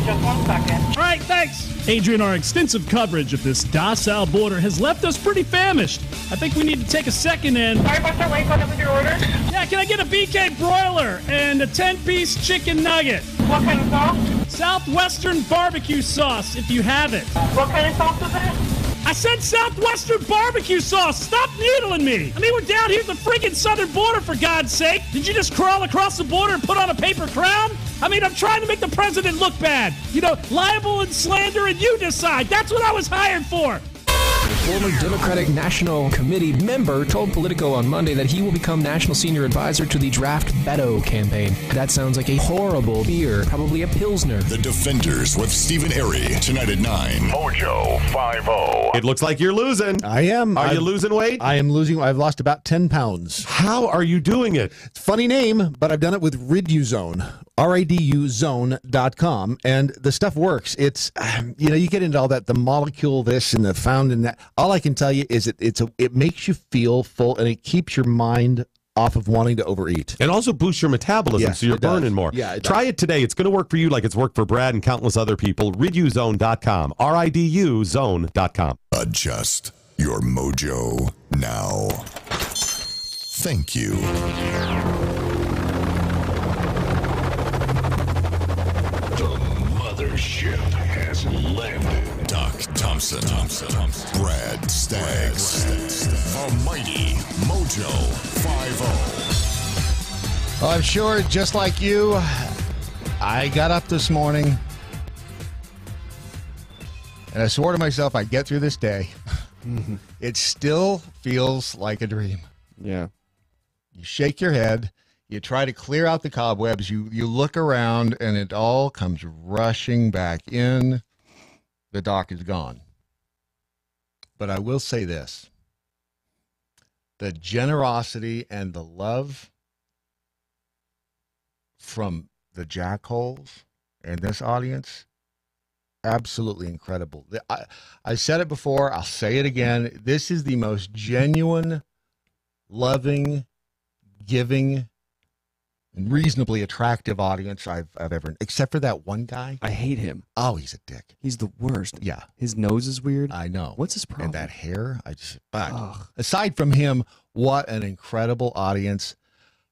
Just 1 second. All right, thanks. Adrian, our extensive coverage of this docile border has left us pretty famished. I think we need to take a second and... Sorry about the wait. What was your order? Yeah, can I get a BK broiler and a 10-piece chicken nugget? What kind of sauce? Southwestern barbecue sauce, if you have it. What kind of sauce is it? I said Southwestern barbecue sauce. Stop needling me. I mean, we're down here at the freaking southern border, for God's sake. Did you just crawl across the border and put on a paper crown? I mean, I'm trying to make the president look bad. You know, libel and slander, and you decide. That's what I was hired for. A former Democratic National Committee member told Politico on Monday that he will become national senior advisor to the Draft Beto campaign. That sounds like a horrible beer, probably a Pilsner. The Defenders with Stephen Airy, tonight at 9. Mojo 50. It looks like you're losing. I am. Are you losing weight? I am losing. I've lost about 10 pounds. How are you doing it? It's a funny name, but I've done it with Riduzone, RADUzone.com, and the stuff works. It's, you get into all that, the molecule this and the found in that. All I can tell you is it makes you feel full, and it keeps your mind off of wanting to overeat. And also boosts your metabolism, Yes, so you're it does. burning more. Yeah, it Try does. it today. It's going to work for you like it's worked for Brad and countless other people. Riduzone.com, RIDUzone.com. Adjust your mojo now. Thank you. The mothership has landed. Doc Thompson. Brad Staggs. The mighty Mojo 50. Well, I'm sure, just like you, I got up this morning, and I swore to myself I'd get through this day. It still feels like a dream. Yeah. You shake your head. You try to clear out the cobwebs. You look around, and it all comes rushing back in. The doc is gone. But I will say this. The generosity and the love from the jackholes and this audience, absolutely incredible. I said it before. I'll say it again. This is the most genuine, loving, giving, reasonably attractive audience I've ever, except for that one guy. I hate him. Oh, he's a dick. He's the worst. Yeah. His nose is weird. I know. What's his problem? And that hair, but aside from him, what an incredible audience.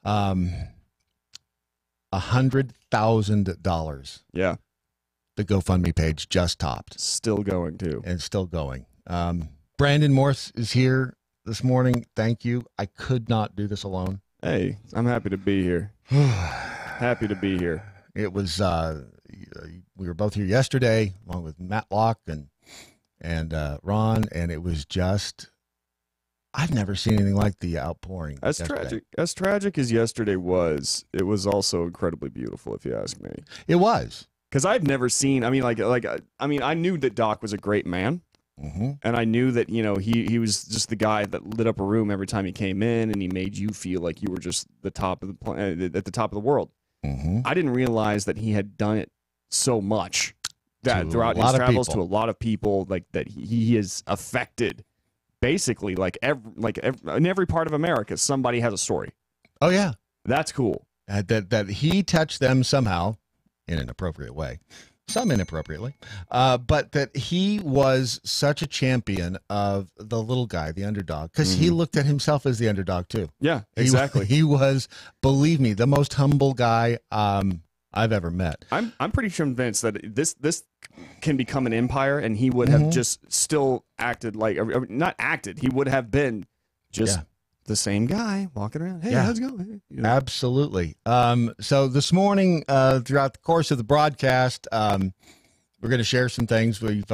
$100,000. Yeah. The GoFundMe page just topped. Still going, too. And still going. Brandon Morse is here this morning. Thank you. I could not do this alone. Hey, I'm happy to be here. Happy to be here. It was, we were both here yesterday, along with Matt Locke and Ron, and it was just, I've never seen anything like the outpouring. As tragic as yesterday was, it was also incredibly beautiful, if you ask me. It was. Because I've never seen, I knew that Doc was a great man. Mm-hmm. And I knew that, he was just the guy that lit up a room every time he came in, and he made you feel like you were just the top of at the top of the world. Mm-hmm. I didn't realize that he had done it so much that throughout his travels to a lot of people, like that he has affected basically in every part of America. Somebody has a story. Oh yeah, that's cool. That he touched them somehow in an appropriate way. Some inappropriately, but that he was such a champion of the little guy, the underdog, because he looked at himself as the underdog too. Yeah, exactly. He was, believe me, the most humble guy I've ever met. I'm pretty convinced that this can become an empire, and he would have just still acted like, not acted. He would have been just the same guy walking around. Hey, how's it going? Absolutely. So this morning, throughout the course of the broadcast, we're going to share some things. We've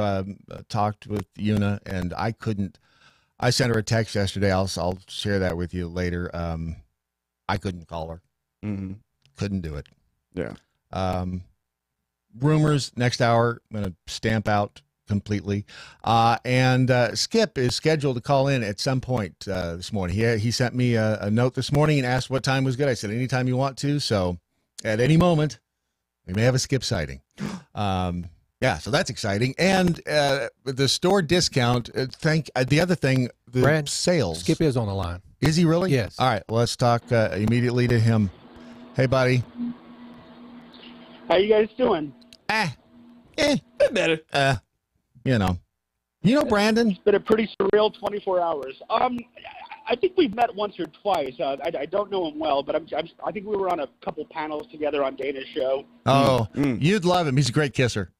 talked with Una, and I sent her a text yesterday. I'll share that with you later. I couldn't call her. Couldn't do it. Yeah. Rumors next hour, I'm going to stamp out completely. And Skip is scheduled to call in at some point this morning. He sent me a note this morning and asked what time was good. I said, anytime you want to. So at any moment, we may have a Skip sighting. Yeah, so that's exciting. And the store discount, the other thing, the Brad, sales. Skip is on the line. Is he really? Yes. All right, well, let's talk immediately to him. Hey, buddy. How you guys doing? Better. You know, Brandon. It's been a pretty surreal 24 hours. I think we've met once or twice. I don't know him well, but I think we were on a couple panels together on Dana's show. Oh, you'd love him. He's a great kisser.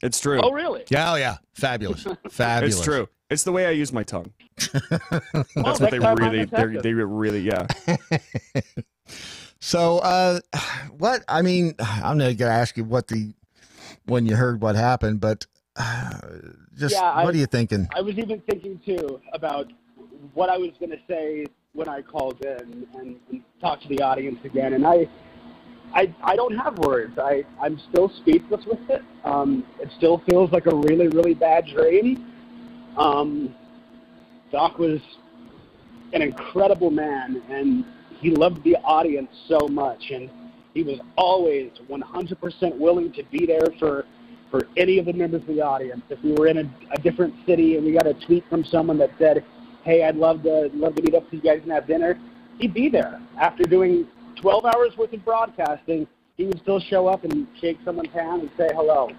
It's true. Oh, really? Yeah, oh, yeah. Fabulous. Fabulous. It's true. It's the way I use my tongue. Well, That's what they they really, yeah. So, what? I mean, I'm not going to ask you when you heard what happened, but what are you thinking? I was even thinking too about what I was going to say when I called in and talked to the audience again, and I don't have words. I'm still speechless with it. It still feels like a really, really bad dream. Doc was an incredible man, and he loved the audience so much, and he was always 100% willing to be there for any of the members of the audience. If we were in a different city and we got a tweet from someone that said, "Hey, I'd love to meet up with you guys and have dinner," he'd be there. After doing 12 hours worth of broadcasting, he would still show up and shake someone's hand and say hello.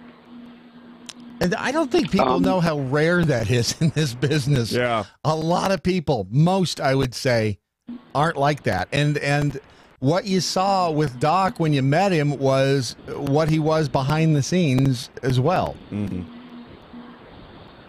And I don't think people know how rare that is in this business. Yeah. A lot of people, most I would say, aren't like that. And what you saw with Doc when you met him was what he was behind the scenes as well. 100%.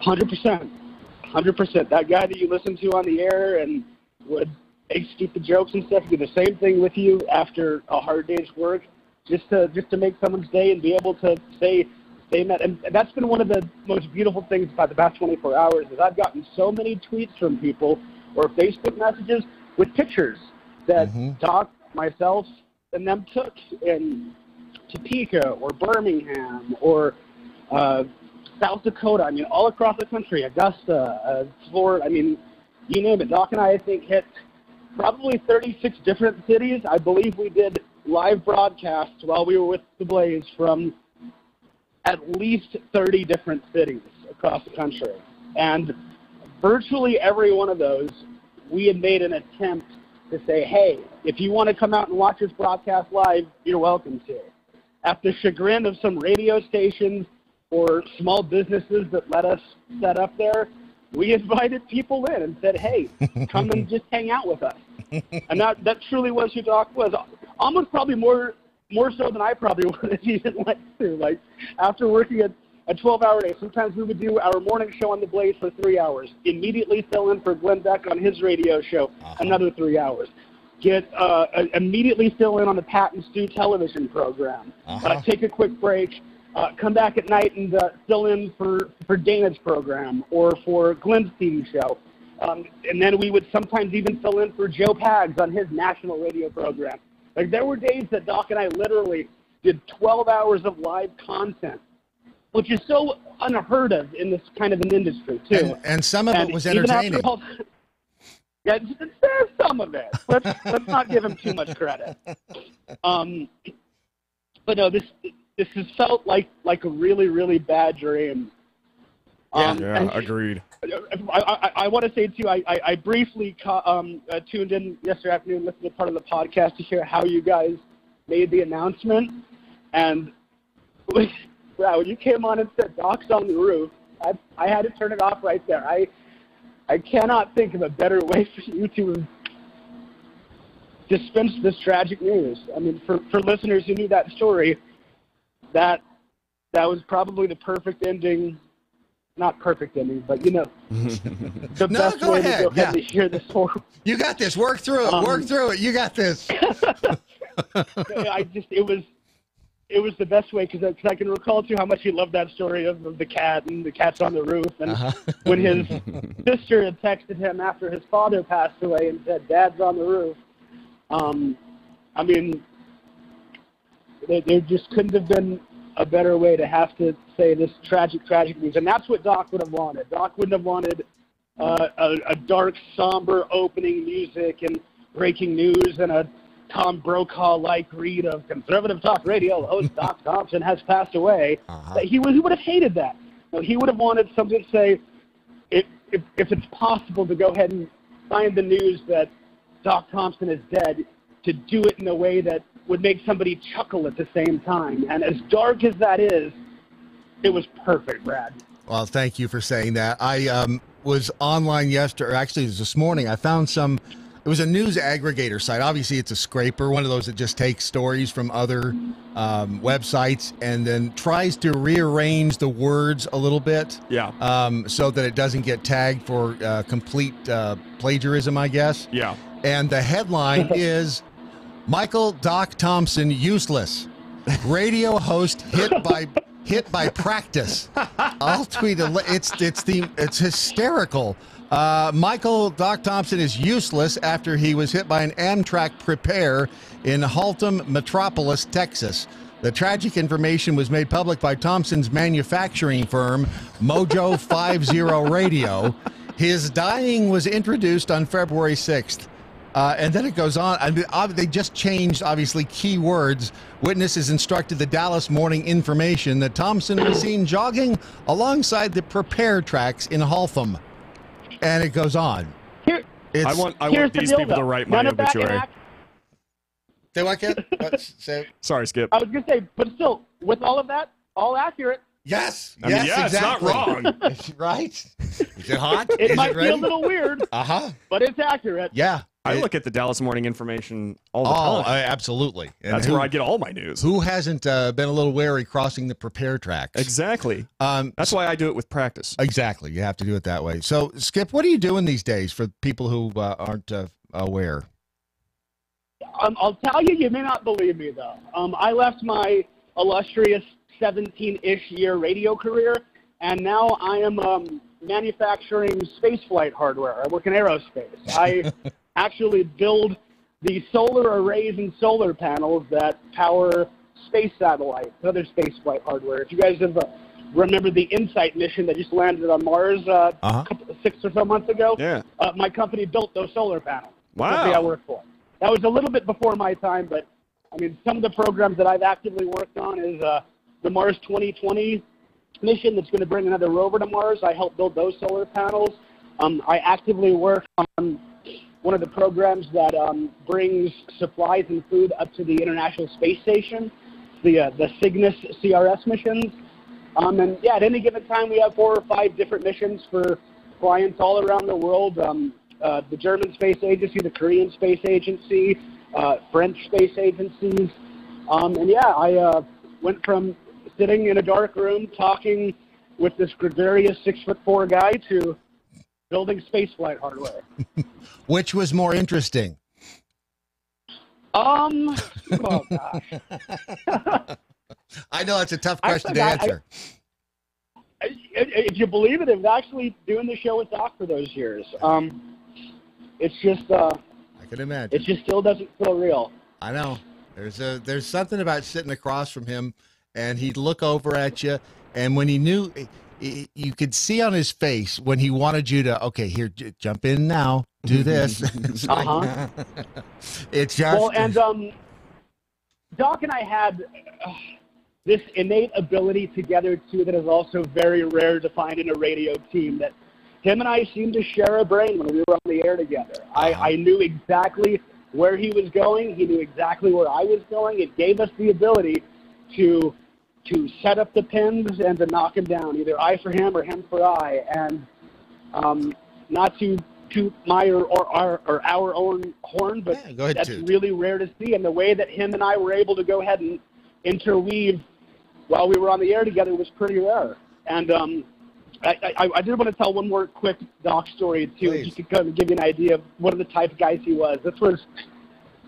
100%. That guy that you listen to on the air and would execute the jokes and stuff, do the same thing with you after a hard day's work, just to make someone's day and be able to say they met. And that's been one of the most beautiful things about the past 24 hours is I've gotten so many tweets from people or Facebook messages with pictures that Doc, myself, and them took in Topeka or Birmingham or South Dakota. I mean, all across the country, Augusta, Florida. I mean, you name it. Doc and I think, hit probably 36 different cities. I believe we did live broadcasts while we were with the Blaze from at least 30 different cities across the country. And virtually every one of those, we had made an attempt to say, hey, if you want to come out and watch this broadcast live, you're welcome to. At the chagrin of some radio stations or small businesses that let us set up there, we invited people in and said, hey, come and just hang out with us. And that truly was who Doc was. Almost probably more so than I probably would have even went through. Like, after working a 12-hour day, sometimes we would do our morning show on the Blaze for 3 hours, immediately fill in for Glenn Beck on his radio show, another 3 hours. Immediately fill in on the Pat and Stu television program. Take a quick break. Come back at night and fill in for Dana's program or for Glenn's TV show. And then we would sometimes even fill in for Joe Pags on his national radio program. Like, there were days that Doc and I literally did 12 hours of live content, which is so unheard of in this kind of an industry, too. And some of it was entertaining. Yeah, there's some of it. Let's not give him too much credit. But no, this has felt like a really, really bad dream. Agreed. I want to say, too, I briefly tuned in yesterday afternoon, listened to part of the podcast to hear how you guys made the announcement. And, wow, when you came on and said Doc's on the roof, I had to turn it off right there. I cannot think of a better way for you to dispense this tragic news. I mean, for listeners who knew that story, that was probably the perfect ending. Not perfect ending, but, the best way to go ahead and hear this whole. You got this. Work through it. Work through it. You got this. It was the best way because I can recall too how much he loved that story of the cat and the cat's on the roof. And when his sister had texted him after his father passed away and said, "Dad's on the roof," I mean, there just couldn't have been a better way to have to say this tragic news. And that's what Doc would have wanted. Doc wouldn't have wanted a dark, somber opening music and breaking news and a Tom Brokaw-like read of conservative talk radio host Doc Thompson has passed away. He would have hated that. He would have wanted something to say, if it's possible to go ahead and find the news that Doc Thompson is dead, to do it in a way that would make somebody chuckle at the same time. And as dark as that is, It was perfect, Brad. Well, thank you for saying that. I was online yesterday, or actually it was this morning. I found some. It was a news aggregator site. Obviously, it's a scraper, one of those that just takes stories from other websites and then tries to rearrange the words a little bit. Yeah. So that it doesn't get tagged for complete plagiarism, I guess. Yeah. And the headline is Michael Doc Thompson useless. Radio host hit by practice. I'll tweet it's hysterical. Michael Doc Thompson is useless after he was hit by an Amtrak prepare in Haltom Metropolis, Texas. The tragic information was made public by Thompson's manufacturing firm, Mojo 50 Radio. His dying was introduced on February 6th. And then it goes on. I mean, they just changed, obviously, key words. Witnesses instructed the Dallas Morning Information that Thompson was seen jogging alongside the prepare tracks in Haltom. And it goes on. I want these people to write my obituary. Say what, Kid? Sorry, Skip. I was going to say, but still, with all of that, all accurate. Yes. I mean, yeah, exactly. It's not wrong. Right? Is it hot? It might be a little weird, but it's accurate. Yeah. I look at the Dallas Morning Information all the time. Absolutely. And that's where I get all my news. Who hasn't been a little wary crossing the prepare tracks? Exactly. That's why I do it with practice. Exactly. You have to do it that way. So, Skip, what are you doing these days for people who aren't aware? I'll tell you, you may not believe me, though. I left my illustrious 17-ish year radio career, and now I am manufacturing spaceflight hardware. I work in aerospace. I actually build the solar arrays and solar panels that power space satellites and other spaceflight hardware. If you guys have remember the InSight mission that just landed on Mars 6 or so months ago, my company built those solar panels. Wow. The company I work for. That was a little bit before my time, but I mean, some of the programs that I've actively worked on is the Mars 2020 mission that's going to bring another rover to Mars. I helped build those solar panels. I actively work on one of the programs that brings supplies and food up to the International Space Station, the Cygnus CRS missions. And yeah, at any given time, we have 4 or 5 different missions for clients all around the world. The German Space Agency, the Korean Space Agency, French space agencies. And yeah, I went from sitting in a dark room talking with this gregarious 6'4" guy to building spaceflight hardware. Which was more interesting? Oh gosh. I know it's a tough question to answer. If you believe it, I was actually doing the show with Doc for those years. It's just I can imagine. It just still doesn't feel real. I know. There's something about sitting across from him, and he'd look over at you, and when he knew, you could see on his face when he wanted you to, okay, here, jump in now, do this. It's it's just well, and Doc and I had this innate ability together too that is also very rare to find in a radio team. That him and I seemed to share a brain when we were on the air together. I knew exactly where he was going. He knew exactly where I was going. It gave us the ability to set up the pins and to knock him down, either I for him or him for I. And not to toot my or our own horn, but that's really rare to see. And the way that him and I were able to go ahead and interweave while we were on the air together was pretty rare. And I did want to tell one more quick Doc story, too, just to kind of give you an idea of what of the type of guys he was. This was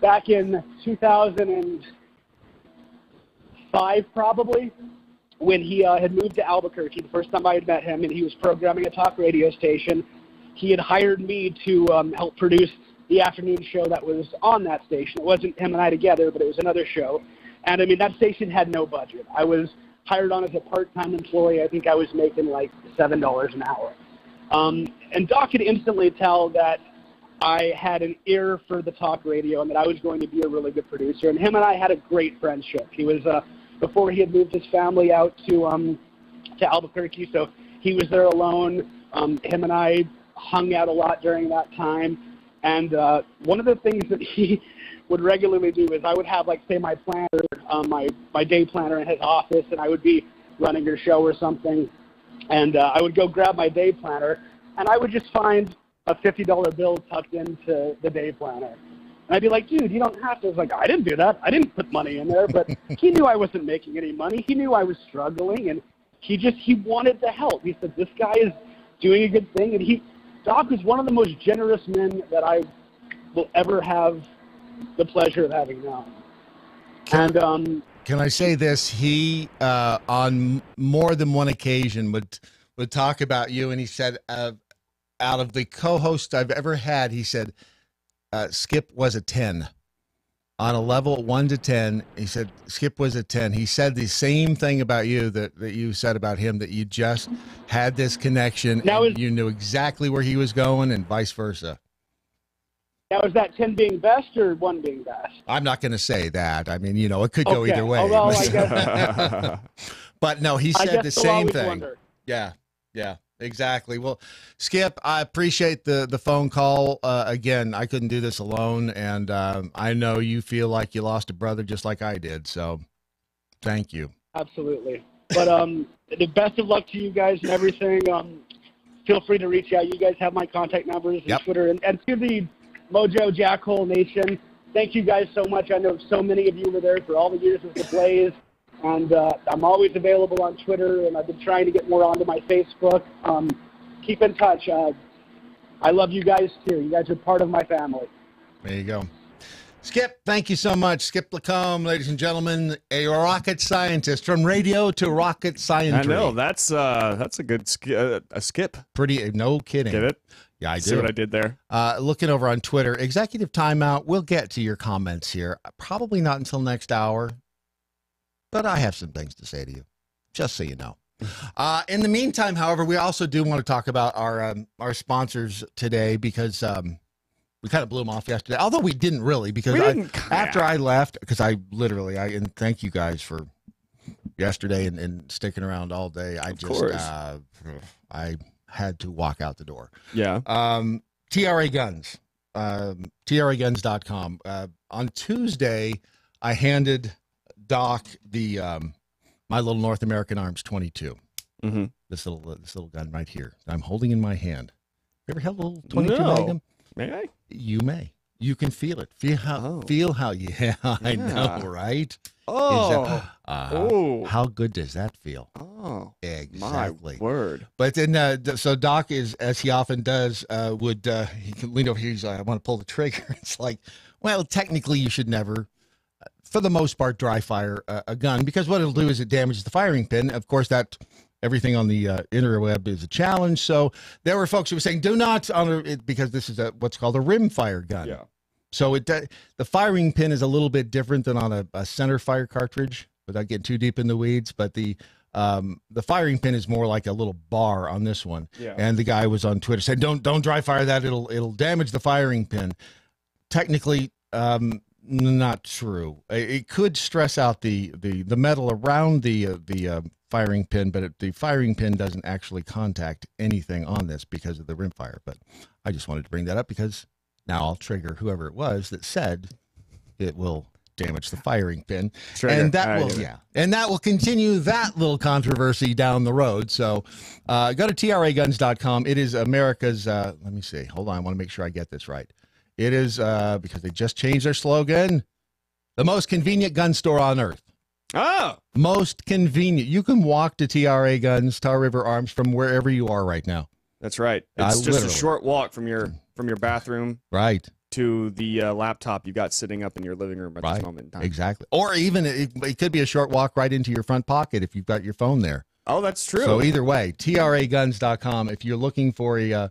back in 2005, probably, when he had moved to Albuquerque, the first time I had met him, and he was programming a talk radio station. He had hired me to help produce the afternoon show that was on that station. It wasn't him and I together, but it was another show. And, I mean, that station had no budget. I was hired on as a part-time employee. I think I was making like $7 an hour. And Doc could instantly tell that I had an ear for the talk radio and that I was going to be a really good producer. And him and I had a great friendship. He was, before he had moved his family out to Albuquerque, so he was there alone. Him and I hung out a lot during that time. And one of the things that he would regularly do is I would have, like, say, my planner, my day planner in his office, and I would be running your show or something, and I would go grab my day planner, and I would just find a $50 bill tucked into the day planner. And I'd be like, dude, you don't have to. I was like, I didn't do that. I didn't put money in there. But he knew I wasn't making any money. He knew I was struggling, and he wanted to help. He said, this guy is doing a good thing. And Doc is one of the most generous men that I will ever have the pleasure of having now. And can I say this? He, on more than one occasion, would talk about you, and he said, out of the co-hosts I've ever had, he said, Skip was a 10. On a level 1 to 10, he said Skip was a 10. He said the same thing about you that you said about him, that you just had this connection, now and you knew exactly where he was going, and vice versa. Now, is that 10 being best or 1 being best? I'm not going to say that. I mean, it could go either way. Although, I guess, but no, he said the same thing. Wonder. Yeah, exactly. Well, Skip, I appreciate the phone call. Again, I couldn't do this alone, and I know you feel like you lost a brother just like I did, so thank you. Absolutely. But the best of luck to you guys and everything. Feel free to reach out. You guys have my contact numbers and Twitter. And to the Mojo Jackhole Nation, thank you guys so much. I know so many of you were there for all the years of the Blaze. And I'm always available on Twitter, and I've been trying to get more onto my Facebook. Keep in touch. I love you guys, too. You guys are part of my family. There you go. Skip, thank you so much. Skip Lacombe, ladies and gentlemen, a rocket scientist, from radio to rocket scientist. I know. That's a good skip. Pretty, no kidding. Get it? Yeah, I do. See what I did there? Looking over on Twitter, executive timeout. We'll get to your comments here. Probably not until next hour. But I have some things to say to you, just so you know. In the meantime, however, we also do want to talk about our sponsors today, because we kind of blew them off yesterday. Although we didn't really, because after I left, because and thank you guys for yesterday and sticking around all day. I had to walk out the door. Yeah. TRA Guns, TRAguns.com. On Tuesday, I handed Doc the my little North American Arms 22. Mm-hmm. This little gun right here I'm holding in my hand. You ever held a little 22 Magnum? May I? You may. You can feel it. Feel how. Yeah, I know, right? Oh. How good does that feel? Oh, exactly. My word. But then, so Doc is, as he often does, he can lean over here. He's like, I want to pull the trigger. It's like, well, technically, you should never, for the most part, dry fire a gun, because what it'll do is it damages the firing pin. Of course, that everything on the interweb is a challenge. So there were folks who were saying, do not honor it, because this is what's called a rim fire gun. Yeah. So the firing pin is a little bit different than on a center fire cartridge, without getting too deep in the weeds. But the firing pin is more like a little bar on this one. Yeah. And the guy was on Twitter saying, don't dry fire that. It'll damage the firing pin. Technically, not true. It could stress out the metal around the firing pin, but the firing pin doesn't actually contact anything on this because of the rim fire. But I just wanted to bring that up, because now I'll trigger whoever it was that said it will damage the firing pin. Trigger. And that will continue that little controversy down the road. So go to traguns.com. It is America's, let me see. Hold on. I want to make sure I get this right. It is, because they just changed their slogan, the most convenient gun store on earth. Oh. Most convenient. You can walk to TRA Guns, Tar River Arms, from wherever you are right now. That's right. It's just a short walk from your bathroom, right, to the laptop you got sitting up in your living room at this moment in time. Exactly. Or even it could be a short walk right into your front pocket if you've got your phone there. Oh, that's true. So either way, traguns.com. If you're looking for a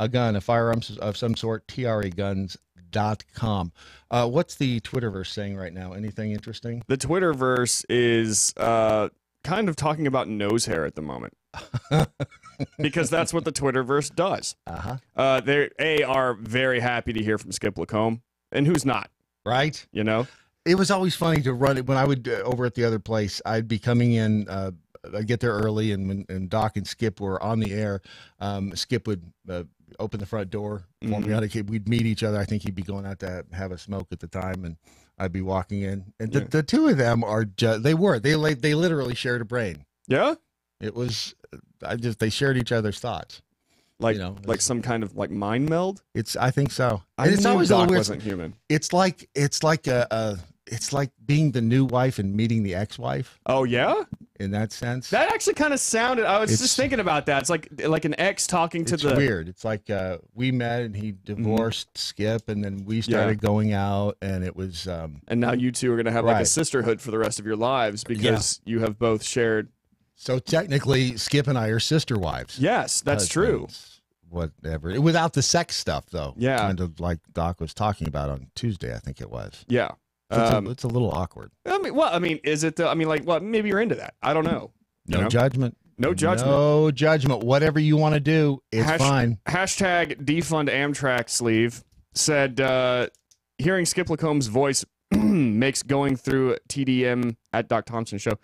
gun, a firearm of some sort, traguns.com. What's the Twitterverse saying right now? Anything interesting? The Twitterverse is kind of talking about nose hair at the moment. Because that's what the Twitterverse does. They are very happy to hear from Skip Lacombe, and who's not, right? You know, it was always funny to run it when I would over at the other place. I'd be coming in, I'd get there early, and when Doc and Skip were on the air, Skip would open the front door for me. We'd meet each other. I think he'd be going out to have a smoke at the time, and I'd be walking in, and the two of them are they literally shared a brain. Yeah? It was, they shared each other's thoughts. Like, like some kind of like mind meld? I think so. It's knew always Doc wasn't human. It's like being the new wife and meeting the ex-wife. Oh, yeah? In that sense. That actually kind of sounded, I was just thinking about that. It's like an ex talking to the... It's weird. It's like we met and he divorced Skip, and then we started going out, and it was... and now you two are going to have like a sisterhood for the rest of your lives because you have both shared... So technically, Skip and I are sister wives. Yes, that's true. Whatever. Without the sex stuff, though. Yeah. Kind of like Doc was talking about on Tuesday, I think it was. Yeah. So it's a little awkward. I mean, is it though? I mean, like, well, maybe you're into that. I don't know. No judgment. No judgment. No judgment. Whatever you want to do, it's fine. Hashtag defund Amtrak sleeve said, hearing Skip Lacombe's voice makes going through TDM at Doc Thompson show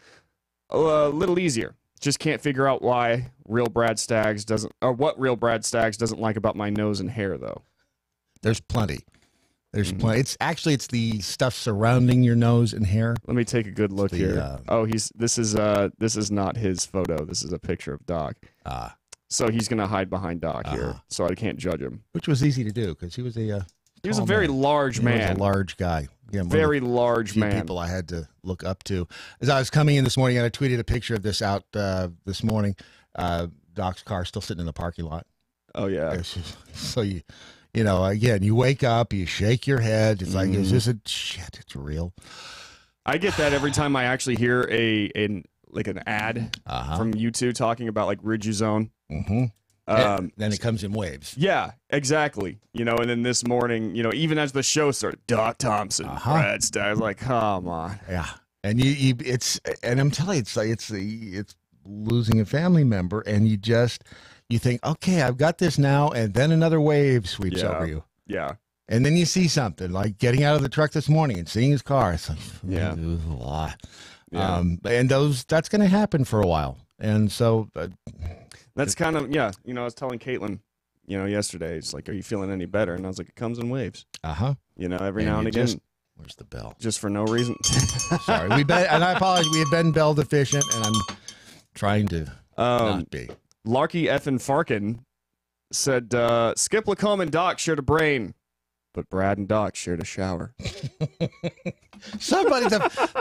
a little easier. Just can't figure out what real Brad Staggs doesn't like about my nose and hair, though. There's plenty. There's plenty. It's the stuff surrounding your nose and hair. Let me take a good look here. This is not his photo. This is a picture of Doc. So he's gonna hide behind Doc here, so I can't judge him. Which was easy to do because he was a very large man. He was a large guy. Yeah, very large man. People I had to look up to. As I was coming in this morning, I tweeted a picture of this out this morning. Doc's car still sitting in the parking lot. Oh yeah. So you again, you wake up, you shake your head. It's like, is this shit? It's real. I get that every time I actually hear an ad from YouTube talking about like Riduzone. Then it comes in waves. Yeah, exactly. And then this morning, even as the show started, Doc Thompson, Brad Staggs, like, come on. Yeah, and and I'm telling you, it's losing a family member, and you think, okay, I've got this now, and then another wave sweeps over you. Yeah. And then you see something like getting out of the truck this morning and seeing his car. It's like, yeah. And that's going to happen for a while. And so that's kind of, I was telling Caitlin, yesterday, it's like, are you feeling any better? And I was like, it comes in waves. Every now and again. Where's the bell? Just for no reason. Sorry. And I apologize. We have been bell deficient, and I'm trying to not be. Larky effin' Farkin said, Skip Lacombe and Doc shared a brain, but Brad and Doc shared a shower.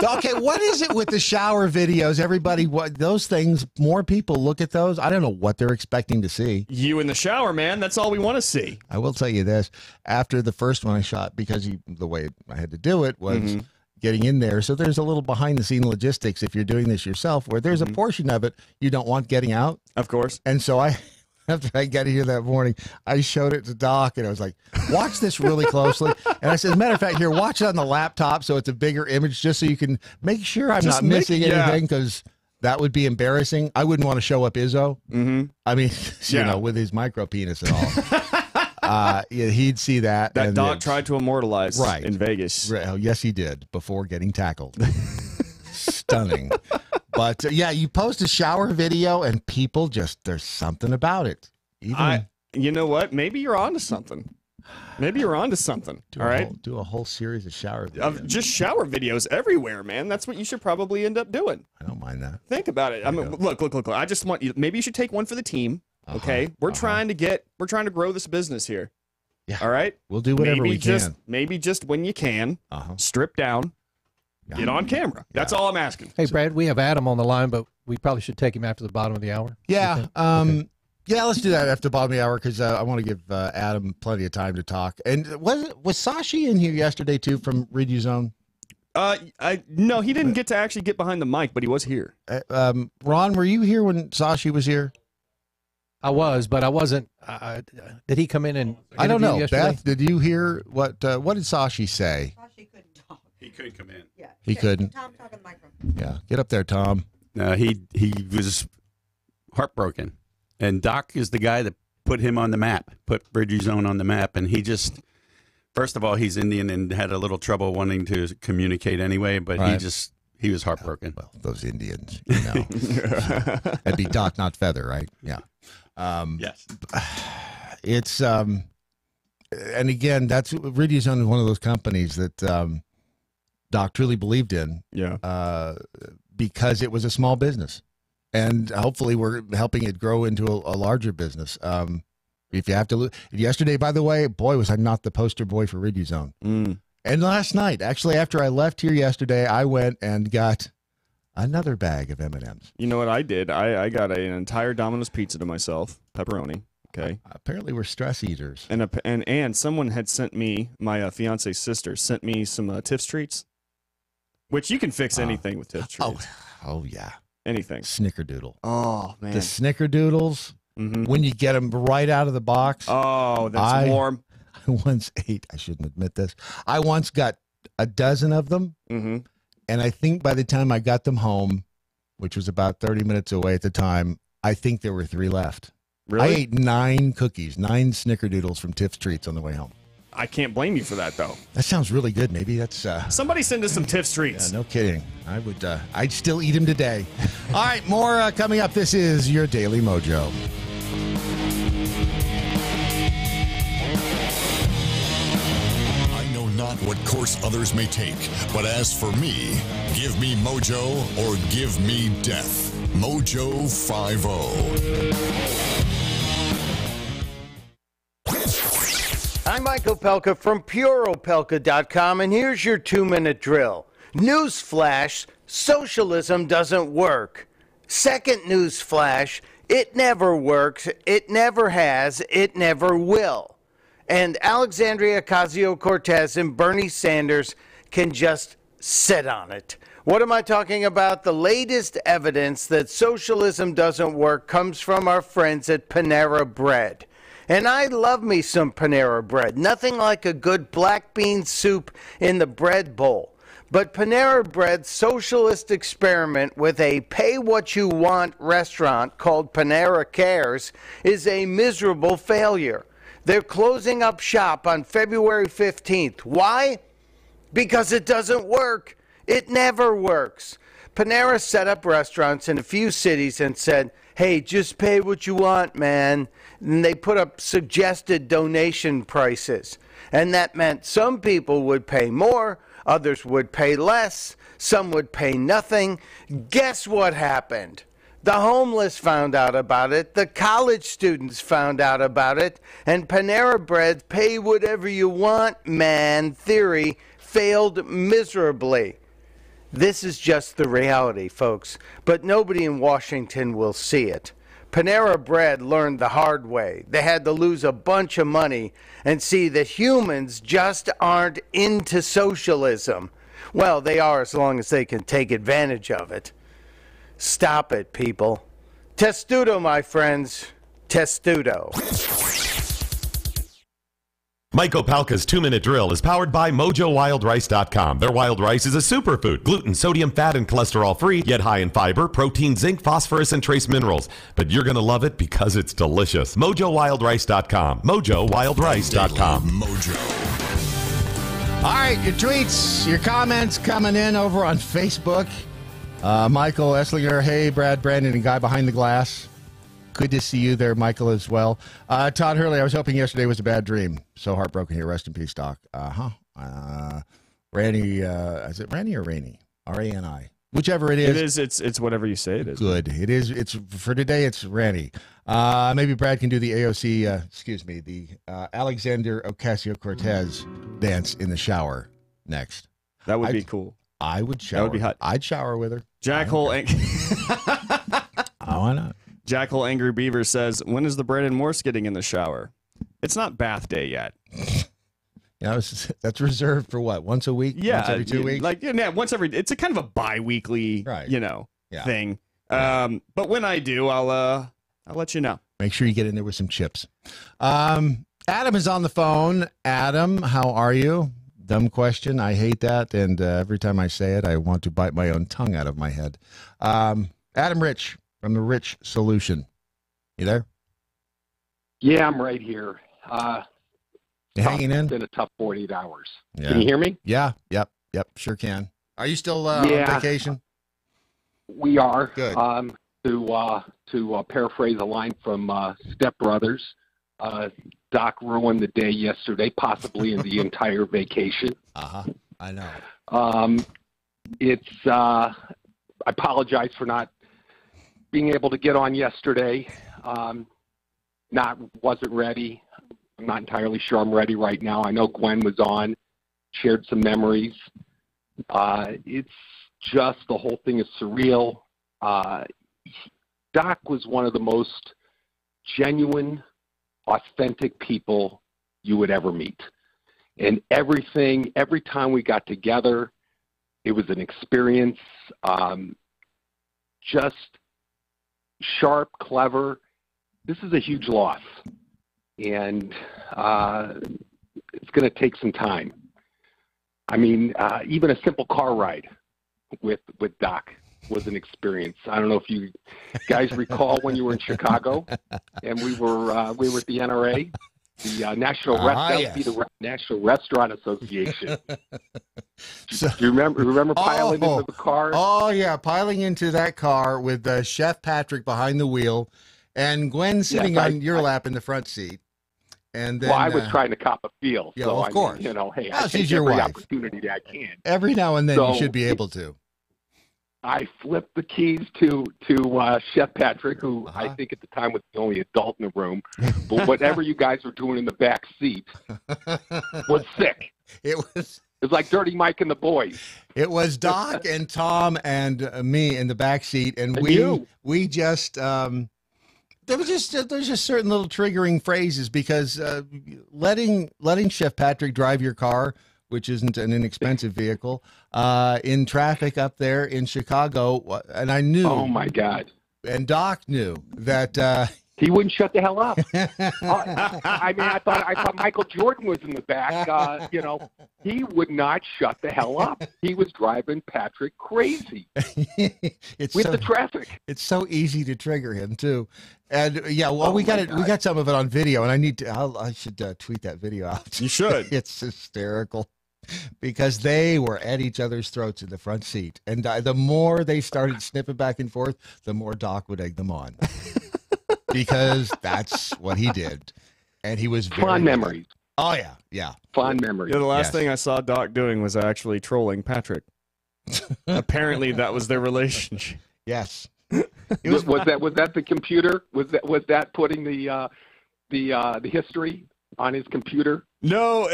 Okay, what is it with the shower videos? Everybody, those things, more people look at those. I don't know what they're expecting to see. You in the shower, man. That's all we want to see. I will tell you this. After the first one I shot, because the way I had to do it was getting in there. So there's a little behind-the-scene logistics if you're doing this yourself, where there's a portion of it you don't want getting out. Of course. And so after I got here that morning, I showed it to Doc, and I was like, watch this really closely. And I said, as a matter of fact, here, watch it on the laptop so it's a bigger image, just so you can make sure I'm not missing anything, because that would be embarrassing. I wouldn't want to show up Izzo. I mean, with his micro penis and all. He'd see that. That Doc tried to immortalize in Vegas. Right. Oh, yes, he did, before getting tackled. Stunning. But you post a shower video and people there's something about it. You know what? Maybe you're onto something. All right. Do a whole series of shower videos. Just shower videos everywhere, man. That's what you should probably end up doing. I don't mind that. Think about it. I mean, look. I just want you. Maybe you should take one for the team. Okay. We're trying to grow this business here. Yeah. All right. We'll do whatever we can. Maybe just when you can, strip down. Get on camera. That's all I'm asking. Hey, Brad, we have Adam on the line, but we probably should take him after the bottom of the hour. Yeah. Yeah, let's do that after the bottom of the hour, because I want to give Adam plenty of time to talk. And was Sashi in here yesterday, too, from Riduzone? No, he didn't get to actually get behind the mic, but he was here. Ron, were you here when Sashi was here? I was, but I wasn't. Did he come in and I don't know. Yesterday? Beth, did you hear what did Sashi say? Sashi couldn't talk. He could come in. Yeah, he couldn't. Tom, talk on the microphone. Yeah, get up there, Tom. He was heartbroken, and Doc is the guy that put him on the map, put Riduzone on the map, and he just. First of all, he's Indian and had a little trouble wanting to communicate anyway, but he was heartbroken. Well, those Indians, you know. That'd be Doc, not Feather, right? Yeah. Yes. It's and again, that's Riduzone is one of those companies that Doc truly believed in. Yeah. Because it was a small business. and hopefully we're helping it grow into a larger business. If you have to yesterday, by the way, boy, was I not the poster boy for Riduzone. And last night, actually, after I left here yesterday, I went and got another bag of M&Ms. You know what I did? I got an entire Domino's pizza to myself, pepperoni. Okay. Apparently, we're stress eaters. And someone had sent me, my fiance's sister sent me some Tiff's treats, which you can fix anything with Tiff's treats. Oh yeah, anything. Snickerdoodle. Oh man, the Snickerdoodles. When you get them right out of the box. Oh, that's warm. I once ate, I shouldn't admit this, I once got a dozen of them, and I think by the time I got them home, which was about 30 minutes away at the time, I think there were 3 left. Really? I ate 9 cookies, 9 Snickerdoodles from Tiff's Treats on the way home. I can't blame you for that, though. That sounds really good. Maybe that's... Somebody send us some Tiff's Treats. Yeah, no kidding. I'd still eat them today. All right, more coming up. This is your Daily Mojo. Not what course others may take, but as for me, give me mojo or give me death. Mojo 50. I'm Mike Opelka from pureopelka.com, and here's your 2-minute drill. Newsflash, socialism doesn't work. Second newsflash, it never works, it never has, it never will. And Alexandria Ocasio-Cortez and Bernie Sanders can just sit on it. What am I talking about? The latest evidence that socialism doesn't work comes from our friends at Panera Bread. And I love me some Panera Bread. Nothing like a good black bean soup in the bread bowl. But Panera Bread's socialist experiment with a pay-what-you-want restaurant called Panera Cares is a miserable failure. They're closing up shop on February 15th. Why? Because it doesn't work. It never works. Panera set up restaurants in a few cities and said, hey, just pay what you want, man. And they put up suggested donation prices. And that meant some people would pay more, others would pay less, some would pay nothing. Guess what happened? The homeless found out about it, the college students found out about it, and Panera Bread's pay whatever you want, man theory failed miserably. This is just the reality, folks, but nobody in Washington will see it. Panera Bread learned the hard way. They had to lose a bunch of money and see that humans just aren't into socialism. Well, they are as long as they can take advantage of it. Stop it, people. Testudo, my friends. Testudo. Mike Opelka's 2-minute drill is powered by MojoWildRice.com. Their wild rice is a superfood, gluten, sodium, fat, and cholesterol-free, yet high in fiber, protein, zinc, phosphorus, and trace minerals. But you're going to love it because it's delicious. MojoWildRice.com. MojoWildRice.com. Mojo. All right, your tweets, your comments coming in over on Facebook. Michael Esslinger, hey, Brad, Brandon, and Guy Behind the Glass. Good to see you there, Michael, as well. Todd Hurley, I was hoping yesterday was a bad dream. So heartbroken here. Rest in peace, Doc. Randy, is it Randy or Rainey? R-A-N-I. Whichever it is. It's whatever you say it is. Good. It is. It's for today, it's Randy. Maybe Brad can do the AOC, the Alexander Ocasio-Cortez dance in the shower next. That would be cool. I would shower. That would be hot. I'd shower with her. Jackhole. Why not? Jackhole Angry Beaver says, when is the Brandon Morse getting in the shower? It's not bath day yet. That's reserved for what? Once a week? Yeah. Once every 2 weeks? Once every, it's a kind of a bi-weekly, thing. But when I do, I'll let you know. Make sure you get in there with some chips. Adam is on the phone. Adam, how are you? Dumb question. I hate that. And every time I say it, I want to bite my own tongue out of my head. Adam Rich from the Rich Solution. You there? Yeah, I'm right here. You hanging in? It's been a tough 48 hours. Yeah. Can you hear me? Yeah. Yep. Sure can. Are you still on vacation? We are. Good. To paraphrase a line from Step Brothers, Doc ruined the day yesterday, possibly in the entire vacation. I know. I apologize for not being able to get on yesterday. Wasn't ready. I'm not entirely sure I'm ready right now. I know Gwen was on, shared some memories. It's just, the whole thing is surreal. Doc was one of the most genuine, authentic people you would ever meet. And every time we got together, it was an experience. Just sharp, clever. This is a huge loss. And it's going to take some time. I mean, even a simple car ride with Doc was an experience. I don't know if you guys recall when you were in Chicago and we were at the NRA, the National Restaurant Association. So, do you remember piling into the car? Oh yeah, piling into that car with Chef Patrick behind the wheel and Gwen sitting on your lap in the front seat. And then, well, I was trying to cop a feel. Yeah, so of course. Hey, well, I she's take your every wife. opportunity that I can. Every now and then you should be able to. I flipped the keys to Chef Patrick, who I think at the time was the only adult in the room. But whatever you guys were doing in the back seat was sick. It was like Dirty Mike and the boys. It was Doc and Tom and me in the back seat, and we just there's just certain little triggering phrases because letting Chef Patrick drive your car, which isn't an inexpensive vehicle, in traffic up there in Chicago, and I knew. Oh my God! And Doc knew that he wouldn't shut the hell up. I mean, I thought Michael Jordan was in the back. He would not shut the hell up. He was driving Patrick crazy with the traffic. It's so easy to trigger him too. And yeah, well, we got some of it on video, and I should tweet that video out. You should. It's hysterical because they were at each other's throats in the front seat, and the more they started snipping back and forth, the more Doc would egg them on. Because that's what he did, and he was very fond memories. Oh yeah, fond memories. Yeah, the last thing I saw Doc doing was actually trolling Patrick. Apparently, that was their relationship. Yes. Was that the computer? Was that putting the history on his computer? No.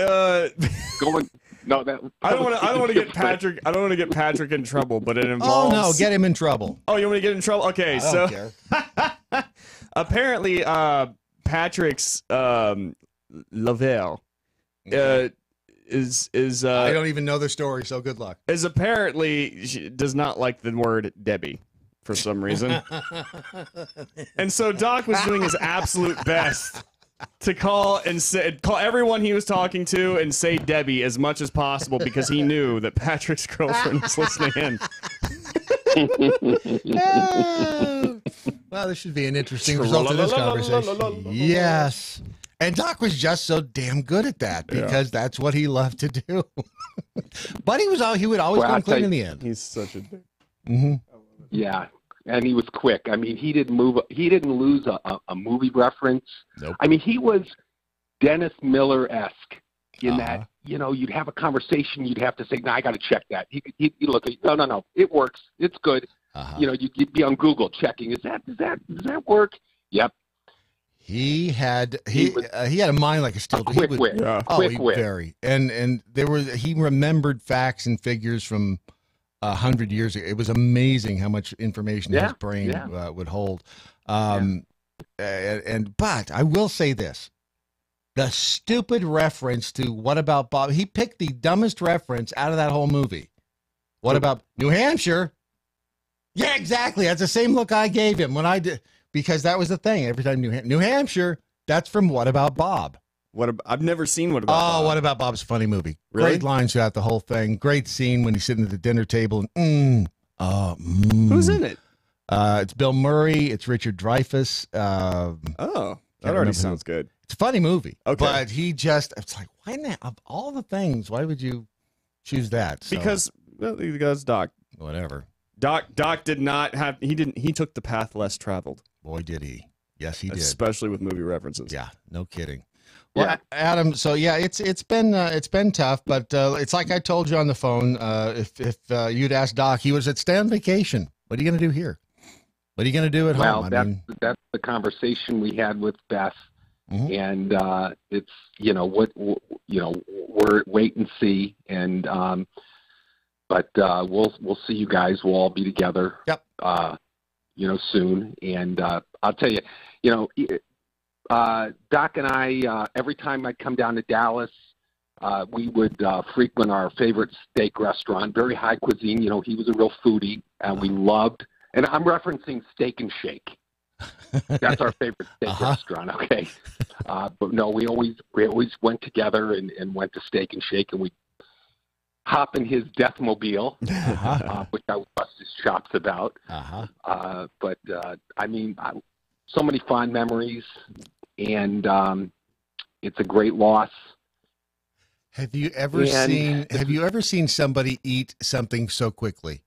No, that. I don't want to get Patrick. I don't want to get Patrick in trouble, but it involves. Oh no, get him in trouble. Oh, you want me to get in trouble? Okay, I don't care. Apparently, Patrick's Lavelle is I don't even know the story, so good luck. Is apparently she does not like the word Debbie for some reason, and so Doc was doing his absolute best to call everyone he was talking to and say Debbie as much as possible because he knew that Patrick's girlfriend was listening in. Well, this should be an interesting result of this conversation. Yes. And Doc was just so damn good at that because that's what he loved to do. But he would always come clean in the end. He's such a dick. Mm-hmm. Yeah. And he was quick. I mean, he didn't lose a movie reference. Nope. I mean, he was Dennis Miller-esque in that, you'd have a conversation, you'd have to say, no, I got to check that. He'd look at you, no, it works. It's good. You'd be on Google checking. Does that work? Yep. He had a mind like a steel. Quick wit. Quick wit. Very. And he remembered facts and figures from 100 years ago. It was amazing how much information his brain would hold. But I will say this. The stupid reference to What About Bob? He picked the dumbest reference out of that whole movie. What about New Hampshire? Yeah, exactly. That's the same look I gave him when I did, because that was the thing. Every time New Hampshire, that's from What About Bob? I've never seen What About Bob. What About Bob's a funny movie. Really? Great lines throughout the whole thing. Great scene when he's sitting at the dinner table and Who's in it? It's Bill Murray. It's Richard Dreyfuss. That already sounds good. It's a funny movie. Okay. But it's like, why not? Of all the things, why would you choose that? So, Because Doc. Whatever. Doc did not have, he took the path less traveled. Boy, did he. Yes, he did. Especially with movie references. Yeah, no kidding. Well, Adam, so yeah, it's been tough, but it's like I told you on the phone. If you'd asked Doc, he was at Stan vacation. What are you going to do here? What are you going to do at home? That's the conversation we had with Beth, and it's we're wait and see, and but we'll see you guys. We'll all be together. Yep. Soon, and I'll tell you, Doc and I, every time I come down to Dallas, we would frequent our favorite steak restaurant, very high cuisine. He was a real foodie, and we loved. And I'm referencing Steak and Shake. That's our favorite steak restaurant. Okay, but no, we always went together and went to Steak and Shake, and we hop in his Deathmobile, which I would bust his chops about. But so many fond memories, and it's a great loss. Have you ever seen somebody eat something so quickly?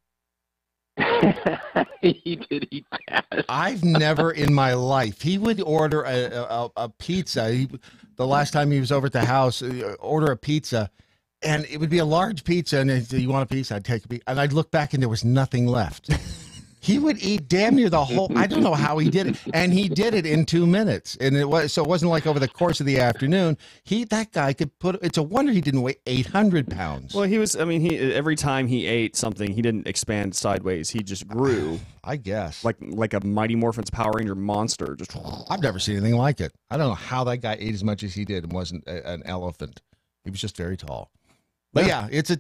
He did eat fast. I've never in my life. He would order a pizza. The last time he was over at the house, order a pizza, and it would be a large pizza. And he'd say, "You want a piece?" I'd take a piece, and I'd look back, and there was nothing left. He would eat damn near the whole. I don't know how he did it, and he did it in 2 minutes. And it wasn't like over the course of the afternoon. That guy could put. It's a wonder he didn't weigh 800 pounds. Well, every time he ate something, he didn't expand sideways. He just grew. I guess like a Mighty Morphin's Power Ranger monster. I've never seen anything like it. I don't know how that guy ate as much as he did and wasn't an elephant. He was just very tall. But yeah, it's a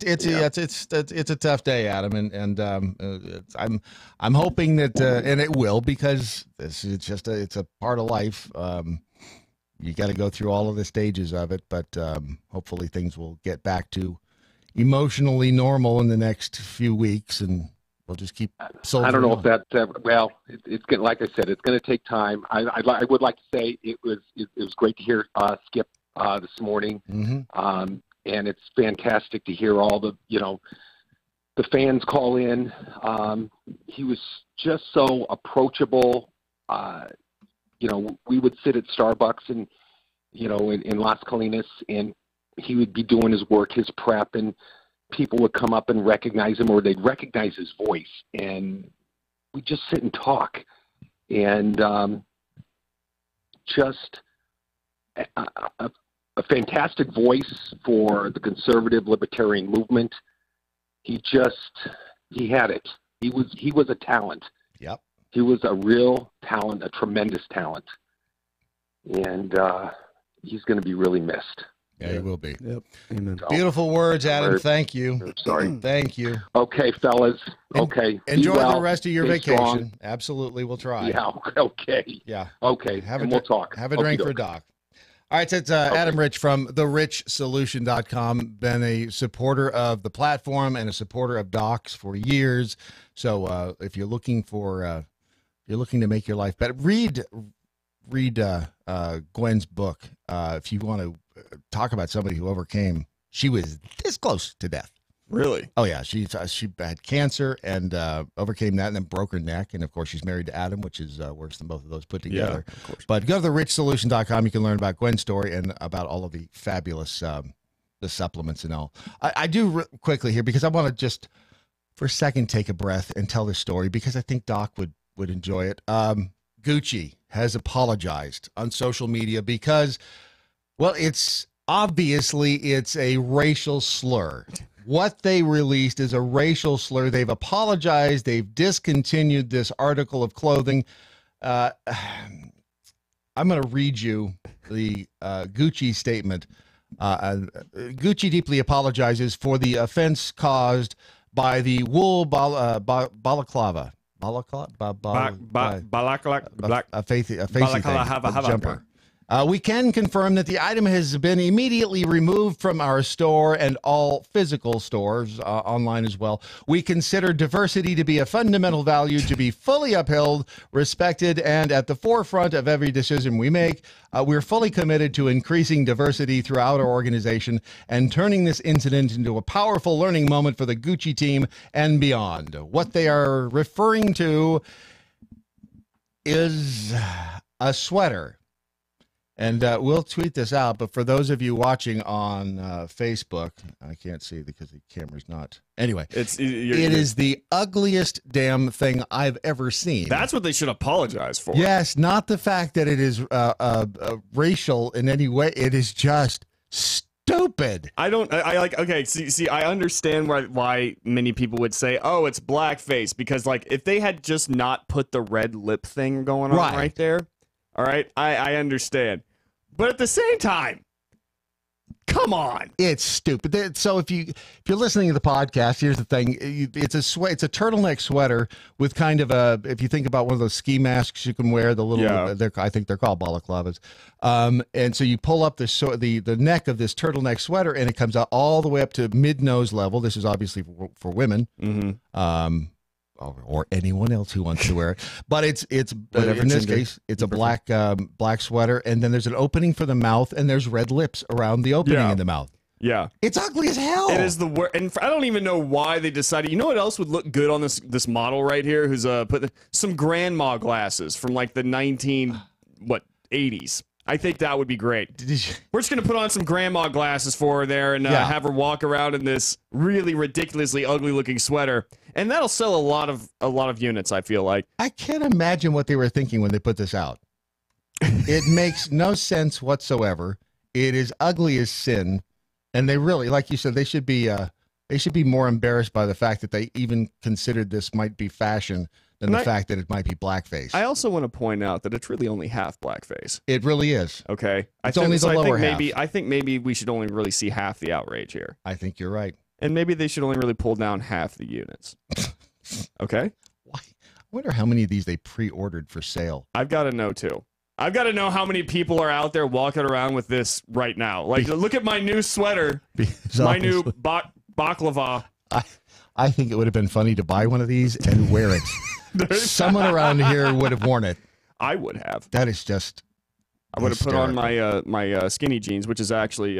tough day, Adam, and I'm hoping that and it will, because it's a part of life. You got to go through all of the stages of it, but hopefully things will get back to emotionally normal in the next few weeks, and we'll just keep soldiering. I don't know on. if that's it's going, like I said, it's going to take time. I would like to say it was great to hear Skip this morning. And it's fantastic to hear all the fans call in. He was just so approachable. We would sit at Starbucks in Las Colinas, and he would be doing his work, his prep, and people would come up and recognize him, or they'd recognize his voice, and we'd just sit and talk. And just a fantastic voice for the conservative libertarian movement. He had it. He was a talent. Yep. He was a real talent, a tremendous talent. And he's going to be really missed. Yeah, he will be. Yep. Amen. So, beautiful words, Adam. Thank you. Sorry. Thank you. Okay, fellas. Okay. Enjoy the rest of your Stay vacation. strong. Absolutely. We'll try. Yeah. Okay. Yeah. Okay. We'll talk. Have a drink for Doc. All right, so it's Adam Rich from therichsolution.com, been a supporter of the platform and a supporter of Doc's for years. So if you're looking to make your life better, read Gwen's book. If you want to talk about somebody who overcame, she was this close to death. Really? Oh yeah, she had cancer and overcame that, and then broke her neck. And of course, she's married to Adam, which is worse than both of those put together. Yeah, of course. But go to therichsolution.com. You can learn about Gwen's story and about all of the fabulous the supplements and all. I do quickly here, because I want to just for a second take a breath and tell this story, because I think Doc would enjoy it. Gucci has apologized on social media because, well, it's a racial slur. What they released is a racial slur. They've apologized. They've discontinued this article of clothing. I'm going to read you the Gucci statement. Gucci deeply apologizes for the offense caused by the wool balaclava. A facey jumper. We can confirm that the item has been immediately removed from our store and all physical stores, online as well. We consider diversity to be a fundamental value to be fully upheld, respected, and at the forefront of every decision we make. We're fully committed to increasing diversity throughout our organization and turning this incident into a powerful learning moment for the Gucci team and beyond. What they are referring to is a sweater. And we'll tweet this out. But for those of you watching on Facebook, I can't see because the camera's not. Anyway, it is the ugliest damn thing I've ever seen. That's what they should apologize for. Yes, not the fact that it is racial in any way. It is just stupid. I like. Okay, see, I understand why many people would say, "Oh, it's blackface," because like if they had just not put the red lip thing going on right there, all right, I understand. But at the same time, come on, it's stupid. So if you're listening to the podcast, here's the thing: it's a turtleneck sweater with kind of a, if you think about one of those ski masks you can wear, the little, I think they're called balaclavas. And so you pull up the neck of this turtleneck sweater, and it comes out all the way up to mid nose level. This is obviously for women. Mm-hmm. Or anyone else who wants to wear it, but it's in this case it's a black sweater, and then there's an opening for the mouth, and there's red lips around the opening in the mouth. Yeah, it's ugly as hell. It is the worst, and I don't even know why they decided. You know what else would look good on this model right here? Who's put some grandma glasses from like the 80s. I think that would be great. We're just gonna put on some grandma glasses for her there, and have her walk around in this really ridiculously ugly-looking sweater, and that'll sell a lot of units. I feel like. I can't imagine what they were thinking when they put this out. It makes no sense whatsoever. It is ugly as sin, and they really, like you said, they should be more embarrassed by the fact that they even considered this might be fashion than the fact that it might be blackface. I also want to point out that it's really only half blackface. It really is. Okay. It's only the lower half. I think maybe we should only really see half the outrage here. I think you're right. And maybe they should only really pull down half the units. Okay? Why? I wonder how many of these they pre-ordered for sale. I've got to know, too. I've got to know how many people are out there walking around with this right now. Like, look at my new sweater. My new baklava. I think it would have been funny to buy one of these and wear it. Someone around here would have worn it. I would have. That is just. I would have put on my skinny jeans, which is actually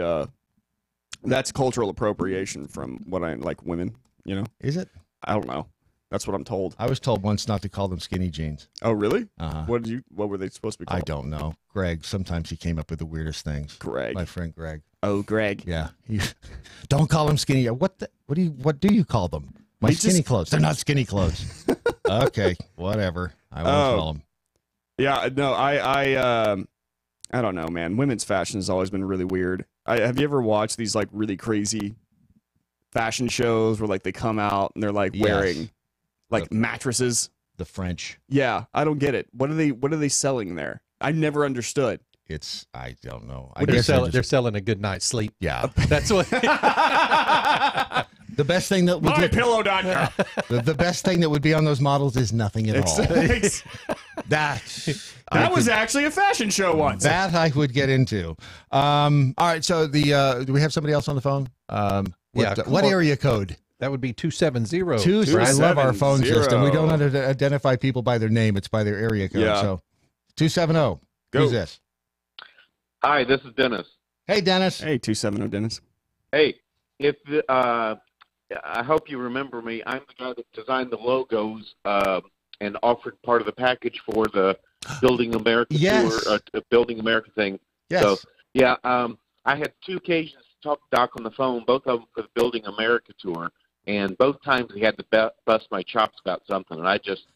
that's cultural appropriation from what I like women. You know? Is it? I don't know. That's what I'm told. I was told once not to call them skinny jeans. Oh, really? Uh-huh. What were they supposed to be called? I don't know. Greg. Sometimes he came up with the weirdest things. Greg. My friend Greg. Oh, Greg. Yeah. Don't call them skinny. What do you call them? My skinny clothes. They're not skinny clothes. Okay, whatever. I won't call them. Yeah, no, I don't know, man. Women's fashion has always been really weird. Have you ever watched these like really crazy fashion shows where like they come out and they're like wearing like mattresses? The French. Yeah, I don't get it. What are they selling there? I never understood. I don't know. They're selling a good night's sleep. Yeah. That's what. The best thing that would MyPillow.com. The best thing that would be on those models is nothing at all. That was actually a fashion show once. That I would get into. All right, so do we have somebody else on the phone? What area code? That would be 270. I love our phone system. We don't identify people by their name; it's by their area code. Yeah. So 270. Who's this? Hi, this is Dennis. Hey, Dennis. Hey, 270, Dennis. Hey, I hope you remember me. I'm the guy that designed the logos and offered part of the package for the Building America tour, Building America thing. Yes. So, yeah, I had 2 occasions to talk to Doc on the phone, both of them for the Building America tour, and both times he had to bust my chops about something, and I just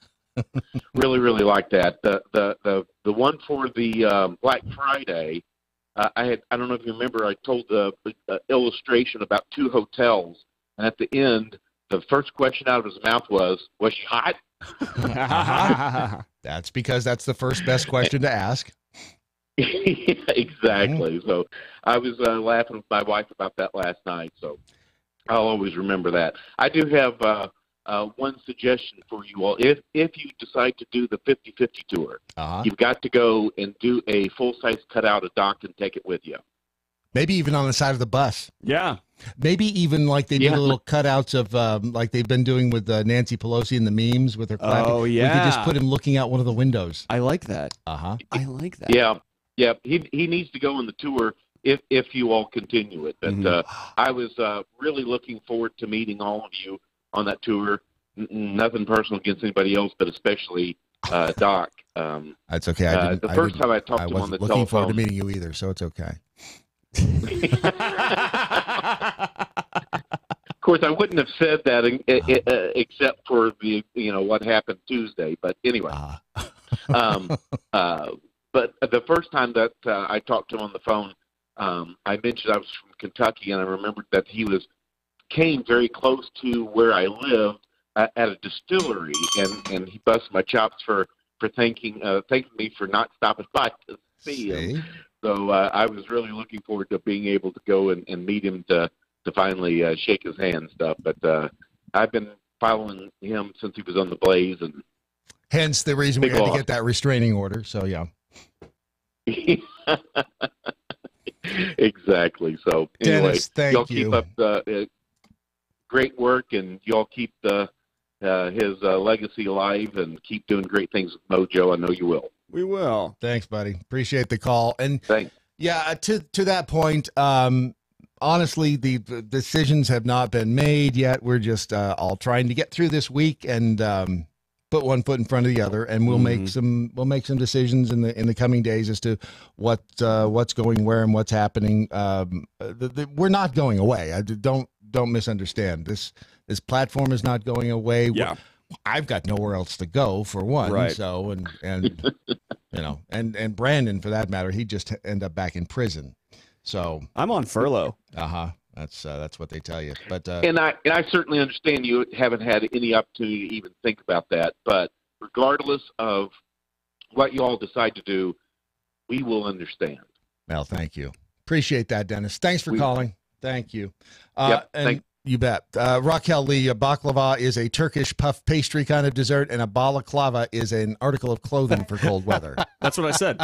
really, really liked that. The one for the Black Friday, I don't know if you remember, I told the illustration about 2 hotels. And at the end, the first question out of his mouth was she hot? That's because that's the first best question to ask. Exactly. So I was laughing with my wife about that last night. So I'll always remember that. I do have one suggestion for you all. If you decide to do the 50/50 tour, you've got to go and do a full-size cutout of Doc and take it with you. Maybe even on the side of the bus. Yeah. Maybe even like they did little cutouts of like they've been doing with Nancy Pelosi and the memes with her clapping. Oh, yeah. We could just put him looking out one of the windows. I like that. Uh-huh. I like that. Yeah. Yeah. He needs to go on the tour if you all continue it. But I was really looking forward to meeting all of you on that tour. Nothing personal against anybody else, but especially Doc. That's okay. The first time I talked to him on the telephone. I wasn't looking forward to meeting you either, so it's okay. Of course, I wouldn't have said that except for the what happened Tuesday. But anyway, but the first time that I talked to him on the phone, I mentioned I was from Kentucky, and I remembered that he came very close to where I lived at a distillery, and he busted my chops for thanking me for not stopping by to see him. So I was really looking forward to being able to go and meet him to finally shake his hand and stuff. But I've been following him since he was on the Blaze, and hence the reason we had to get that restraining order. So yeah. Exactly. So anyway, Dennis, thank y'all keep up the great work, and y'all keep his legacy alive, and keep doing great things with Mojo. I know you will. We will. Thanks, buddy. Appreciate the call. And thanks. Yeah, to that point, honestly, the decisions have not been made yet. We're just all trying to get through this week and put one foot in front of the other, and we'll make some decisions in the coming days as to what's going where and what's happening. We're not going away. Don't misunderstand. This platform is not going away. Yeah. I've got nowhere else to go, for one. Right. So and and Brandon, for that matter, he just end up back in prison. So I'm on furlough. That's what they tell you. But and I certainly understand you haven't had any opportunity to even think about that. But regardless of what you all decide to do, we will understand. Well, thank you. Appreciate that, Dennis. Thanks for calling. Thank you. Yep, you bet. Raquel Lee, a baklava is a Turkish puff pastry kind of dessert, and a balaclava is an article of clothing for cold weather. That's what I said.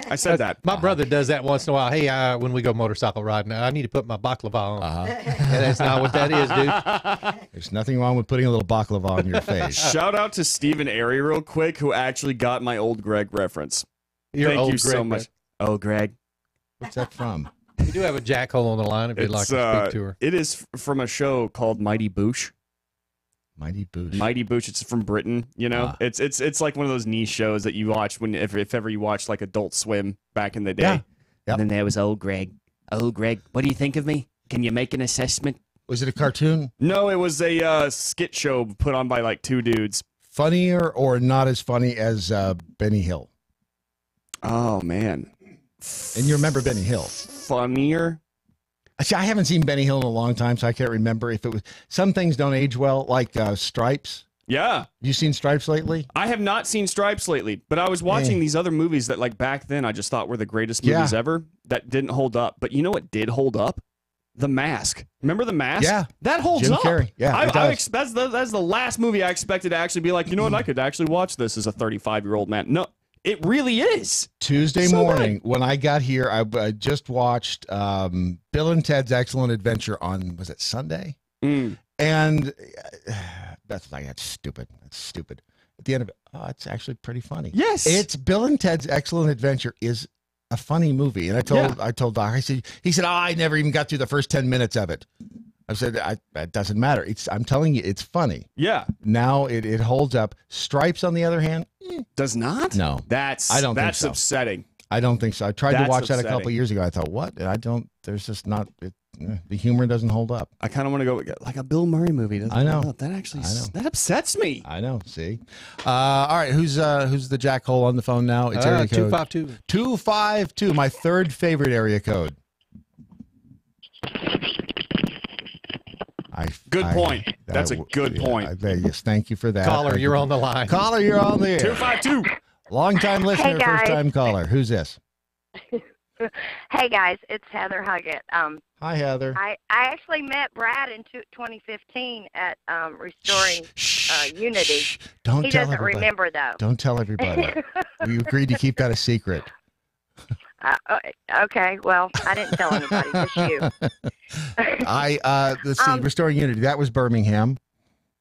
I said that. My brother does that once in a while. Hey, when we go motorcycle riding, I need to put my baklava on. And that's not what that is, dude. There's nothing wrong with putting a little baklava on your face. Shout out to Stephen Airy real quick, who actually got my old Greg reference. Thank you so much. Oh, Greg. What's that from? We do have a jackhole on the line if you'd like to speak to her. It is from a show called Mighty Boosh. Mighty Boosh. Mighty Boosh. It's from Britain. It's like one of those niche shows that you watch if ever you watched like Adult Swim back in the day. Yeah. Yep. And then there was old Greg. Oh, Greg, what do you think of me? Can you make an assessment? Was it a cartoon? No, it was a skit show put on by like two dudes. Funnier or not as funny as Benny Hill? Oh, man. And you remember Benny Hill? Funnier? See, I haven't seen Benny Hill in a long time, so I can't remember if it was. Some things don't age well, like Stripes. Yeah. You seen Stripes lately? I have not seen Stripes lately, but I was watching these other movies that, like, back then I just thought were the greatest movies ever that didn't hold up. But you know what did hold up? The Mask. Remember The Mask? Yeah. That holds Jim up. Carrey. Yeah, that's the last movie I expected to actually be like, you know what, I could actually watch this as a 35-year-old man. No. It really is. Tuesday morning, when I got here, I just watched Bill and Ted's Excellent Adventure on, was it Sunday? And that's stupid. That's stupid. At the end of it, it's actually pretty funny. Yes. It's Bill and Ted's Excellent Adventure is a funny movie. And I told Doc, he said, I never even got through the first 10 minutes of it. I said, that doesn't matter. I'm telling you, it's funny. Yeah. Now it holds up. Stripes, on the other hand, does not. No, that's upsetting. I don't think so. I tried to watch that a couple years ago. I thought, what? And I don't. There's just not. The humor doesn't hold up. I kind of want to go like a Bill Murray movie. I know. Hold up. That actually that upsets me. I know. See. All right. Who's the jackhole on the phone now? It's area code 252. 252. My third favorite area code. Good point. That's a good point. Yes, thank you for that. Caller, you're on the line. Caller, you're on the air. 252. Long-time listener, Hey, guys. first-time caller. Who's this? Hey guys, it's Heather Huggett. Hi, Heather. I actually met Brad in 2015 at Restoring Unity. Don't he tell doesn't everybody. remember though. Don't tell everybody. We agreed to keep that a secret. Okay, well, I didn't tell anybody, just you. Let's see, Restoring Unity. That was Birmingham.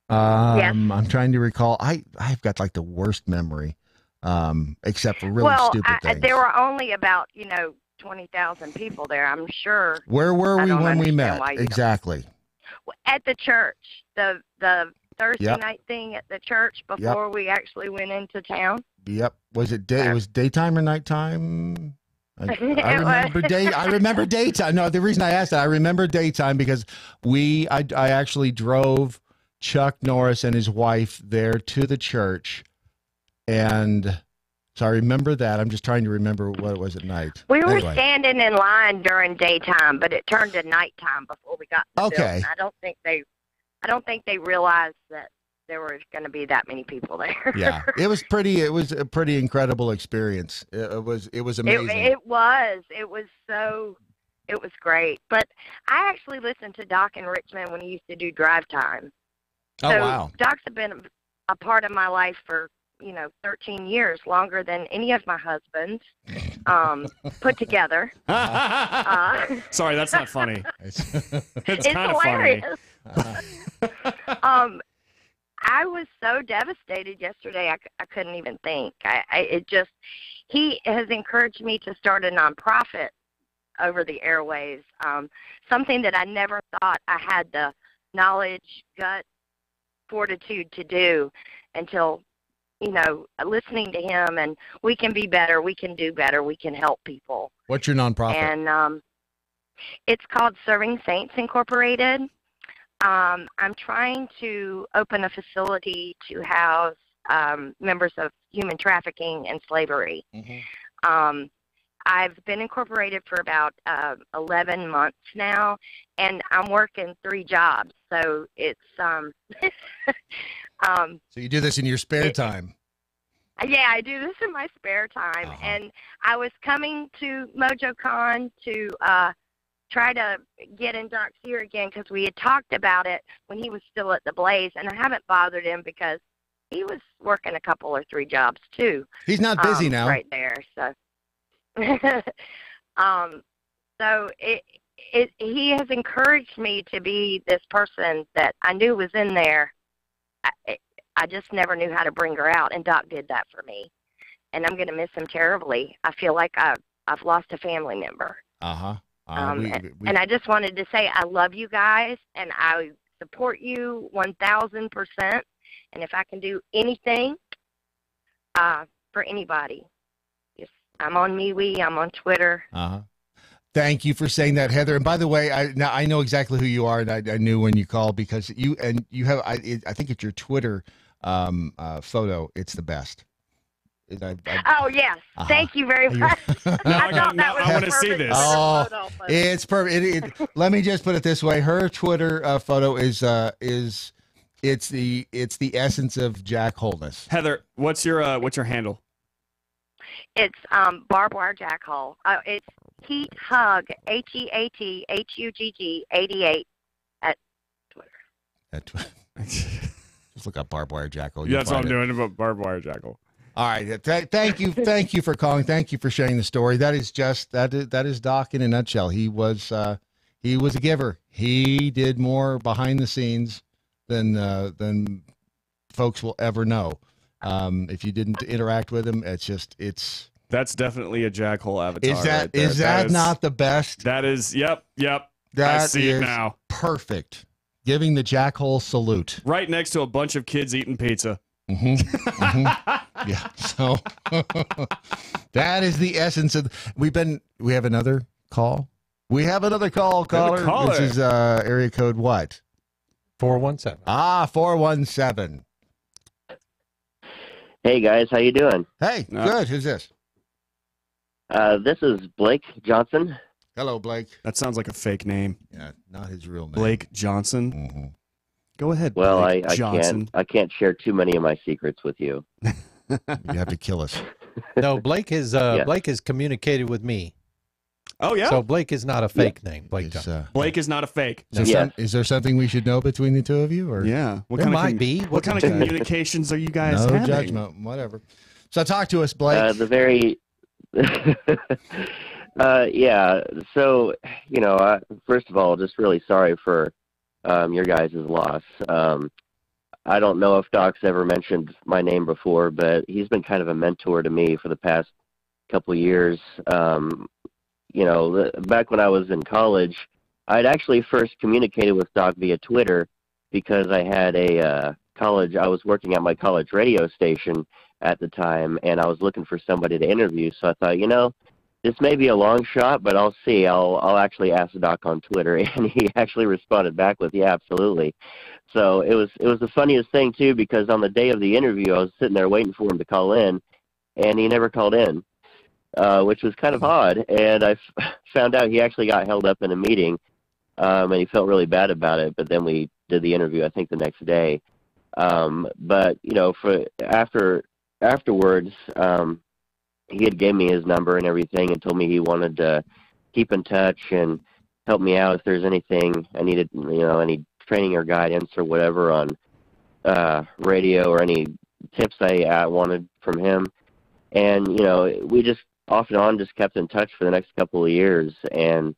Yes. I'm trying to recall. I've got like the worst memory, except for really stupid things. There were only about 20,000 people there. I'm sure. Where were we when we met? why you Exactly. At the church, the Thursday night thing at the church before we actually went into town. Yep. Was it day? It was daytime or nighttime? I remember daytime. No, the reason I asked that, I remember daytime because I actually drove Chuck Norris and his wife there to the church, and so I remember that. I'm just trying to remember what it was at night. We were standing in line during daytime, but it turned to nighttime before we got to the building. I don't think they realized that there were going to be that many people there. Yeah, it was a pretty incredible experience. It was amazing. It was great. But I actually listened to Doc in Richmond when he used to do drive time. Oh, wow. Doc's been a part of my life for 13 years, longer than any of my husbands put together. Sorry, that's not funny. It's kind of hilarious. Funny. I was so devastated yesterday. I couldn't even think. He has encouraged me to start a nonprofit over the airwaves. Something that I never thought I had the knowledge, gut, fortitude to do until, listening to him, and we can be better, we can do better, we can help people. What's your nonprofit? And it's called Serving Saints Incorporated. I'm trying to open a facility to house members of human trafficking and slavery. Mm-hmm. I've been incorporated for about 11 months now, and I'm working 3 jobs. So it's so you do this in your spare time? Yeah, I do this in my spare time. Uh-huh. And I was coming to MoJoCon to try to get in Doc's ear again because we had talked about it when he was still at the Blaze, and I haven't bothered him because he was working a couple or 3 jobs too. He's not busy now. Right there, so. So he has encouraged me to be this person that I knew was in there. I just never knew how to bring her out, and Doc did that for me. And I'm going to miss him terribly. I feel like I've lost a family member. Uh-huh. And I just wanted to say I love you guys, and I support you 1,000%. And if I can do anything for anybody, I'm on MeWe, I'm on Twitter. Uh-huh. Thank you for saying that, Heather. And by the way, now I know exactly who you are, and I knew when you called because you have I think it's your Twitter photo. It's the best. Oh yes, thank you very much. I want to see this. Photo, it's perfect. Let me just put it this way: her Twitter photo is it's the essence of Jack wholeness. Heather, what's your handle? It's barbed wire Jack Hole. It's Heat Hug HEATHUGG 88 at Twitter. Just look up barbed wire Jack Hole. Yeah, that's what I'm doing about barbed wire Jack Hole. All right. Thank you for calling. Thank you for sharing the story. That is Doc in a nutshell. He was a giver. He did more behind the scenes than folks will ever know. If you didn't interact with him, that's definitely a Jack Hole avatar. Is that not the best? That is. Yep. That I see it now. Perfect. Giving the Jack Hole salute. Right next to a bunch of kids eating pizza. Mm-hmm. Mm-hmm. Yeah. So that is the essence of. We have another call. We have another caller. This is area code what? 417. 417. Hey guys, how you doing? Hey, good. Who's this? This is Blake Johnson. Hello, Blake. That sounds like a fake name. Yeah, not his real name. Blake Johnson. Mm-hmm. Go ahead. Well, Blake Johnson. I can't share too many of my secrets with you. You have to kill us. No, Blake is communicated with me. Oh yeah. So Blake is not a fake name. Blake Johnson. Blake is not a fake. Is there something we should know between the two of you? Or yeah, there might be. What kind of communications are you guys having? No judgment, whatever. So talk to us, Blake. Yeah. So first of all, just really sorry for your guys' loss. I don't know if Doc's ever mentioned my name before, but he's been kind of a mentor to me for the past couple of years. Back when I was in college, I'd actually first communicated with Doc via Twitter because I had a college. I was working at my college radio station at the time, and I was looking for somebody to interview. So I thought, this may be a long shot, but I'll see. I'll actually ask Doc on Twitter, and he actually responded back with, "Yeah, absolutely." So it was the funniest thing too, because on the day of the interview, I was sitting there waiting for him to call in, and he never called in, which was kind of odd. And I found out he actually got held up in a meeting, and he felt really bad about it. But then we did the interview, I think, the next day. But for afterwards. He had gave me his number and everything and told me he wanted to keep in touch and help me out if there's anything I needed, any training or guidance or whatever on radio or any tips I wanted from him. And, we just off and on just kept in touch for the next couple of years. And,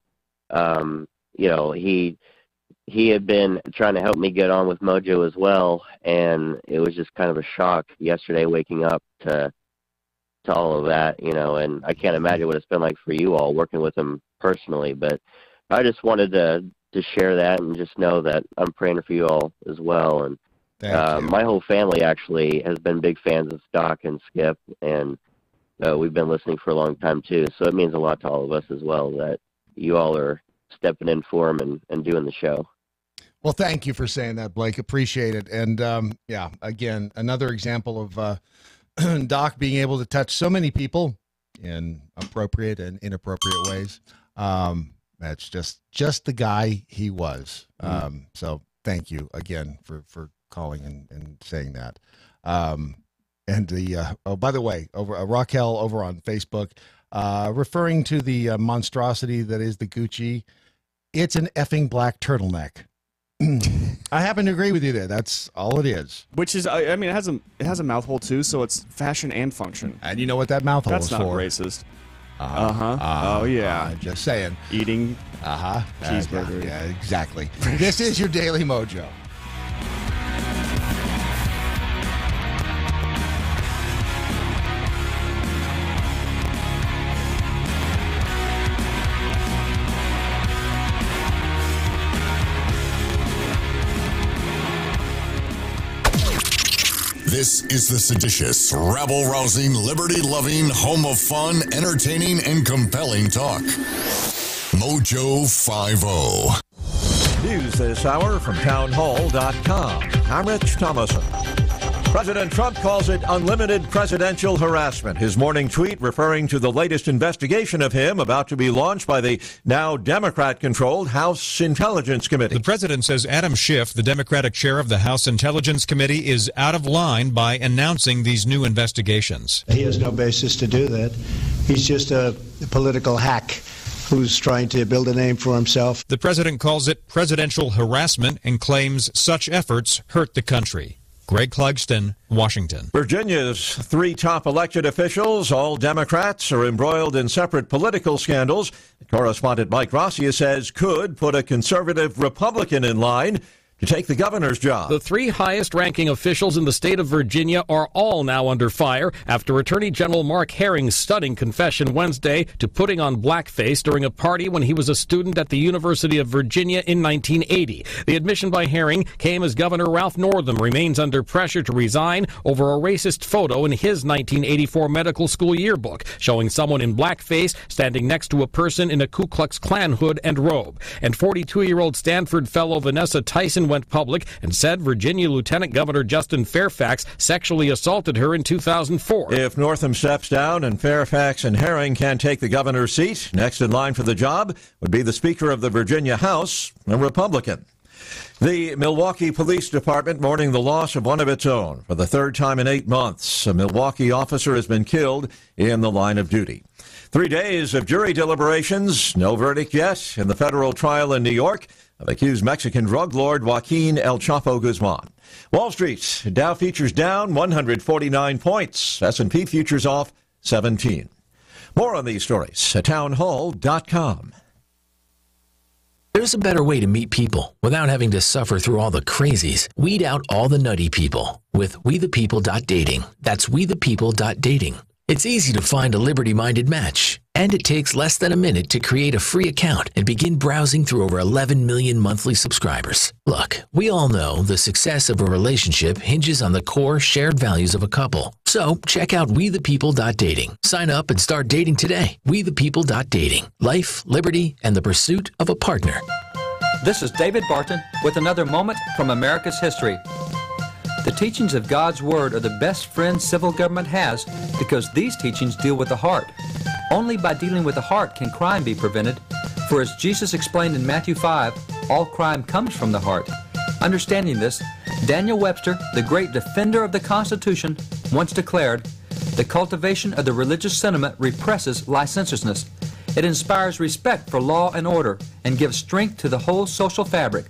he had been trying to help me get on with Mojo as well. And it was just kind of a shock yesterday waking up to all of that, and I can't imagine what it's been like for you all working with him personally, but I just wanted to share that and just know that I'm praying for you all as well. And my whole family actually has been big fans of Doc and Skip, and we've been listening for a long time too, so it means a lot to all of us as well that you all are stepping in for him and doing the show. Well, thank you for saying that, Blake. Appreciate it. And again, another example of Doc being able to touch so many people in appropriate and inappropriate ways. That's just the guy he was. So thank you again for calling and saying that. And the by the way, over Raquel over on Facebook, referring to the monstrosity that is the Gucci, it's an effing black turtleneck. I happen to agree with you there. That's all it is. Which is, I mean, it has a mouth hole too, so it's fashion and function. And you know what that mouth hole is for? That's not racist. Oh yeah. Just saying. Eating. Cheeseburger. Yeah, exactly. This is your Daily Mojo. This is the seditious, rabble-rousing, liberty-loving, home of fun, entertaining, and compelling talk. Mojo 50. News this hour from townhall.com. I'm Rich Thomason. President Trump calls it unlimited presidential harassment. His morning tweet referring to the latest investigation of him about to be launched by the now Democrat-controlled House Intelligence Committee. The president says Adam Schiff, the Democratic chair of the House Intelligence Committee, is out of line by announcing these new investigations. He has no basis to do that. He's just a political hack who's trying to build a name for himself. The president calls it presidential harassment and claims such efforts hurt the country. Greg Clugston, Washington. Virginia's 3 top elected officials, all Democrats, are embroiled in separate political scandals. Correspondent Mike Rossius says could put a conservative Republican in line to take the governor's job. The 3 highest-ranking officials in the state of Virginia are all now under fire after Attorney General Mark Herring's stunning confession Wednesday to putting on blackface during a party when he was a student at the University of Virginia in 1980. The admission by Herring came as Governor Ralph Northam remains under pressure to resign over a racist photo in his 1984 medical school yearbook showing someone in blackface standing next to a person in a Ku Klux Klan hood and robe. And 42-year-old Stanford fellow Vanessa Tyson went public and said Virginia Lieutenant Governor Justin Fairfax sexually assaulted her in 2004. If Northam steps down and Fairfax and Herring can't take the governor's seat, next in line for the job would be the Speaker of the Virginia House, a Republican. The Milwaukee Police Department mourning the loss of one of its own for the 3rd time in 8 months. A Milwaukee officer has been killed in the line of duty. 3 days of jury deliberations, no verdict yet in the federal trial in New York of accused Mexican drug lord Joaquin El Chapo Guzman. Wall Street, Dow futures down 149 points. S&P futures off 17. More on these stories at townhall.com. There's a better way to meet people without having to suffer through all the crazies. Weed out all the nutty people with WeThePeople.dating. That's WeThePeople.dating. It's easy to find a liberty-minded match, and it takes less than a minute to create a free account and begin browsing through over 11 million monthly subscribers. Look, we all know the success of a relationship hinges on the core shared values of a couple. So check out WeThePeople.dating. Sign up and start dating today. WeThePeople.dating. Life, liberty, and the pursuit of a partner. This is David Barton with another moment from America's history. The teachings of God's Word are the best friend civil government has because these teachings deal with the heart. Only by dealing with the heart can crime be prevented, for as Jesus explained in Matthew 5, all crime comes from the heart. Understanding this, Daniel Webster, the great defender of the Constitution, once declared, "The cultivation of the religious sentiment represses licentiousness. It inspires respect for law and order and gives strength to the whole social fabric.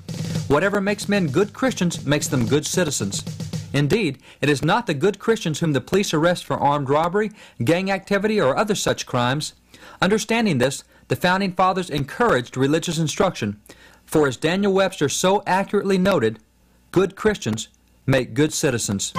Whatever makes men good Christians makes them good citizens. Indeed, it is not the good Christians whom the police arrest for armed robbery, gang activity, or other such crimes. Understanding this, the Founding Fathers encouraged religious instruction, for as Daniel Webster so accurately noted, good Christians make good citizens."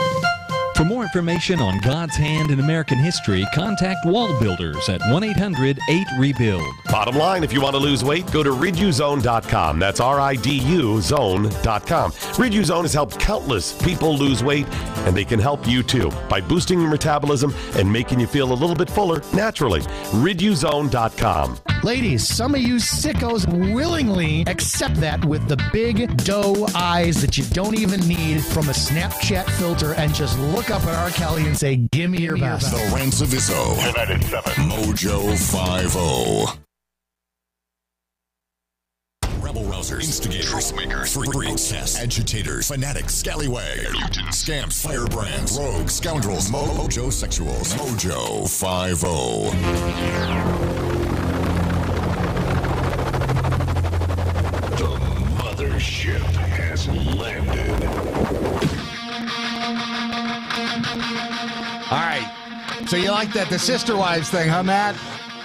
For more information on God's hand in American history, contact Wall Builders at 1-800-8-REBUILD. Bottom line, if you want to lose weight, go to riduzone.com. That's RIDU zone.com. Riduzone has helped countless people lose weight, and they can help you too by boosting your metabolism and making you feel a little bit fuller naturally. Riduzone.com. Ladies, some of you sickos willingly accept that with the big doe eyes that you don't even need from a Snapchat filter and just look up at R. Kelly and say, "Give me your best." The Rancevizzo. United 7. Mojo 50. Rebel rousers, instigators, troublemakers, freaks, agitators, fanatics, scallywags, mutants, scamps, firebrands, rogues, scoundrels, mojo sexuals. Mojo 50. Mothership has landed. All right. So you like that, the sister wives thing, huh, Matt?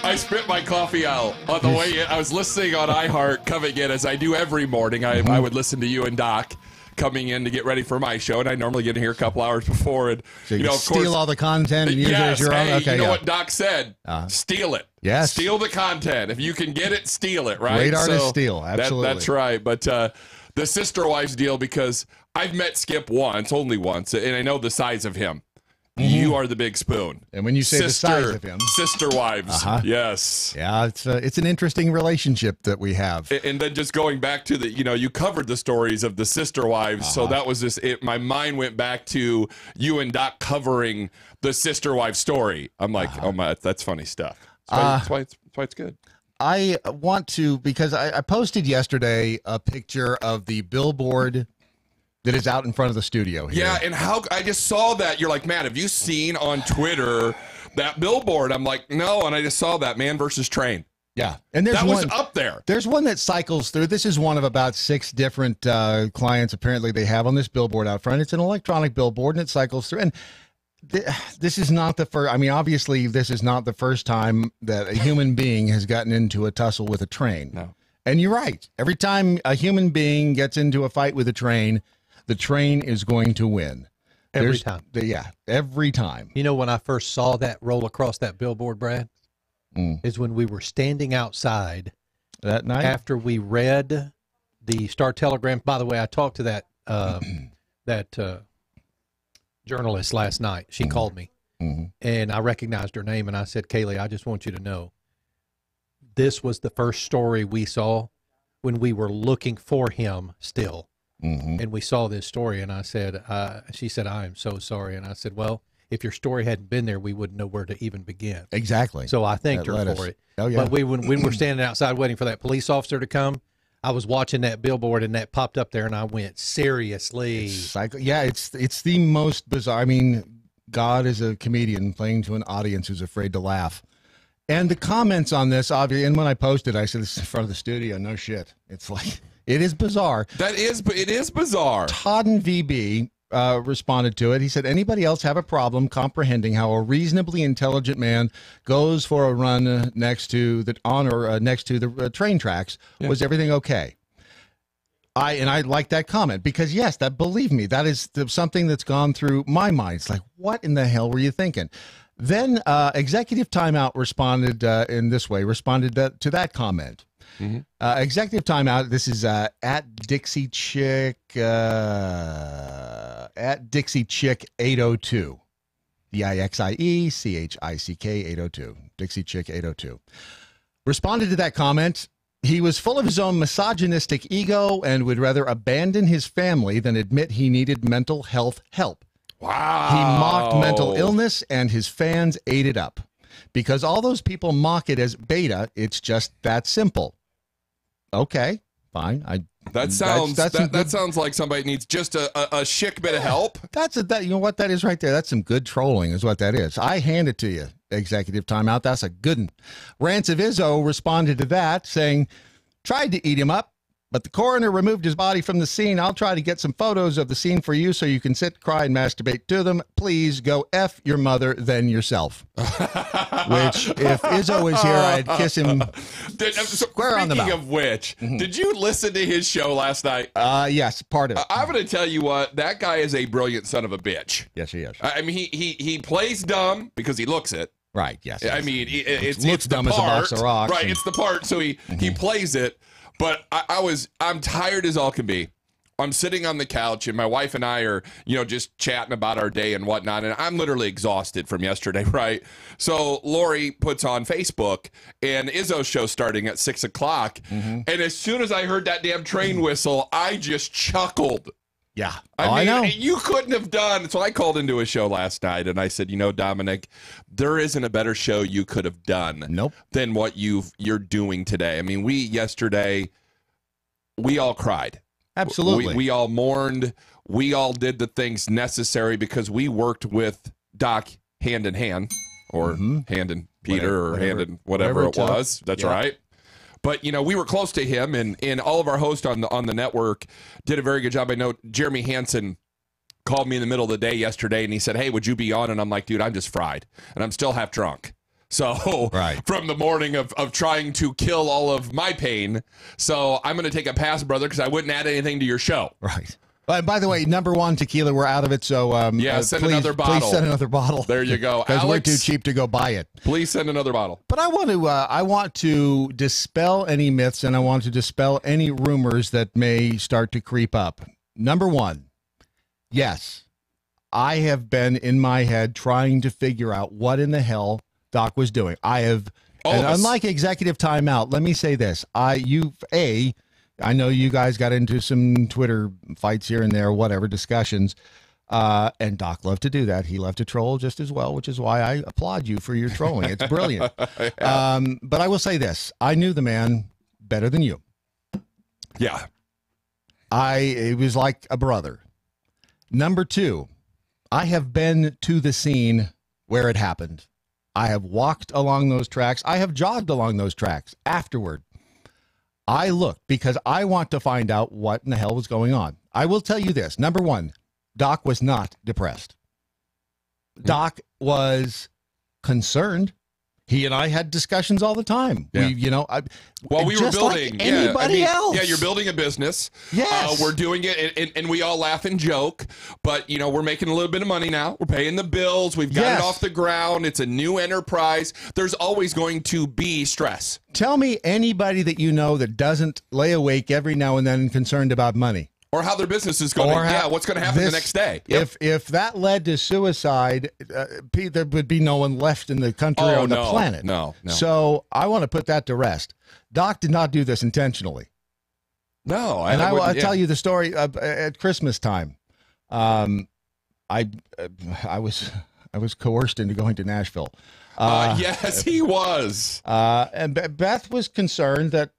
I spit my coffee out on the way in. I was listening on iHeart coming in, as I do every morning. I would listen to you and Doc coming in to get ready for my show, and I normally get in here a couple hours before. And So you of steal course, all the content and use it as your own? hey, Okay, you know yeah. what Doc said? Steal it. Yes. Steal the content. If you can get it, steal it, right? Great artist steal, absolutely. That's right. But the sister wives deal, because I've met Skip once, only once, and I know the size of him. You are the big spoon. And when you say the size of him. Sister wives. Yes. Yeah, it's an interesting relationship that we have. And then just going back to the, you covered the stories of the sister wives. So that was just it. My mind went back to you and Doc covering the sister wife story. I'm like, oh my, that's funny stuff. That's why it's good. I want to, because I posted yesterday a picture of the billboard that is out in front of the studio here. Yeah, and how I just saw that. You're like, man, have you seen on Twitter that billboard? I'm like, no, and I just saw that Man versus Train. Yeah, and there's that one was up there. There's one that cycles through. This is one of about 6 different clients apparently they have on this billboard out front. It's an electronic billboard, and it cycles through. And this is not the first. I mean, obviously, this is not the first time that a human being has gotten into a tussle with a train. No. And you're right. Every time a human being gets into a fight with a train, the train is going to win. Every time. Yeah, every time. You know, when I first saw that roll across that billboard, Brad, is when we were standing outside that night after we read the Star Telegram. By the way, I talked to that journalist last night. She called me, and I recognized her name, and I said, "Kaylee, I just want you to know, this was the first story we saw when we were looking for him still." And we saw this story, and I said, she said, "I am so sorry." And I said, "Well, if your story hadn't been there, we wouldn't know where to even begin." Exactly. So I thanked her for it. Oh, yeah. But when we're standing outside waiting for that police officer to come, I was watching that billboard, and that popped up there, and I went, seriously? Yeah, it's the most bizarre. I mean, God is a comedian playing to an audience who's afraid to laugh. And the comments on this, obviously, and when I posted, I said, "This is in front of the studio." No shit. It's like, it is bizarre. It is bizarre. Todd and VB responded to it. He said, "Anybody else have a problem comprehending how a reasonably intelligent man goes for a run next to the train tracks? Yeah. Was everything okay?" I like that comment because, yes, believe me, that is something that's gone through my mind. It's like, what in the hell were you thinking? Then Executive Timeout responded in this way, to that comment. Executive Timeout, this is at Dixie Chick, at Dixie Chick 802. DIXIECHICK 802. Dixie Chick 802. Responded to that comment. He was full of his own misogynistic ego and would rather abandon his family than admit he needed mental health help. Wow. He mocked mental illness, and his fans ate it up. Because all those people mock it as beta, it's just that simple. Okay, fine. That sounds like somebody needs just a chic bit of help. You know what that is right there? That's some good trolling is what that is. I hand it to you, Executive Timeout. That's a good one. Rants of Izzo responded to that, saying, tried to eat him up, but the coroner removed his body from the scene. I'll try to get some photos of the scene for you so you can sit, cry, and masturbate to them. Please go F your mother, then yourself. Which, if Izzo was here, I'd kiss him square on the mouth. Speaking of which, did you listen to his show last night? Yes, part of it. I'm going to tell you what, that guy is a brilliant son of a bitch. Yes, he is. I mean, he plays dumb because he looks it. Right, yes. I mean, it's dumb the as a part. box of rocks. Right, it's the part, so he plays it. But I'm tired as all can be. I'm sitting on the couch, and my wife and I are, just chatting about our day and whatnot, and I'm literally exhausted from yesterday, right? So Lori puts on Facebook, and Izzo's show starting at 6 o'clock, and as soon as I heard that damn train whistle, I just chuckled. Yeah. I know. You couldn't have done. So I called into a show last night, and I said, Dominic, there isn't a better show you could have done than what you're doing today. I mean, yesterday, we all cried. Absolutely. We all mourned. We all did the things necessary because we worked with Doc hand in hand, or hand in Peter, or hand in whatever it was. That's right. But, we were close to him, and all of our hosts on the network did a very good job. I know Jeremy Hansen called me in the middle of the day yesterday, and he said, hey, would you be on? And I'm like, dude, I'm just fried, and I'm still half drunk. So from the morning of trying to kill all of my pain, so I'm going to take a pass, brother, because I wouldn't add anything to your show. Right. By the way, number one tequila, we're out of it. So send another bottle. Please send another bottle. There you go, because we're too cheap to go buy it. Please send another bottle. But I want to dispel any myths, and I want to dispel any rumors that may start to creep up. Number one, yes, I have been in my head trying to figure out what in the hell Doc was doing. And unlike Executive Timeout, let me say this: I know you guys got into some Twitter fights here and there, whatever, discussions. And Doc loved to do that. He loved to troll just as well, which is why I applaud you for your trolling. It's brilliant. But I will say this. I knew the man better than you. Yeah. It was like a brother. Number two, I have been to the scene where it happened. I have walked along those tracks. I have jogged along those tracks afterward. I looked because I want to find out what in the hell was going on. I will tell you this. Number one, Doc was not depressed. Doc was concerned. He and I had discussions all the time. Yeah. We were building. Like anybody else. Yeah, you're building a business. Yes. We're doing it, and we all laugh and joke. But, we're making a little bit of money now. We're paying the bills. We've got it off the ground. It's a new enterprise. There's always going to be stress. Tell me anybody that you know that doesn't lay awake every now and then concerned about money. Or how their business is going. What's going to happen the next day. Yep. If that led to suicide, there would be no one left in the country or the planet. No. So I want to put that to rest. Doc did not do this intentionally. No. I'll tell you the story at Christmas time. I was coerced into going to Nashville. Yes, he was. And Beth was concerned that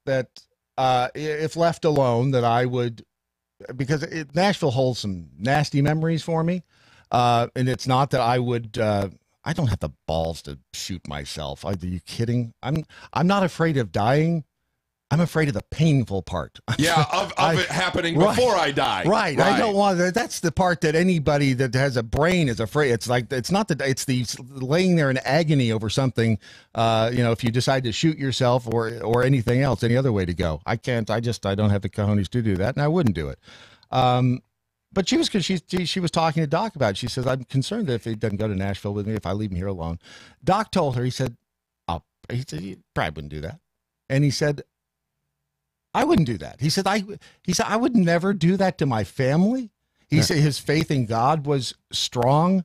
if left alone, that I would, because Nashville holds some nasty memories for me. And it's not that I would, I don't have the balls to shoot myself. Are you kidding? I'm not afraid of dying. I'm afraid of the painful part. Yeah, of it happening before I die. Right. I don't want that. That's the part that anybody that has a brain is afraid. It's like, it's not that, it's the laying there in agony over something. If you decide to shoot yourself or anything else, any other way to go. I don't have the cojones to do that, and I wouldn't do it. But she was because she was talking to Doc about it. She says, I'm concerned that if he doesn't go to Nashville with me, if I leave him here alone. Doc told her, he said, you probably wouldn't do that. And he said, I wouldn't do that. He said, I would never do that to my family. He said his faith in God was strong.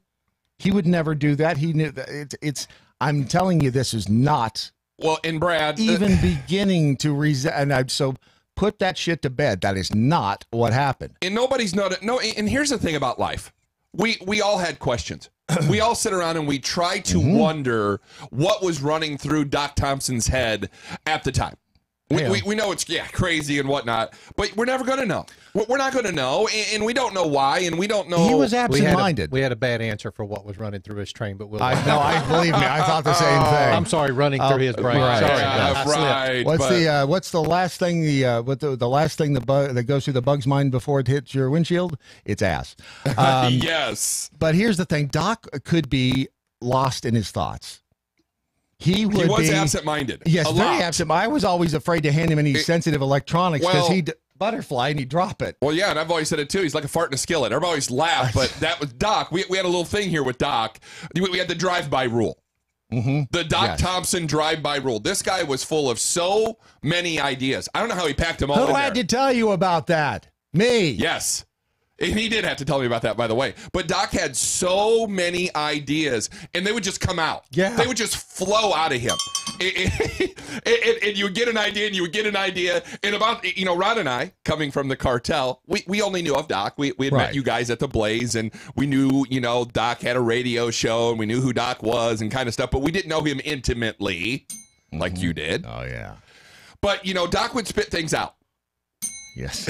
He would never do that. He knew that it's I'm telling you, this is not well, and Brad even beginning to resent. So put that shit to bed. That is not what happened. And nobody's not and here's the thing about life. We all had questions. We all sit around and we try to wonder what was running through Doc Thompson's head at the time. We know it's crazy and whatnot, but we're never going to know. We're not going to know, and we don't know why, and we don't know. He was absent-minded. We had a bad answer for what was running through his train, but I believe me, I thought the same thing. I'm sorry, running through his brain. Right. Sorry, right. What's the last thing the last thing that goes through the bug's mind before it hits your windshield? It's ass. Yes. But here's the thing: Doc could be lost in his thoughts. He was absent-minded. Yes, very absent. I was always afraid to hand him any sensitive electronics because he'd butterfly and he'd drop it. Well, yeah, and I've always said it too. He's like a fart in a skillet. Everybody always laugh, but that was Doc. We had a little thing here with Doc. We had the drive-by rule. The Doc Thompson drive-by rule. This guy was full of so many ideas. I don't know how he packed them all in there. Who had to tell you about that? Me. Yes. And he did have to tell me about that, by the way. But Doc had so many ideas, and they would just come out. Yeah. They would just flow out of him. And you would get an idea, and you would get an idea. And about, Ron and I, coming from the cartel, we only knew of Doc. We had met you guys at the Blaze, and we knew, Doc had a radio show, and we knew who Doc was and kind of stuff. But we didn't know him intimately like you did. Oh, yeah. But, Doc would spit things out. Yes.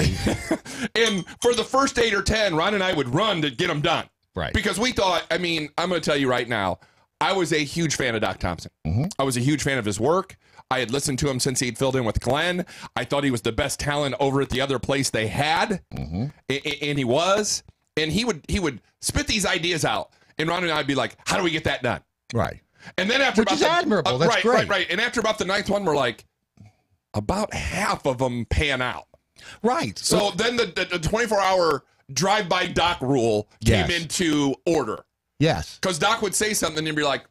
And for the first 8 or 10, Ron and I would run to get them done. Right. Because we thought, I'm going to tell you right now, I was a huge fan of Doc Thompson. I was a huge fan of his work. I had listened to him since he'd filled in with Glenn. I thought he was the best talent over at the other place they had. And he was. And he would spit these ideas out. And Ron and I'd be like, how do we get that done? Right. And then after Which is admirable. That's great. Right. And after about the 9th one, we're like, about half of them pan out. Right. So then the 24-hour drive-by Doc rule came into order. Yes. Because Doc would say something and be like,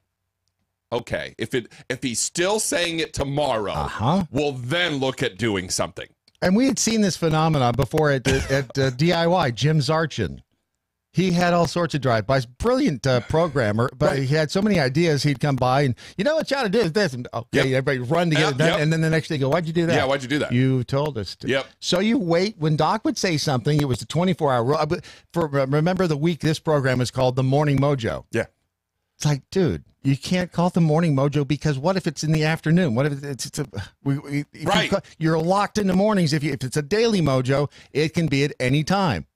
okay, if he's still saying it tomorrow, we'll then look at doing something. And we had seen this phenomenon before at DIY, Jim Zarchin. He had all sorts of drive-bys. Brilliant programmer, but he had so many ideas. He'd come by and, what you ought to do is this. And, everybody run to get it done. And then the next day go, why'd you do that? Yeah, why'd you do that? You told us to. Yep. So you wait. When Doc would say something, it was the 24-hour. Remember the week this program is called the Morning Mojo. Yeah. It's like, dude, you can't call it the Morning Mojo because what if it's in the afternoon? What if it's you're locked in the mornings. If it's a Daily Mojo, it can be at any time.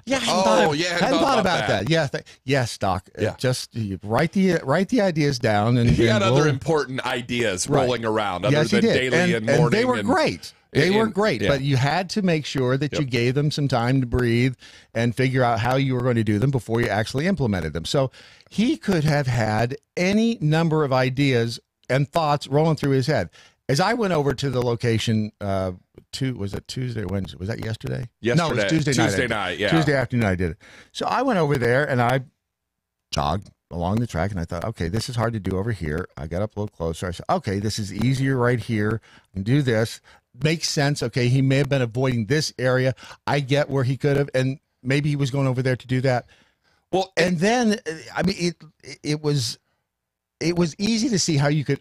Yeah, I hadn't thought about that. Yeah, yes, Doc. Yeah. Just you write the ideas down, and he had other important ideas rolling around other than Daily and Morning. And they were great. They were great, but you had to make sure that you gave them some time to breathe and figure out how you were going to do them before you actually implemented them. So he could have had any number of ideas and thoughts rolling through his head. As I went over to the location, was it Tuesday or Wednesday? Was that yesterday? No, it was Tuesday night. Tuesday night, yeah. Tuesday afternoon I did it. So I went over there and I jogged along the track and I thought, okay, this is hard to do over here. I got up a little closer. I said, okay, this is easier right here. I can do this. Makes sense. Okay, he may have been avoiding this area. I get where he could have, and maybe he was going over there to do that. Well, and then, I mean, it was easy to see how you could,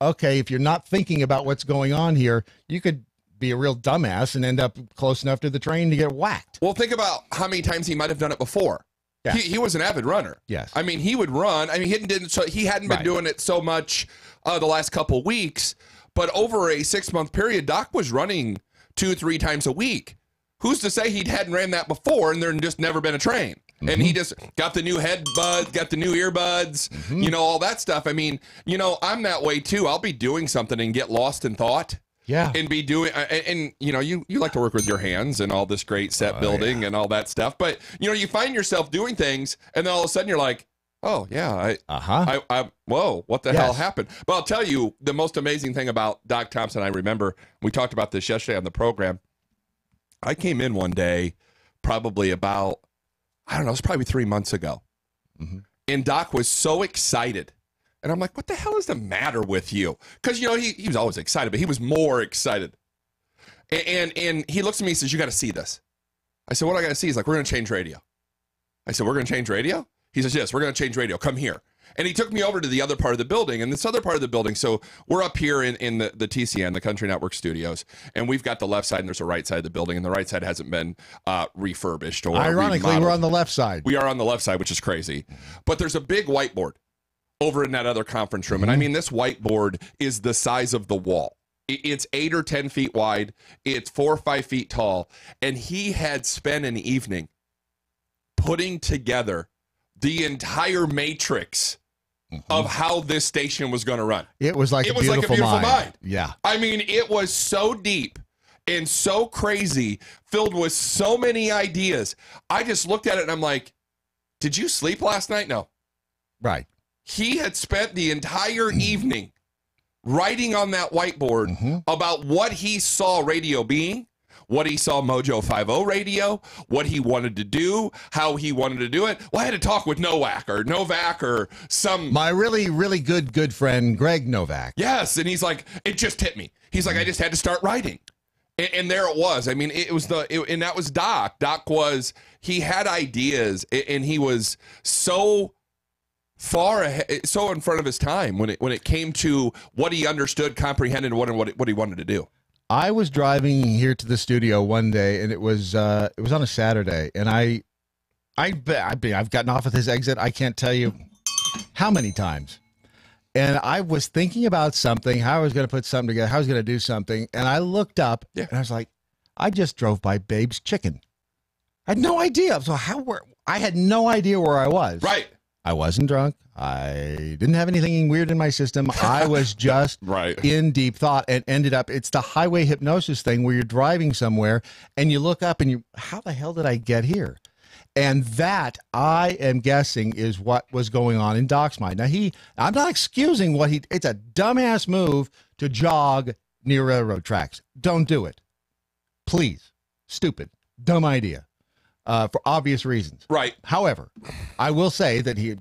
okay, if you're not thinking about what's going on here, you could be a real dumbass and end up close enough to the train to get whacked. Well, think about how many times he might have done it before. Yeah. He was an avid runner. Yes. I mean, he would run. I mean, he hadn't been doing it so much the last couple of weeks, but over a 6-month period, Doc was running 2-3 times a week. Who's to say he hadn't ran that before and there just never been a train? And he just got the new headbuds, got the new earbuds, all that stuff. I mean, I'm that way too. I'll be doing something and get lost in thought. Yeah. And be doing, and you like to work with your hands and all this great set building and all that stuff. But, you find yourself doing things and then all of a sudden you're like, oh, yeah, whoa, what the hell happened? But I'll tell you, the most amazing thing about Doc Thompson, I remember, we talked about this yesterday on the program. I came in one day probably about, I don't know, it was probably 3 months ago. Mm-hmm. And Doc was so excited. And I'm like, what the hell is the matter with you? Because, you know, he was always excited, but he was more excited. And he looks at me and says, you got to see this. I said, what do I got to see? He's like, we're going to change radio. I said, we're going to change radio? He says, yes, we're going to change radio. Come here. And he took me over to the other part of the building. And this other part of the building, so we're up here in the TCN, the Country Network Studios, and we've got the left side and there's a right side of the building, and the right side hasn't been refurbished or ironically, remodeled. we're on the left side. We are on the left side, which is crazy. But there's a big whiteboard over in that other conference room. And I mean, this whiteboard is the size of the wall. It's 8 or 10 feet wide. It's 4 or 5 feet tall. And he had spent an evening putting together the entire matrix of how this station was going to run. It was like a beautiful mind. Yeah. I mean, it was so deep and so crazy, filled with so many ideas. I just looked at it and I'm like, did you sleep last night? No. Right. He had spent the entire evening writing on that whiteboard about what he saw radio being, what he saw Mojo 50 radio, what he wanted to do, how he wanted to do it. Well, I had to talk with Novak or some... My really, really good friend, Greg Novak. Yes, and he's like, it just hit me. He's like, I just had to start writing. And there it was. I mean, and that was Doc. Doc he had ideas, and he was so far ahead, so in front of his time when it came to what he understood, comprehended, what he wanted to do. I was driving here to the studio one day, and it was on a Saturday, and I've gotten off at this exit. I can't tell you how many times. And I was thinking about something, how I was going to put something together, how I was going to do something, and I looked up, and I was like, I just drove by Babe's Chicken. I had no idea. So I had no idea where I was. Right. I wasn't drunk. I didn't have anything weird in my system. I was just in deep thought and ended up, it's the highway hypnosis thing where you're driving somewhere and you look up and how the hell did I get here? And that, I am guessing, is what was going on in Doc's mind. Now, I'm not excusing it's a dumbass move to jog near railroad tracks. Don't do it. Please. Stupid. Dumb idea. For obvious reasons. Right. However, I will say that he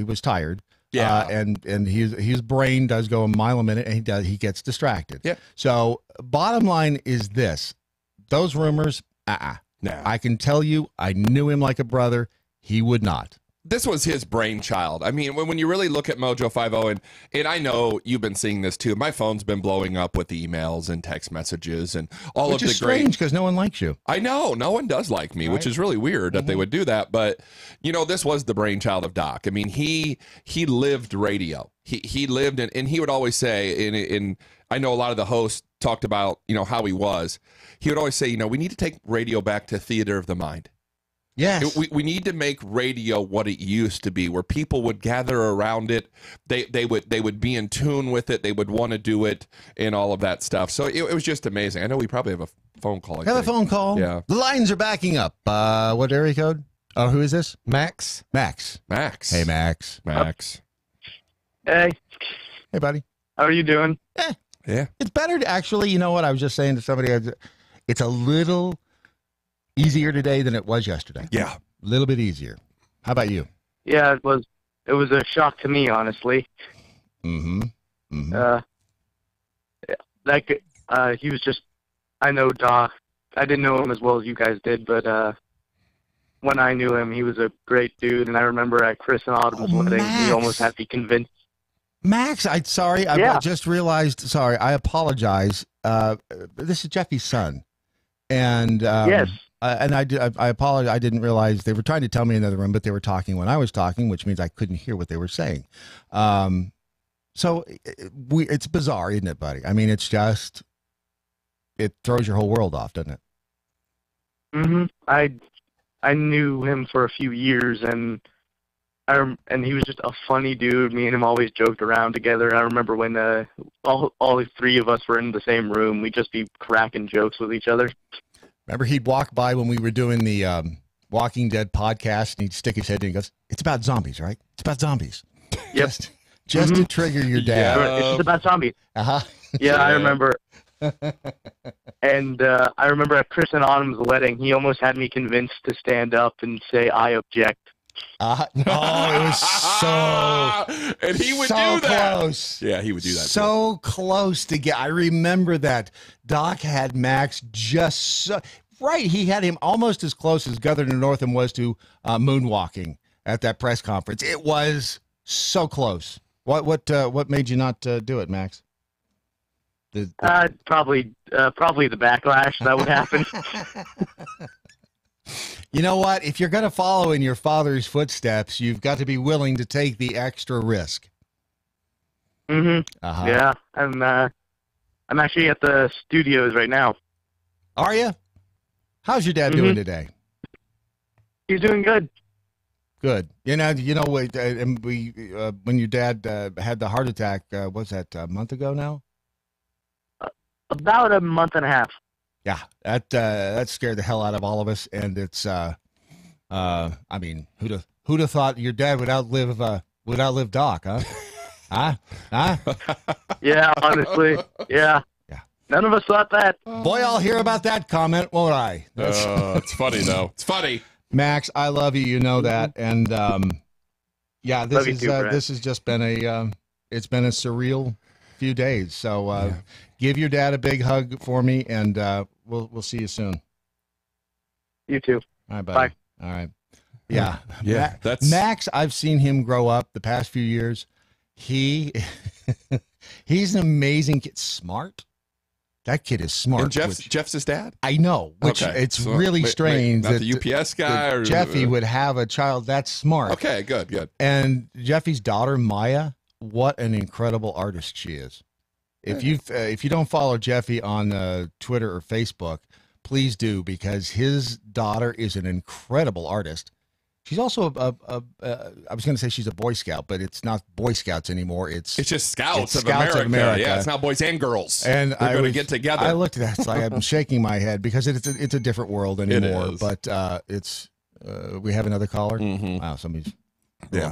was tired. Yeah. And his brain does go a mile a minute, and he gets distracted. Yeah. So bottom line is this: those rumors, No. I can tell you, I knew him like a brother. He would not. This was his brainchild. I mean, when you really look at Mojo 50, and I know you've been seeing this too. My phone's been blowing up with emails and text messages and all of the great. Which is strange because no one likes you. I know. No one does like me, which is really weird that they would do that. But, you know, this was the brainchild of Doc. I mean, he lived radio. He lived, and he would always say, and I know a lot of the hosts talked about, you know, how he was. He would always say, you know, we need to take radio back to theater of the mind. Yes. We need to make radio what it used to be, where people would gather around it. They would be in tune with it. They would want to do it and all of that stuff. So it was just amazing. I know we probably have a phone call. Have a phone call? Yeah. The lines are backing up. What area code? Oh, who is this? Max. Max. Hey, Max. Hey. Hey, buddy. How are you doing? Yeah. It's better to actually, you know what? I was just saying to somebody, it's a little easier today than it was yesterday. Yeah. A little bit easier. How about you? Yeah, it was a shock to me, honestly. Mm-hmm. He was just, I know Doc. I didn't know him as well as you guys did, but when I knew him, he was a great dude. And I remember at Chris and Autumn's wedding, he almost had me convinced. Max, I just realized, sorry, I apologize. This is Jeffy's son. And yes. And I apologize. I didn't realize they were trying to tell me in the other room, but they were talking when I was talking, which means I couldn't hear what they were saying. So it's bizarre, isn't it, buddy? I mean, it's just, it throws your whole world off, doesn't it? Mm-hmm. I knew him for a few years, and he was just a funny dude. Me and him always joked around together. I remember when all three of us were in the same room, we'd just be cracking jokes with each other. Remember, he'd walk by when we were doing the Walking Dead podcast, and he'd stick his head in and he goes, "It's about zombies, right? It's about zombies." Yep. Just to trigger your dad. Yeah, it's about zombies. Uh-huh. Yeah, I remember. And I remember at Chris and Autumn's wedding, he almost had me convinced to stand up and say, "I object." Oh, it was so and he would so do that. Close. Yeah, he would do that. So close to get. I remember that. Doc had Max just so, right. He had him almost as close as Governor Northam was to moonwalking at that press conference. It was so close. What made you not do it, Max? Probably the backlash that would happen. You know what? If you're going to follow in your father's footsteps, you've got to be willing to take the extra risk. Mm-hmm. Yeah, I'm actually at the studios right now. Are you? How's your dad doing today? He's doing good. Good. And when your dad had the heart attack, was that a month ago now? About a month and a half. Yeah, that scared the hell out of all of us, and it's I mean, who'd have thought your dad would outlive Doc, huh? huh? Yeah, honestly, yeah. None of us thought that. Boy, I'll hear about that comment, won't I? It's funny though. It's funny. Max, I love you. You know that, and yeah, this is too, this has just been it's been a surreal few days. So give your dad a big hug for me, and we'll see you soon. You too. All right, buddy. Bye. All right. Yeah. That's Max. I've seen him grow up the past few years. He's an amazing kid. Smart. That kid is smart. And Jeff's his dad? I know, which it's really strange not that the UPS guy or Jeffy would have a child that smart. Okay, good. And Jeffy's daughter, Maya, what an incredible artist she is. If you don't follow Jeffy on Twitter or Facebook, please do, because his daughter is an incredible artist. She's also I was going to say she's a Boy Scout, but it's not Boy Scouts anymore. It's just Scouts, of Scouts America. Yeah, it's now boys and girls. And they're going to get together. I looked at that. It's like I'm shaking my head because it's a different world anymore. It is. But it's we have another caller. Wow, somebody's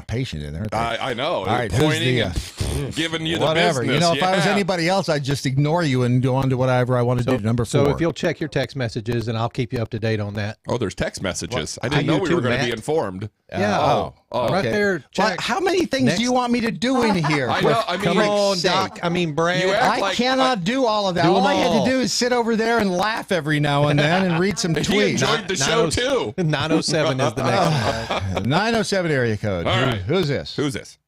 patient in there. I know. All right, pointing who's and giving you the whatever. business. You know, if I was anybody else, I'd just ignore you and go on to whatever I want to do. Number 4. So if you'll check your text messages, and I'll keep you up to date on that. Oh, there's text messages. What? I didn't know we do were going to Matt. be informed. Yeah. Right there. Check. How many things do you want me to do in here? I know. I mean, Come on, Doc. I mean, Brad. I cannot do all of that. All I had to do is sit over there and laugh every now and then and read some tweets. He enjoyed the show too. 907 is the next. 907 area code. All right. Who's this? Who's this?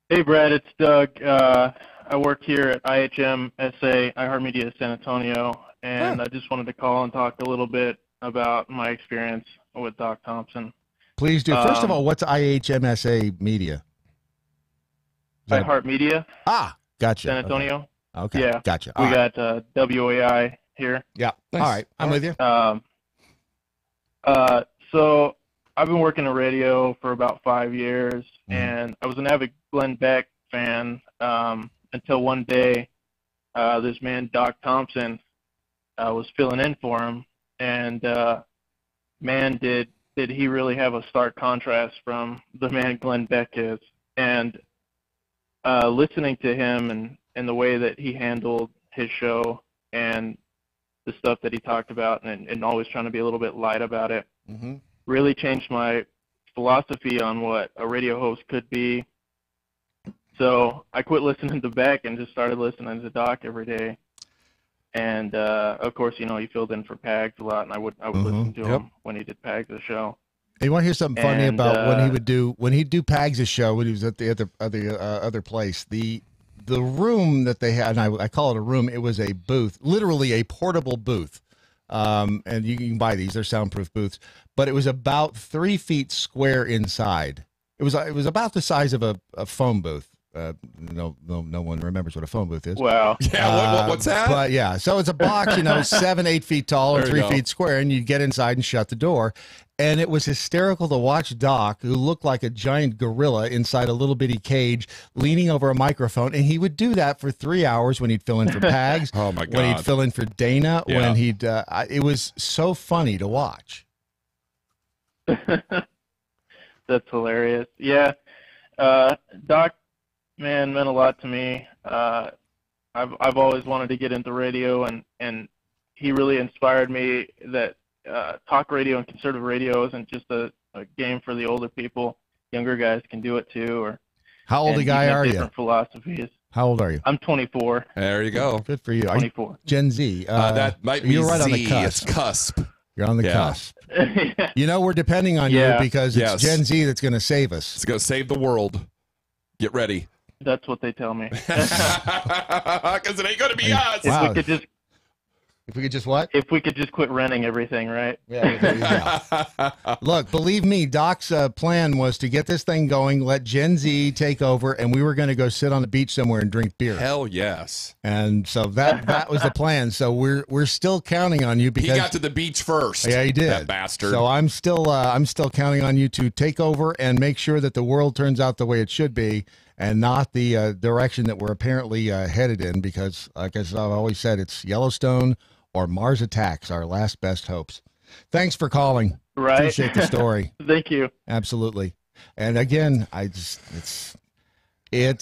Hey, Brad, it's Doug. I work here at IHM SA, iHeartMedia San Antonio, and I just wanted to call and talk a little bit about my experience with Doc Thompson. Please do. First of all, what's IHMSA Media? iHeartMedia. Gotcha. San Antonio. Okay. Yeah. Gotcha. We got WAI here. Yeah. Nice. All right. I'm with you. So I've been working in radio for about 5 years, and I was an avid Glenn Beck fan until one day this man, Doc Thompson, was filling in for him, and man, did he really have a stark contrast from the man Glenn Beck is. And listening to him and the way that he handled his show and the stuff that he talked about and always trying to be a little bit light about it really changed my philosophy on what a radio host could be. So I quit listening to Beck and just started listening to Doc every day. And of course, you know, he filled in for Pags a lot, and I would listen to him when he did Pags' show. Hey, you want to hear something funny about when he'd do Pags' show when he was at the other place? The room that they had, and I call it a room. It was a booth, literally a portable booth. And you can buy these; they're soundproof booths. But it was about 3 feet square inside. It was about the size of a phone booth. No one remembers what a phone booth is. Wow. Yeah. What's that? But yeah, so it's a box, 7-8 feet tall and 3 go. feet square, and you get inside and shut the door. And it was hysterical to watch Doc, who looked like a giant gorilla inside a little bitty cage, leaning over a microphone. And he would do that for 3 hours when he'd fill in for Pags. Oh my God. When he'd fill in for Dana. Yeah. When he'd, it was so funny to watch. That's hilarious. Yeah. Doc, man, meant a lot to me. I've always wanted to get into radio, and he really inspired me that talk radio and conservative radio isn't just a game for the older people. Younger guys can do it too. Or how old a guy are you? Different philosophies. How old are you? I'm 24. There you go. Good for you. 24. Gen Z. That might be you're right Z. on the cusp. It's cusp. You're on the cusp. You know, we're depending on you because it's Gen Z that's going to save us. It's going to save the world. Get ready. That's what they tell me. Because it ain't going to be us. Wow. If we could just quit renting everything, right? Yeah, there you go. Look, believe me, Doc's plan was to get this thing going, let Gen Z take over, and we were going to go sit on the beach somewhere and drink beer. Hell yes. And so that was the plan. So we're still counting on you because he got to the beach first. Yeah, he did. That bastard. So I'm still counting on you to take over and make sure that the world turns out the way it should be, and not the direction that we're apparently headed in. Because, like I've always said, it's Yellowstone or Mars attacks, our last best hopes. Thanks for calling. Right. Appreciate the story. Thank you. Absolutely. And again, it's the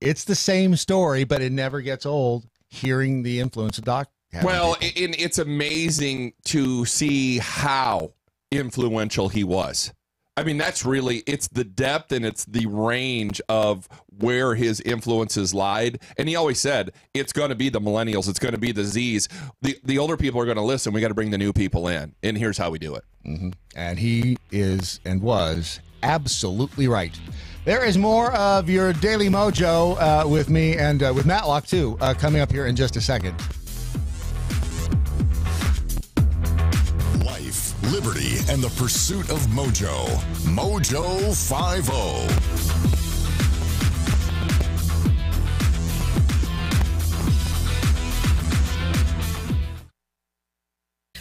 same story, but it never gets old hearing the influence of Doc. Well, it's amazing to see how influential he was. I mean, it's the depth and it's the range of where his influences lied. And he always said, it's going to be the millennials. It's going to be the Zs. The older people are going to listen. We got to bring the new people in. And here's how we do it. Mm-hmm. And he is and was absolutely right. There is more of your Daily Mojo with me and with Matlock, too, coming up here in just a second. Liberty and the pursuit of mojo. Mojo 50.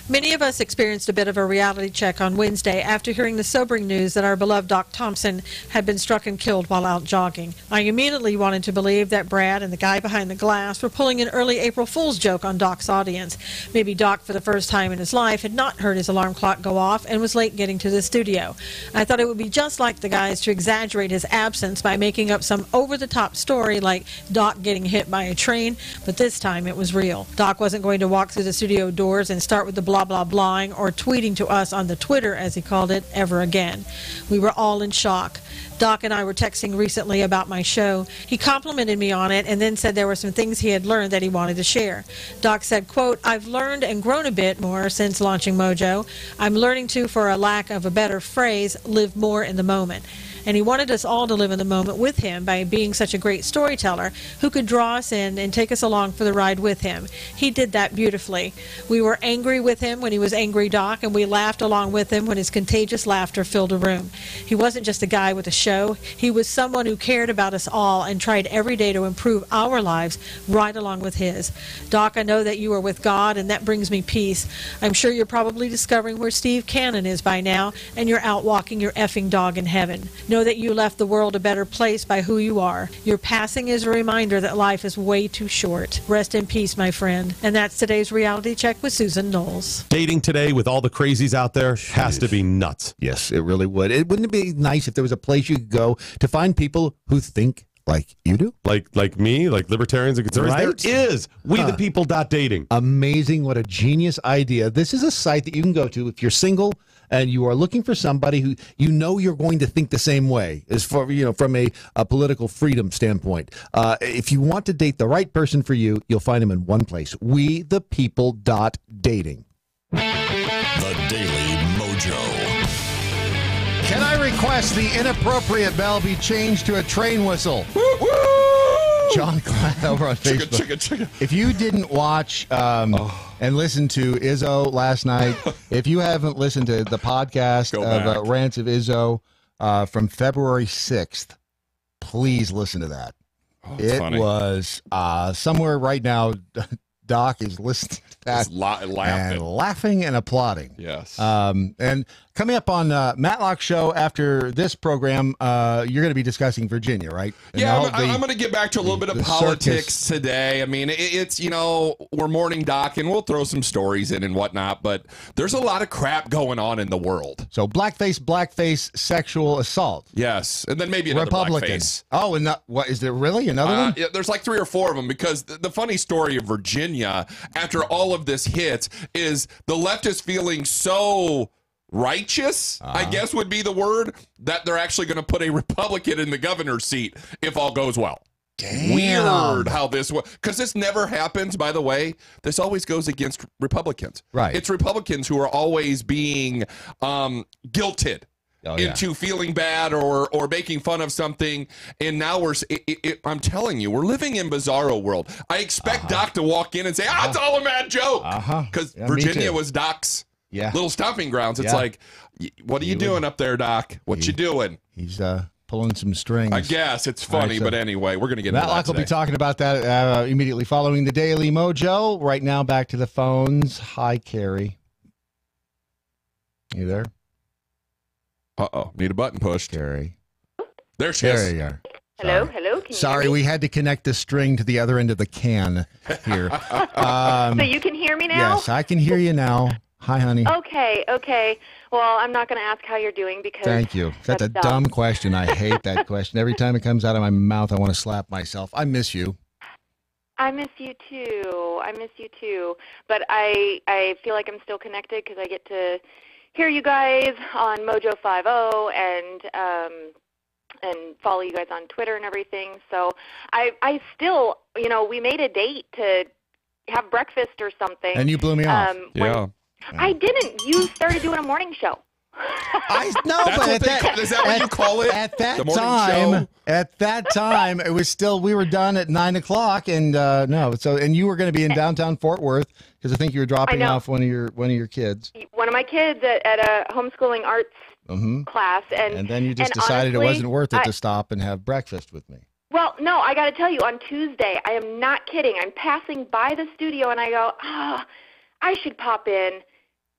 Many of us experienced a bit of a reality check on Wednesday after hearing the sobering news that our beloved Doc Thompson had been struck and killed while out jogging. I immediately wanted to believe that Brad and the guy behind the glass were pulling an early April Fool's joke on Doc's audience. Maybe Doc, for the first time in his life, had not heard his alarm clock go off and was late getting to the studio. I thought it would be just like the guys to exaggerate his absence by making up some over-the-top story like Doc getting hit by a train, but this time it was real. Doc wasn't going to walk through the studio doors and start with the blah blah blahing or tweeting to us on the Twitter, as he called it, ever again. We were all in shock. Doc and I were texting recently about my show. He complimented me on it and then said there were some things he had learned that he wanted to share. Doc said, quote, "I've learned and grown a bit more since launching Mojo. I'm learning to, for a lack of a better phrase, live more in the moment." And he wanted us all to live in the moment with him by being such a great storyteller who could draw us in and take us along for the ride with him. He did that beautifully. We were angry with him when he was angry, Doc, and we laughed along with him when his contagious laughter filled a room. He wasn't just a guy with a show. He was someone who cared about us all and tried every day to improve our lives right along with his. Doc, I know that you are with God, and that brings me peace. I'm sure you're probably discovering where Steve Cannon is by now, and you're out walking your effing dog in heaven. Know that you left the world a better place by who you are. Your passing is a reminder that life is way too short. Rest in peace, my friend. And that's today's Reality Check with Susan Knowles. Dating today with all the crazies out there has to be nuts. Yes, it really would. Wouldn't it be nice if there was a place you could go to find people who think like you do? Like me, like libertarians and conservatives? Right? There is. WeThePeople.dating. Amazing. What a genius idea. This is a site that you can go to if you're single and you are looking for somebody who you know you're going to think the same way, as far, from a political freedom standpoint. If you want to date the right person for you, you'll find them in one place. WeThePeople.dating. The Daily Mojo. Can I request the inappropriate bell be changed to a train whistle? John Glad over on Facebook. Chicka. If you didn't watch and listen to Izzo last night, if you haven't listened to the podcast of Rants of Izzo from February 6th, please listen to that. It funny. Was somewhere right now. Doc is listening to that laughing and applauding. Yes. And Coming up on Matlock Show after this program, you're going to be discussing Virginia, right? And I'm going to get back to a little bit of politics today. I mean, it's, we're morning Doc, and we'll throw some stories in and whatnot, but there's a lot of crap going on in the world. So blackface, sexual assault. Yes, and then maybe another Republican. blackface. Oh, and what is there really another one? Yeah, there's like 3 or 4 of them, because the funny story of Virginia, after all of this hits, is the left is feeling so righteous, I guess would be the word, that they're actually going to put a Republican in the governor's seat if all goes well. Damn. Weird how this was, because this never happens, by the way. This always goes against Republicans. Right. It's Republicans who are always being guilted into feeling bad or making fun of something. And now I'm telling you, we're living in bizarro world. I expect Doc to walk in and say, it's all a mad joke. Because Virginia was Doc's little stomping grounds. It's like, what are you doing up there, Doc? What you doing? He's pulling some strings. I guess it's funny, but anyway, we're going to get into that Matlock will be talking about that immediately following the Daily Mojo. Right now, back to the phones. Hi, Carrie. You there? Uh-oh. Need a button pushed. Carrie. There she is. There you are. Hello, hello. Can you Sorry, hear me? we had to connect the string to the other end of the can here. So you can hear me now? Yes, I can hear you now. Hi, honey. Okay, okay. Well, I'm not going to ask how you're doing because Thank you. That's a dumb question. I hate that question. Every time it comes out of my mouth, I want to slap myself. I miss you. I miss you too. I miss you too. But I feel like I'm still connected because I get to hear you guys on Mojo 50 and follow you guys on Twitter and everything. So I still, we made a date to have breakfast or something. And you blew me off. I didn't. You started doing a morning show. Is that what you call it? At that time, it was still, we were done at 9 o'clock, and and you were going to be in downtown Fort Worth because I think you were dropping off one of your kids. One of my kids at a homeschooling arts class, and then you just decided honestly, it wasn't worth it to stop and have breakfast with me. Well, no, I got to tell you, on Tuesday, I am not kidding. I'm passing by the studio, and I go, I should pop in,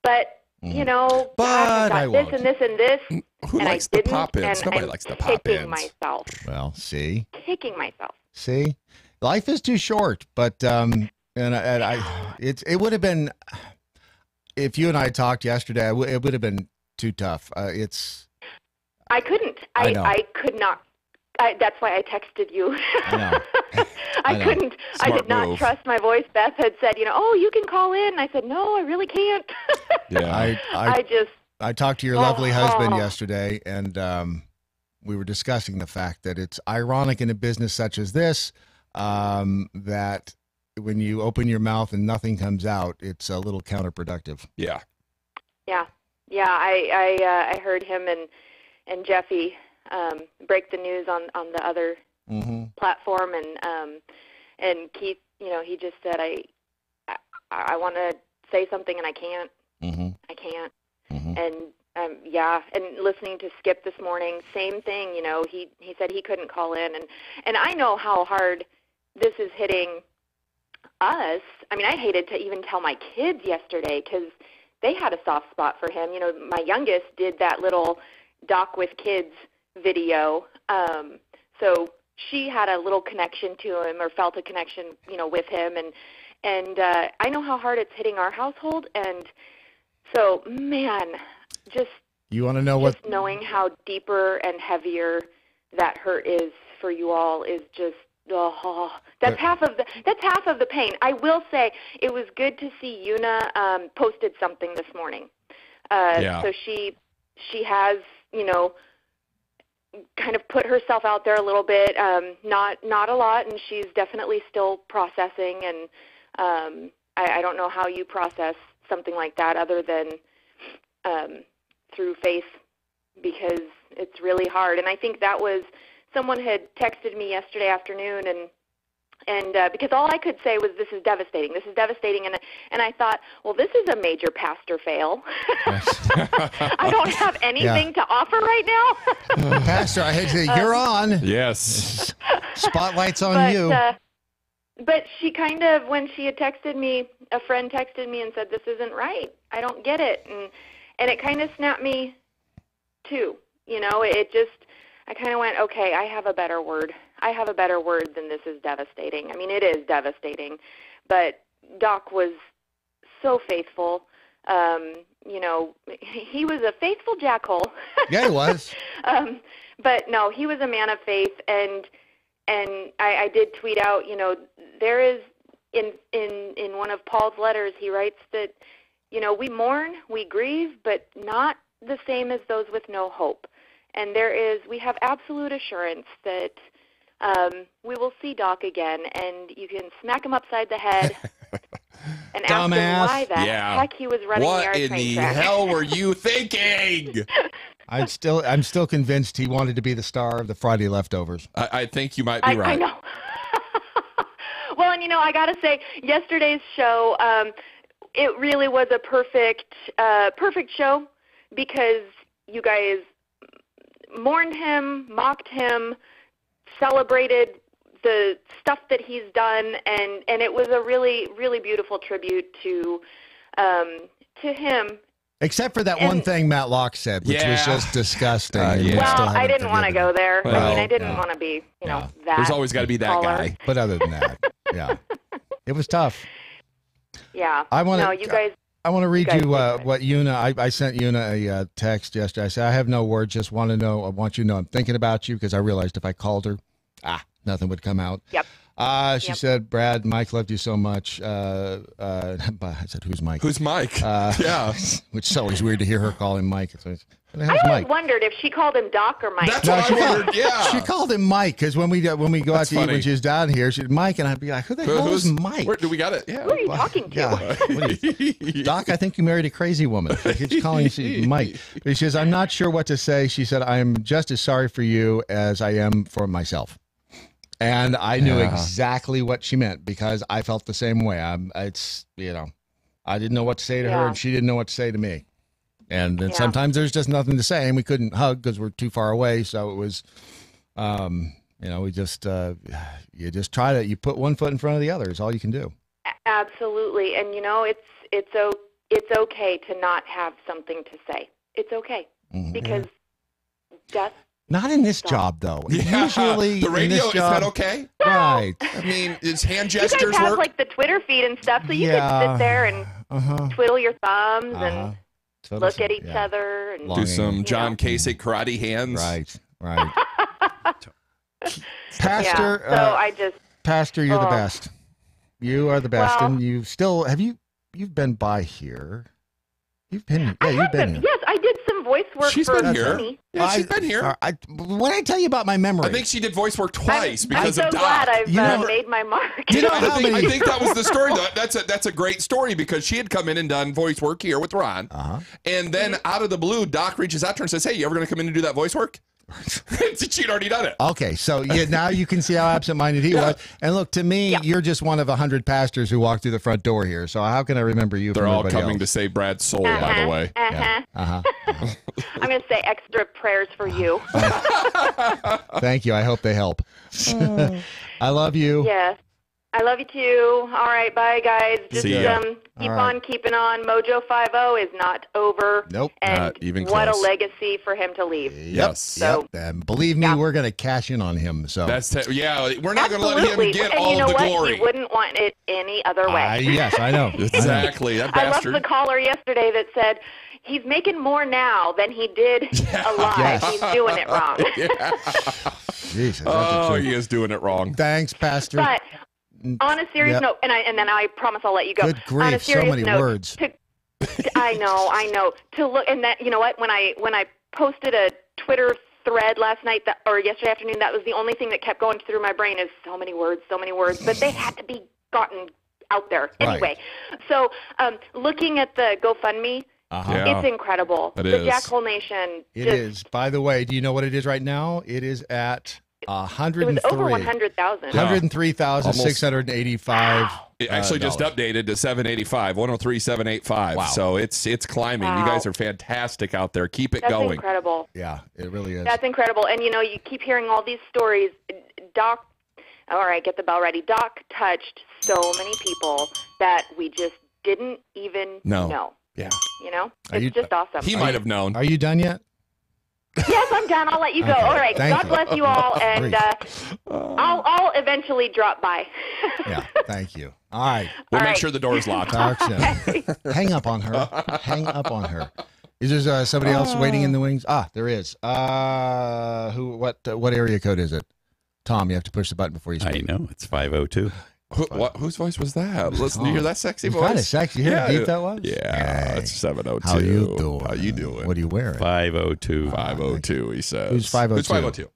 but. But I've got this and this and this. Who and likes I the didn't, pop-ins? and Nobody I'm likes the pop-ins. Kicking myself. Well, see? Kicking myself. See? Life is too short, but it would have been, if you and I talked yesterday, it would have been too tough. I couldn't. I could not. That's why I texted you. I know. I couldn't. Smart I did not move. trust my voice. Beth had said, you can call in. I said, no, I really can't. Yeah. I talked to your lovely husband yesterday, and we were discussing the fact that it's ironic in a business such as this that when you open your mouth and nothing comes out, it's a little counterproductive. Yeah. Yeah. I heard him and Jeffy break the news on the other platform, and Keith, he just said, I want to say something and I can't. I can't. And and listening to Skip this morning, same thing. He said he couldn't call in, and I know how hard this is hitting us. I mean, I hated to even tell my kids yesterday because they had a soft spot for him. My youngest did that little Doc with Kids video, so she had a little connection to him, or felt a connection, with him, and I know how hard it's hitting our household, and so, man, you want to know just knowing how deeper and heavier that hurt is for you all is just that's half of the pain. I will say it was good to see Una posted something this morning. So she has kind of put herself out there a little bit, not a lot, and she's definitely still processing. And I don't know how you process something like that other than through faith, because it's really hard. And I think that was someone had texted me yesterday afternoon, and because all I could say was, this is devastating, and I thought, well, this is a major pastor fail. I don't have anything to offer right now. Pastor, I hate to say, you're on. Yes. Spotlight's on you. But she kind of, when she had texted me, a friend texted me and said, this isn't right. I don't get it. it kind of snapped me too. I kind of went, okay, I have a better word. I have a better word than this is devastating. I mean, it is devastating, but Doc was so faithful. He was a faithful jackhole. Yeah, he was. But no, he was a man of faith, and I did tweet out, there is in one of Paul's letters, he writes that, we mourn, we grieve, but not the same as those with no hope. And we have absolute assurance that we will see Doc again, and you can smack him upside the head and ask him why the heck he was running the air train track. What in the hell were you thinking? I'm still convinced he wanted to be the star of the Friday Leftovers. I think you might be right. I know. Well, and I got to say, yesterday's show, it really was a perfect show because you guys mourned him, mocked him, celebrated the stuff that he's done, and it was a really, really beautiful tribute to him. Except for that one thing Matt Locke said, which was just disgusting. Well, I didn't want to go there. Well, I didn't want to be, that. There's always got to be that guy. But other than that, it was tough. Yeah. I want to read you guys what Una. I sent Una a text yesterday. I said, I have no words. Just want to know. I want you to know I'm thinking about you because I realized if I called her, nothing would come out. Yep. She said, Brad, Mike loved you so much. I said, who's Mike? Who's Mike? Yeah. Which is always weird to hear her call him Mike. I always wondered if she called him Doc or Mike. That's what I wondered, She called him Mike because when we go out to eat when she's down here, she'd Mike, and I'd be like, who the hell is Mike? Where do we got it? Yeah. Who are you talking to? Doc, I think you married a crazy woman. She keeps calling you Mike. She says, I'm not sure what to say. She said, I'm just as sorry for you as I am for myself. And I knew exactly what she meant because I felt the same way. I didn't know what to say to her, and she didn't know what to say to me. And then sometimes there's just nothing to say, and we couldn't hug because we're too far away. So it was, we just you just try to put one foot in front of the other is all you can do. Absolutely, and it's okay to not have something to say. It's okay because death. Not in this job, though. Yeah, usually the radio is job, that okay? Right. I mean, is hand gestures you guys have work? like the Twitter feed and stuff, so you can sit there and twiddle your thumbs and look at each other and do some John Kasich karate hands. Right. Pastor, Pastor, you're the best. You are the best, and you still you've been by here. You've been here. Yes, I did some voice work She's for been here. Jimmy. Yeah, she's been here. What did I tell you about my memory? I think she did voice work twice because I'm of so Doc. glad I've made my mark. I think that was the story. That's a great story because she had come in and done voice work here with Ron, and then out of the blue, Doc reaches out to her and says, "Hey, you ever going to come in and do that voice work?" She'd already done it. Okay, so now you can see how absent-minded he was. And look, to me, you're just one of 100 pastors who walked through the front door here. So how can I remember you? They're all coming to save Brad's soul, by the way. I'm going to say extra prayers for you. Thank you. I hope they help. I love you. Yes. I love you too. All right, bye guys. Just See ya. keep on keeping on. Mojo 50 is not over. Nope. And not even what close. a legacy for him to leave. Yes. So, and believe me, we're going to cash in on him. So we're not going to let him get all the glory. You wouldn't want it any other way. Yes, I know. Exactly. That bastard. I loved the caller yesterday that said he's making more now than he did alive. Yes. He's doing it wrong. Jesus, he is doing it wrong. Thanks, Pastor. But on a serious note, and then I promise I'll let you go. Good grief, on a serious so many note, words. I know. To look, and that, you know what? When I posted a Twitter thread last night or yesterday afternoon, that was the only thing that kept going through my brain is so many words, but they had to be gotten out there anyway. So looking at the GoFundMe, it's incredible. The Jackhole Nation. It is. By the way, do you know what it is right now? It is at 103. It was over 100,000. 103,685. It actually just updated to 785, 103,785. Wow. So it's climbing. Wow. You guys are fantastic out there. Keep it going. That's incredible. Yeah, it really is. That's incredible. And you keep hearing all these stories. Doc, all right, get the bell ready. Doc touched so many people that we just didn't even know. Yeah. You know, it's just awesome. He might have known. Are you done yet? Yes, I'm done. I'll let you go. Okay. All right. Thank God you. bless you all, and I'll eventually drop by. Yeah. Thank you. All right. We'll All make right. sure the door's locked. Talk soon. Hang up on her. Hang up on her. Is there somebody else waiting in the wings? Ah, there is. What area code is it? Tom, you have to push the button before you speak. I know. It's 502. Whose voice was that? Listen, you hear that sexy voice? Kind of sexy. You hear how deep that was? Yeah, it's 702. How you doing? How you doing? What are you wearing? 502. 502, he says. Who's 502? Who's 502?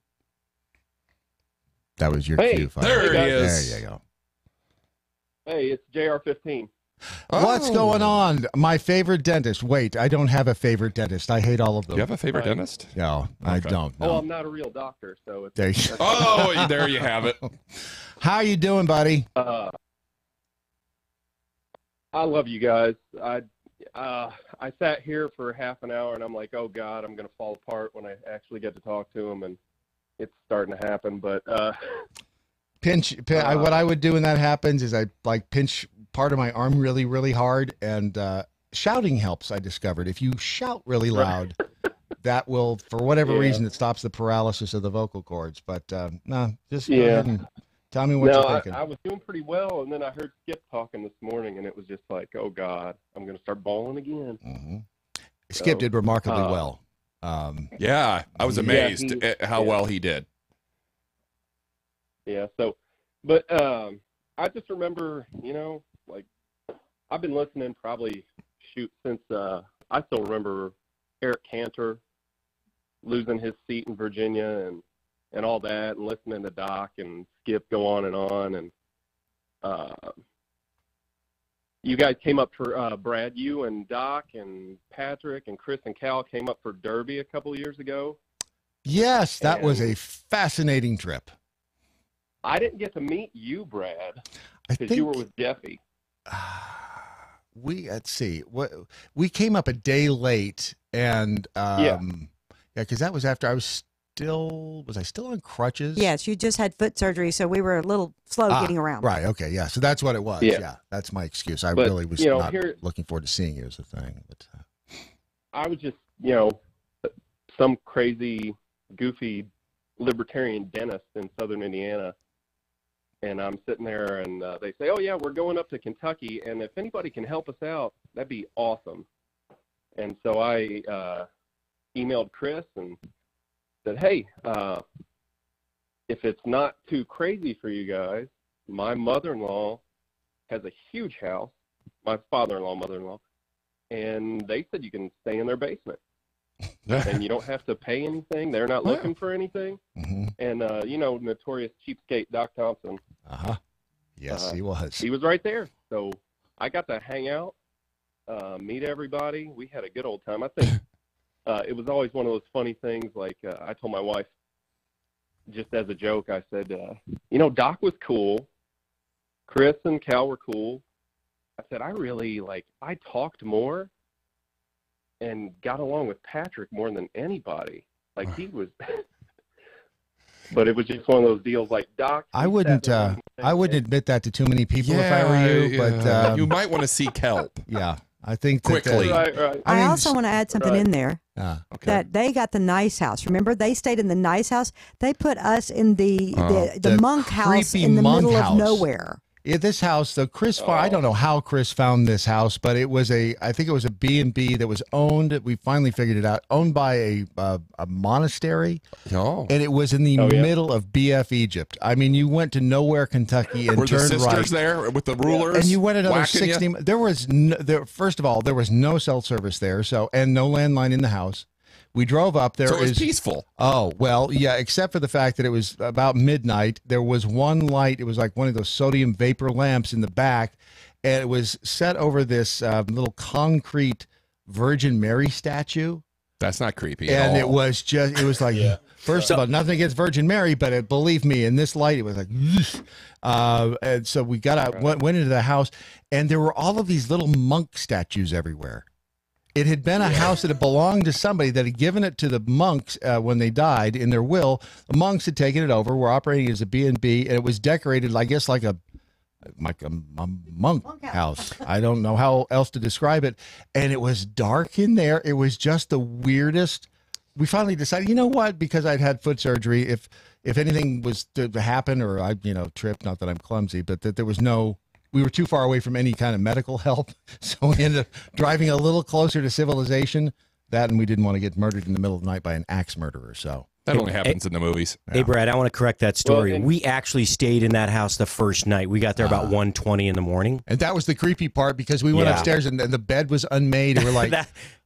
That was your Hey, cue. there he is. There you go. Hey, it's JR15. What's going on? My favorite dentist. Wait, I don't have a favorite dentist. I hate all of them. You have a favorite dentist? No, I don't. No. Oh, I'm not a real doctor, so it's. There you Oh, there you have it. How you doing, buddy? I love you guys. I sat here for half an hour, and I'm like, oh God, I'm gonna fall apart when I actually get to talk to him, and it's starting to happen. But what I would do when that happens is I pinch part of my arm really, really hard, and shouting helps. I discovered if you shout really loud, that will, for whatever reason, it stops the paralysis of the vocal cords. But no, just go ahead and tell me what you're thinking. I was doing pretty well, and then I heard Skip talking this morning, and it was just like, oh God, I'm gonna start bawling again. Mm-hmm. Skip did remarkably well. Yeah, I was amazed at how well he did. Yeah. So, but I just remember, like I've been listening probably since I still remember Eric Cantor losing his seat in Virginia and all that, and listening to Doc and Skip go on, and you guys came up for Brad, you and Doc and Patrick and Chris and Cal came up for Derby a couple of years ago. Yes, that was a fascinating trip. I didn't get to meet you, Brad, I because think you were with Jeffy. let's see, we came up a day late, and because that was after I was still on crutches? Yes, you just had foot surgery, so we were a little slow getting around. Right. Okay. Yeah. So that's what it was. Yeah. That's my excuse. I really was not looking forward to seeing you as a thing. But I was just, some crazy, goofy libertarian dentist in Southern Indiana. And I'm sitting there, and they say, oh, yeah, we're going up to Kentucky, and if anybody can help us out, that'd be awesome. And so I emailed Chris and said, hey, if it's not too crazy for you guys, my mother-in-law has a huge house, my father-in-law, mother-in-law, and they said you can stay in their basement. And you don't have to pay anything. They're not looking for anything. Mm-hmm. And, notorious cheapskate Doc Thompson. Uh-huh. Yes, he was. He was right there. So I got to hang out, meet everybody. We had a good old time. I think it was always one of those funny things. Like I told my wife, just as a joke, I said, Doc was cool. Chris and Cal were cool. I said, I talked more and got along with Patrick more than anybody. Like he was, but it was just one of those deals. Like Doc, I wouldn't admit that to too many people if I were you. But you might want to seek help. Yeah, I think quickly. I also want to add something in there. That they got the nice house. Remember, they stayed in the nice house. They put us in the monk house in the middle of nowhere. Yeah, this house, the Chris farm, I don't know how Chris found this house, but it was I think it was a B&B that was owned, we finally figured it out, owned by a monastery. Oh. And it was in the middle of BF Egypt. I mean, you went to nowhere, Kentucky, and were turned the sisters right. there with the rulers? And you went another 60. There was first of all, there was no cell service there, and no landline in the house. We drove up there. So it was peaceful. Oh, well, yeah, except for the fact that it was about midnight. There was one light. It was like one of those sodium vapor lamps in the back, and it was set over this little concrete Virgin Mary statue. That's not creepy at all. And it was like, first of all, nothing against Virgin Mary, but believe me, in this light, it was like, and so we got out, went into the house, and there were all of these little monk statues everywhere. It had been a house that had belonged to somebody that had given it to the monks when they died in their will. The monks had taken it over, were operating as a B&B, and it was decorated, I guess, like like a monk house. I don't know how else to describe it. And it was dark in there. It was just the weirdest. We finally decided, you know what? Because I'd had foot surgery, if anything was to happen or I, tripped, not that I'm clumsy, but that there was we were too far away from any kind of medical help. So we ended up driving a little closer to civilization. That, and we didn't want to get murdered in the middle of the night by an axe murderer. So that only happens in the movies. Hey, Brad, I want to correct that story. We actually stayed in that house the first night. We got there about 1:20 in the morning. And that was the creepy part because we went upstairs and the bed was unmade. And we're like,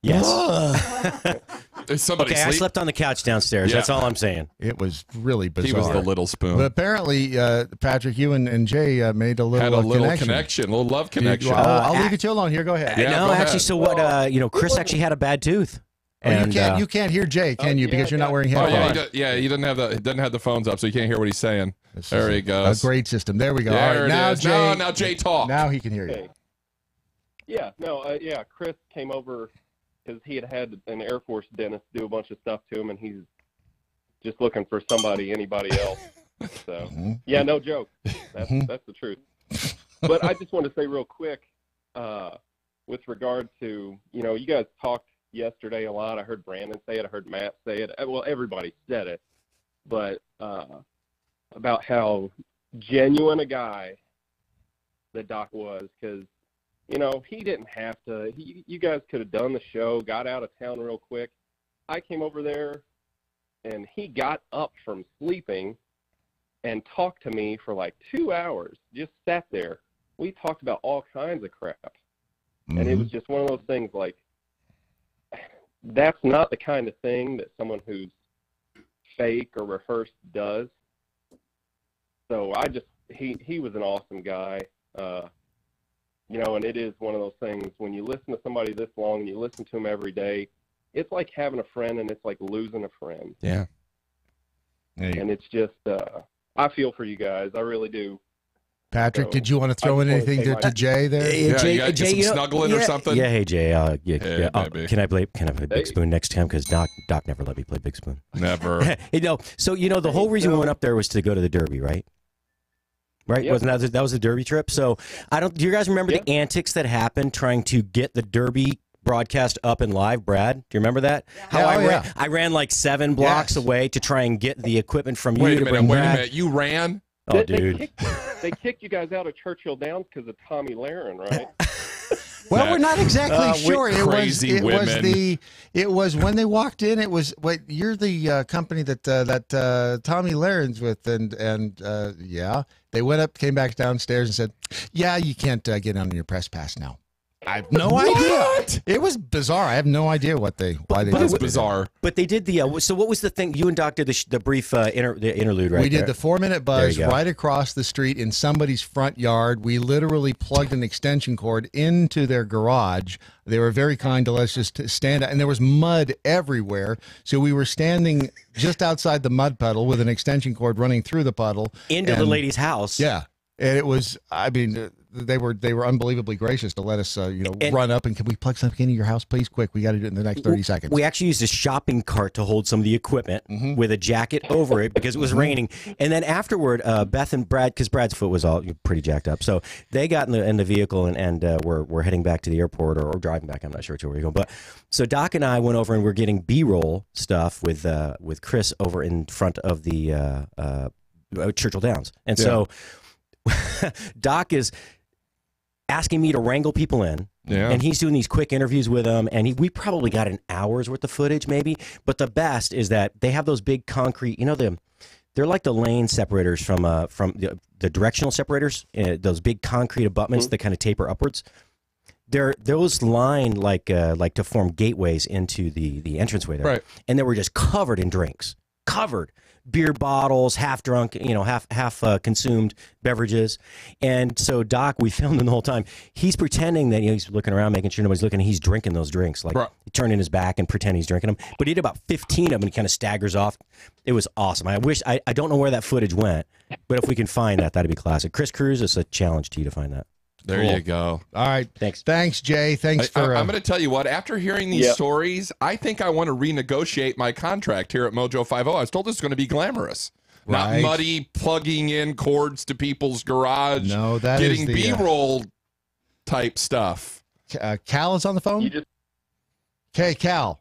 yes. Is somebody I slept on the couch downstairs. That's all I'm saying. It was really bizarre. He was the little spoon. But apparently, Patrick, you and Jay made a little connection, a little love connection. I'll leave it to you alone. Here, go ahead. No, actually, so what? Chris actually had a bad tooth. And you can't hear Jay, can you? Because you're not wearing headphones. He doesn't have the phones up, so you can't hear what he's saying. There he goes. A great system. There we go. There all right, now is. Jay. Now Jay talk. Now he can hear you. Okay. Yeah, Chris came over because he had an Air Force dentist do a bunch of stuff to him, and he's just looking for anybody else. So, yeah, no joke. That's the truth. But I just want to say real quick, with regard to, you guys talked yesterday a lot. I heard Brandon say it. I heard Matt say it. Well, everybody said it. But about how genuine a guy that Doc was, because, he didn't have to. You guys could have done the show, got out of town real quick. I came over there, and he got up from sleeping and talked to me for like 2 hours, just sat there. We talked about all kinds of crap. And it was just one of those things like, that's not the kind of thing that someone who's fake or rehearsed does. So he was an awesome guy. And it is one of those things when you listen to somebody this long and you listen to them every day, it's like having a friend and it's like losing a friend. Yeah. And it's just, I feel for you guys. I really do. Patrick, did you want to throw in anything to Jay there? Jay, Jay, some snuggling or something? Yeah, hey Jay. Baby. Can I play Big Spoon next time? Because Doc never let me play Big Spoon. Never. So the whole reason we went up there was to go to the Derby, right? Right? Yep. Wasn't that was the Derby trip? So do you guys remember the antics that happened trying to get the Derby broadcast up and live? Brad, do you remember that? I ran like 7 blocks away to try and get the equipment from you to bring Wait a minute. You ran? Oh, dude. They kicked you guys out of Churchill Downs because of Tommy Lahren, right? Well, we're not exactly sure. It was when they walked in. It was you're the company that Tommy Lahren's with, and they went up, came back downstairs, and said, "Yeah, you can't get on your press pass now." I have no idea. It was bizarre. I have no idea why they did it. It's bizarre. But they did so what was the thing? You and Doc did the brief the interlude, right? We did the 4-minute buzz right across the street in somebody's front yard. We literally plugged an extension cord into their garage. They were very kind to let us just stand out, and there was mud everywhere. So we were standing just outside the mud puddle with an extension cord running through the puddle into the lady's house. Yeah. And it was, they were unbelievably gracious to let us, run up and can we plug something into your house, please, quick? We got to do it in the next 30 seconds. We actually used a shopping cart to hold some of the equipment with a jacket over it because it was raining. And then afterward, Beth and Brad, because Brad's foot was all pretty jacked up, so they got in the vehicle and we're heading back to the airport or driving back. I'm not sure which way we're going, but so Doc and I went over and we're getting B-roll stuff with Chris over in front of the Churchill Downs, and so. Doc is asking me to wrangle people in, and he's doing these quick interviews with them, and we probably got an hour's worth of footage maybe, but the best is that they have those big concrete, they're like the lane separators from the directional separators, those big concrete abutments that kind of taper upwards. Those lined like to form gateways into the entranceway there, right. And they were just covered in drinks, beer bottles, half drunk, half consumed beverages. And so Doc, we filmed him the whole time. He's pretending that he's looking around, making sure nobody's looking, and he's drinking those drinks. Like he turned in his back and pretend he's drinking them. But he did about 15 of them, and he kind of staggers off. It was awesome. I don't know where that footage went, but if we can find that, that'd be classic. Chris Cruz, it's a challenge to you to find that. There you go. All right. Thanks, Jay. Thanks for... I'm going to tell you what, after hearing these stories, I think I want to renegotiate my contract here at Mojo 50. I was told this is going to be glamorous. not muddy plugging in cords to people's garage. No, that getting is the B-roll type stuff. Cal is on the phone. Okay, Cal.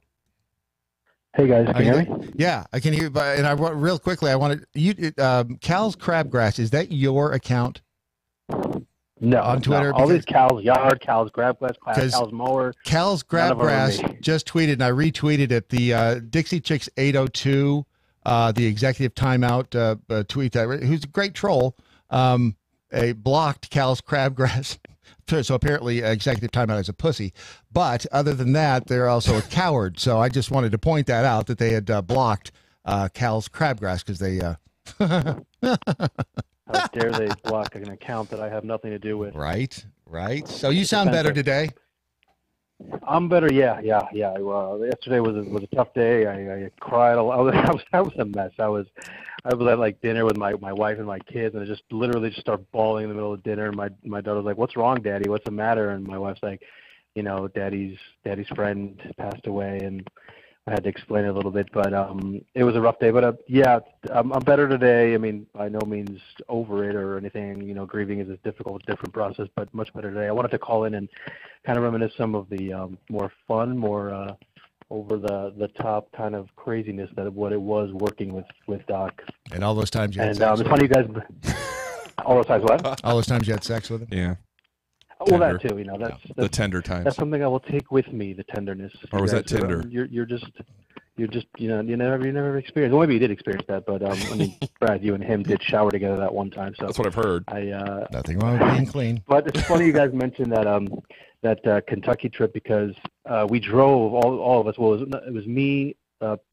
Hey guys, can you hear me? Yeah, I can hear you. And I want real quickly. I wanted you. Cal's Crabgrass. Is that your account? No, on Twitter. No. All these Cal's Yard, Cal's Crabgrass, Cal's Mower. Cal's Crabgrass just tweeted, and I retweeted it. The Dixie Chicks 802, the executive timeout tweet. Who's a great troll. Blocked Cal's Crabgrass. So apparently executive timeout is a pussy. But other than that, they're also a coward. So I just wanted to point that out, that they had blocked Cal's Crabgrass because they... How dare they block an account that I have nothing to do with? Right. So you sound better today. I'm better, yeah. Yesterday was a tough day. I cried a lot. I was a mess. I was at like dinner with my wife and my kids, and I just literally just started bawling in the middle of dinner. And my daughter was like, "What's wrong, Daddy? What's the matter?" And my wife's like, Daddy's friend passed away, and I had to explain it a little bit. But it was a rough day. But yeah, I'm better today. I mean, by no means over it or anything. Grieving is a difficult, different process, but much better today. I wanted to call in and kind of reminisce some of the more fun, more over the top kind of craziness that what it was working with Doc. And all those times you had and sex it's funny, you guys. All those times what? All those times you had sex with him? Yeah. Well, that too. That's the tender times. That's something I will take with me. The tenderness. Or was that Tinder? You're just you never experienced. Well, maybe you did experience that, but I mean, Brad, you and him did shower together that one time. So that's what I've heard. Nothing wrong with being clean. But it's funny you guys mentioned that Kentucky trip, because we drove all of us. Well, it was me,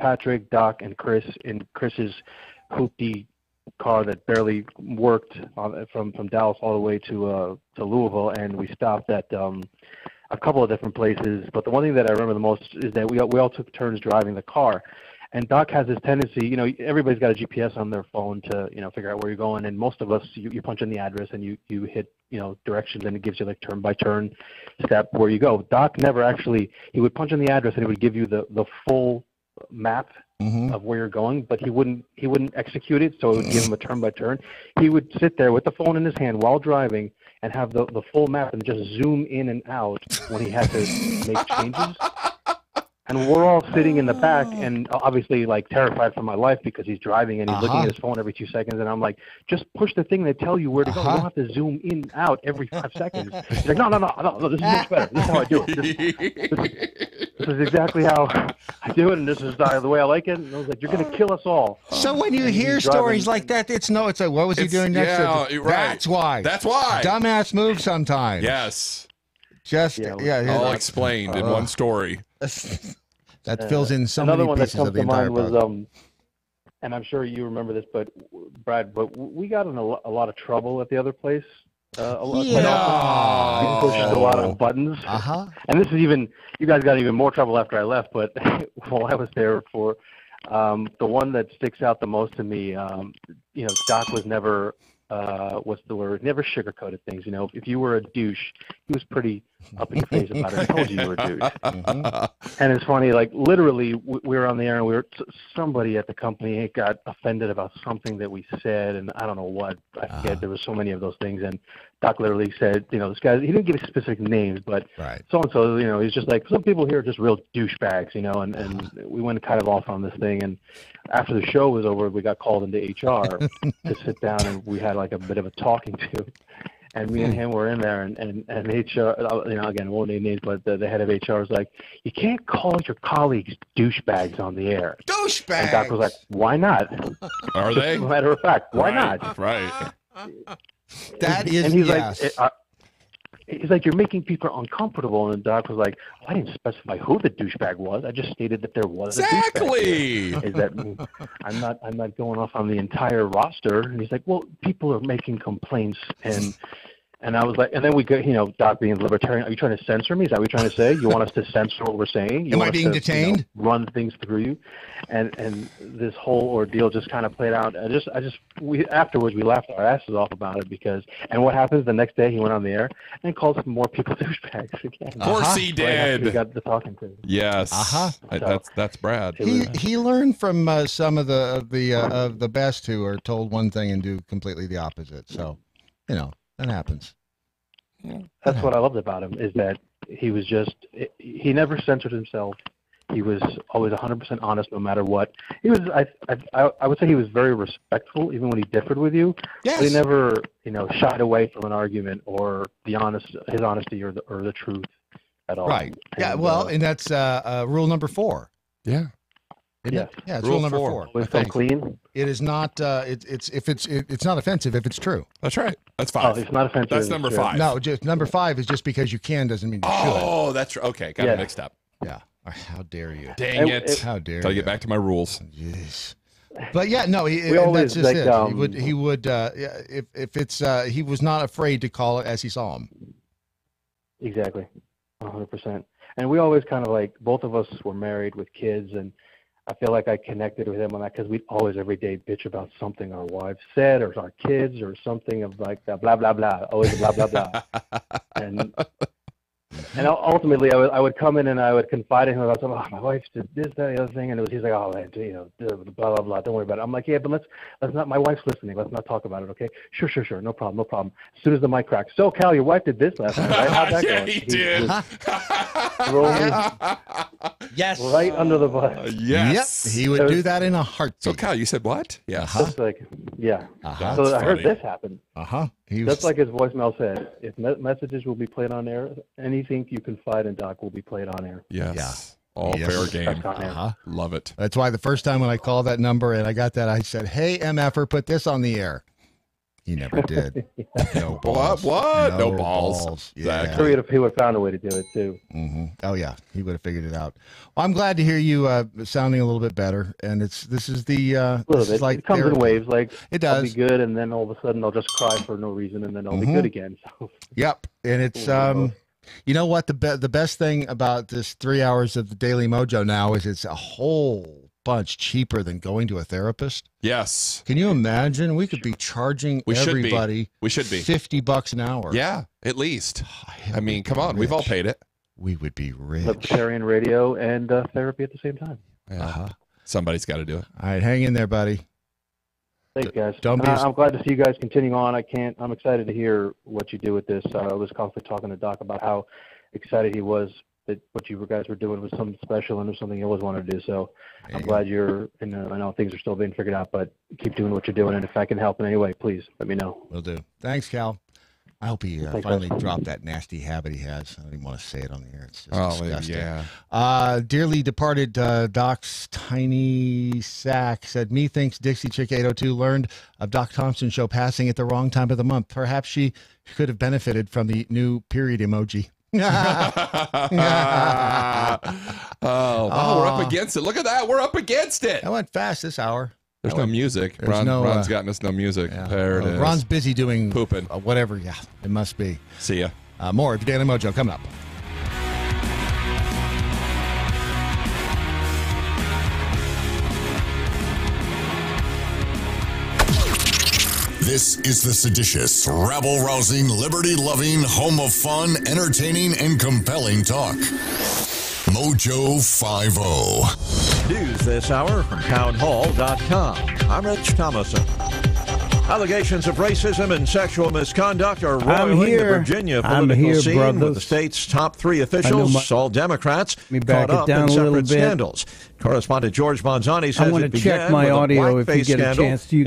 Patrick, Doc, and Chris in Chris's hoopty car that barely worked from Dallas all the way to Louisville, and we stopped at a couple of different places. But the one thing that I remember the most is that we all took turns driving the car. And Doc has this tendency, everybody's got a GPS on their phone to, figure out where you're going. And most of us, you punch in the address and you hit, directions, and it gives you like turn by turn step where you go. Doc never actually, he would punch in the address and it would give you the full map of where you're going, but he wouldn't execute it. So it would give him a turn by turn. He would sit there with the phone in his hand while driving and have the full map and just zoom in and out when he had to make changes. And we're all sitting in the back and obviously like terrified for my life because he's driving and he's looking at his phone every 2 seconds. And I'm like, just push the thing that tell you where to go. You don't have to zoom in and out every 5 seconds. He's like, no, this is much better. This is how I do it. This is exactly how I do it, and this is the way I like it. And I was like, you're going to kill us all. So when you hear stories like that, it's like, what was he doing next? Yeah, right. That's why. Dumbass move sometimes. Yes. Just all explained in one story. That fills in so another many one pieces that comes of the to entire mind book. was and I'm sure you remember this, but Brad, we got in a lot of trouble at the other place. We pushed a lot of buttons. And this is even, you guys got even more trouble after I left, but while I was there for the one that sticks out the most to me, Doc was never never sugarcoated things. If you were a douche, he was pretty up in your face about it. He told you were a douche. And it's funny, like literally we were on the air and somebody at the company got offended about something that we said, and I don't know what, I forget. There were so many of those things, and Doc literally said, this guy, he didn't give specific names, but so-and-so, he's just like, some people here are just real douchebags, and we went kind of off on this thing. And after the show was over, we got called into HR to sit down, and we had like a bit of a talking to. And me and him were in there, and HR, again, won't name names, but the head of HR was like, you can't call your colleagues douchebags on the air. Douchebags! And Doc was like, why not? Are they? As a matter of fact, why not? Right. That is, and he's yes. like, he's like, you're making people uncomfortable. And Doc was like, I didn't specify who the douchebag was. I just stated that there was a douchebag. Is that I'm not going off on the entire roster. And he's like, well, people are making complaints, and And I was like, and then we go, Doc being libertarian, are you trying to censor me? Is that what you're trying to say? You want us to censor what we're saying? You Am want I us being to, detained? Run things through you? And this whole ordeal just kind of played out. Afterwards, we laughed our asses off about it and what happens the next day, he went on the air and called some more people douchebags again. Of course he did. We got to talking to him. Yes. That's Brad. He learned from some of the best who are told one thing and do completely the opposite. So, that happens. That's what I loved about him, is that he he never censored himself. He was always 100% honest no matter what. He was, I would say he was very respectful even when he differed with you. Yes. But he never, shied away from an argument or his honesty or the truth at all. Right. And that's rule number 4. Yeah. Yes. Yeah, it's rule number 4. Always come clean. It is not. It's not offensive if it's true. That's right. That's 5. Oh, it's not offensive. That's number 5. No, just number 5 is just because you can doesn't mean you should. Oh, that's okay. Got it mixed up. Yeah. How dare you? Dang it! How dare you? Gotta get back to my rules. Jeez. But yeah, no, that's just it. He would if it's he was not afraid to call it as he saw him. Exactly, 100%. And we always kind of both of us were married with kids, and I feel like I connected with him on that because we'd always every day bitch about something our wives said or our kids or something of that blah blah blah, always blah blah blah. And ultimately, I would come in and I would confide in him about something. Oh, my wife did this, that, the other thing, and he's like, "Oh man, blah blah blah. Don't worry about it." I'm like, "Yeah, but let's not. My wife's listening. Let's not talk about it, okay? Sure. No problem. As soon as the mic cracks. So, Cal, your wife did this last night, right? How'd that go? He did. Yes. Right under the bus. Yes. Yep. He would do that in a heartbeat. So, Cal, you said what? Yeah. Just yeah. So I heard this happen. Just like his voicemail said, if messages will be played on air, anything you confide in Doc will be played on air. Yes. Yeah. All fair game. Love it. That's why the first time when I called that number and I got that, I said, "Hey, MFer, put this on the air." He never did. No balls. What? No balls. Yeah. Exactly. He would have found a way to do it too. Mm-hmm. Oh yeah, he would have figured it out. Well, I'm glad to hear you sounding a little bit better. And this is like it comes in waves. It does. I'll be good, and then all of a sudden I'll just cry for no reason, and then I'll be good again. So. Yep. And it's you know what, the best thing about this 3 hours of the Daily Mojo now is it's a whole bunch cheaper than going to a therapist. Yes. Can you imagine? We could be charging everybody $50 an hour. Yeah, at least. I mean, come on. We've all paid it. We would be rich. Libertarian radio and therapy at the same time. Yeah. Somebody's got to do it. All right, hang in there, buddy. Thanks, guys. I'm glad to see you guys continuing on. I'm excited to hear what you do with this. I was constantly talking to Doc about how excited he was that what you guys were doing was something special and it was something you always wanted to do. So I'm glad you're, I know things are still being figured out, but keep doing what you're doing. And if I can help in any way, please let me know. Will do. Thanks, Cal. I hope he finally dropped that nasty habit he has. I don't even want to say it on the air. It's just disgusting. Yeah. Dearly departed Doc's tiny sack said, "Methinks Dixie Chick 802 learned of Doc Thompson's show passing at the wrong time of the month. Perhaps she could have benefited from the new period emoji." We're up against it. Look at that. We're up against it. That went fast this hour. There's no music. Ron's gotten us no music. Yeah. There it is. Ron's busy doing pooping. Whatever. Yeah, it must be. See ya. More of Daily Mojo coming up. This is the seditious, rabble-rousing, liberty-loving, home of fun, entertaining, and compelling talk. Mojo 50. News this hour from townhall.com. I'm Rich Thomason. Allegations of racism and sexual misconduct are roiling the Virginia political scene with the state's top 3 officials, all Democrats, caught up in separate scandals. Correspondent George Manzani says it began with a blackface scandal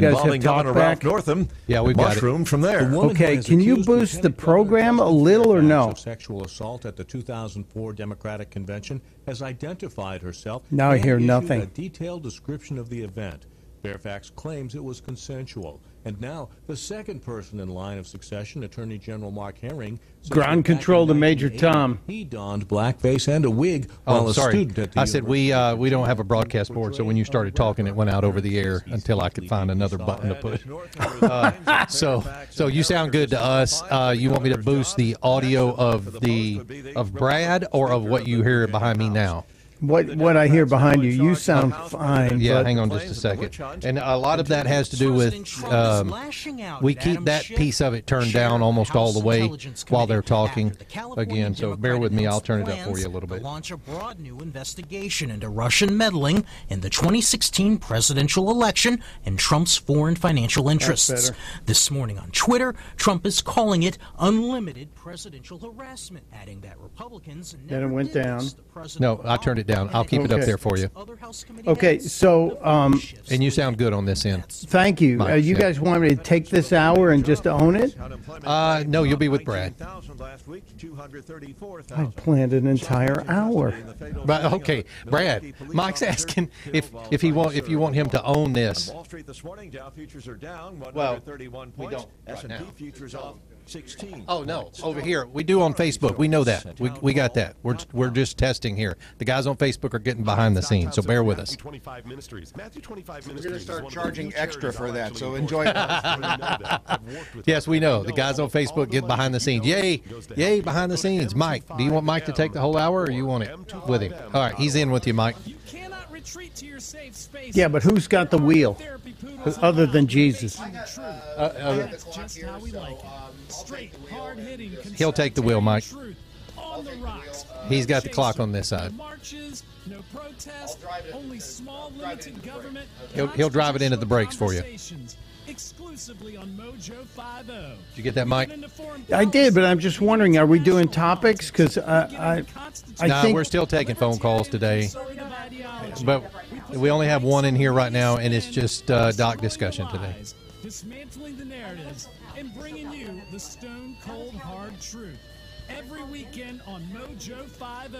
involving Governor Ralph Northam. Yeah, we got it. From there. Okay, can you boost the program a little or no? Sexual assault at the 2004 Democratic Convention has identified herself. Now I hear nothing. A detailed description of the event. Fairfax claims it was consensual. And now, the second person in line of succession, Attorney General Mark Herring, says Ground that back control in to Major 1980, Tom. He donned blackface and a wig while a sorry. student at the I said we don't have a broadcast board, so when you started talking, it went out over the air until I could find another button to push. So you sound good to us. You want me to boost the audio of Brad or of what you hear behind me now? What I hear behind you, you sound fine. Yeah, but hang on just a second. And a lot of that has to do with we keep that piece of it turned down almost all the way while they're talking again. So bear with me. I'll turn it up for you a little bit. Launch a broad new investigation into Russian meddling in the 2016 presidential election and Trump's foreign financial interests. This morning on Twitter, Trump is calling it unlimited presidential harassment, adding that Republicans then it went down. No, I turned it down. I'll keep it up there for you. Okay, so and you sound good on this end. Thank you. Mike, You yeah. guys want me to take this hour and just own it? No, you'll be with Brad. I planned an entire hour. But okay, Brad. Mike's asking if you want him to own this. Well, we don't right now. Oh no, over here we do on Facebook. We know that. We got that. We're just testing here. The guys on Facebook are getting behind the scenes, so bear with us. We're going to start charging extra for that, so enjoy. Yes, we know. The guys on Facebook get behind the scenes. Yay, yay, behind the scenes. Mike, do you want Mike to take the whole hour, or you want it with him? All right, he's in with you, Mike. Yeah, but who's got the wheel other than Jesus? He'll take the wheel, Mike. He's got the clock on this side. He'll drive it into the brakes for you. Exclusively on MoJo 50. Did you get that, Mike? I did, but I'm just wondering, are we doing topics? Because I think we're still taking phone calls today. But we only have one in here right now, and it's just doc discussion today. Dismantling the narratives and bringing you the stone cold hard truth every weekend on MoJo 50.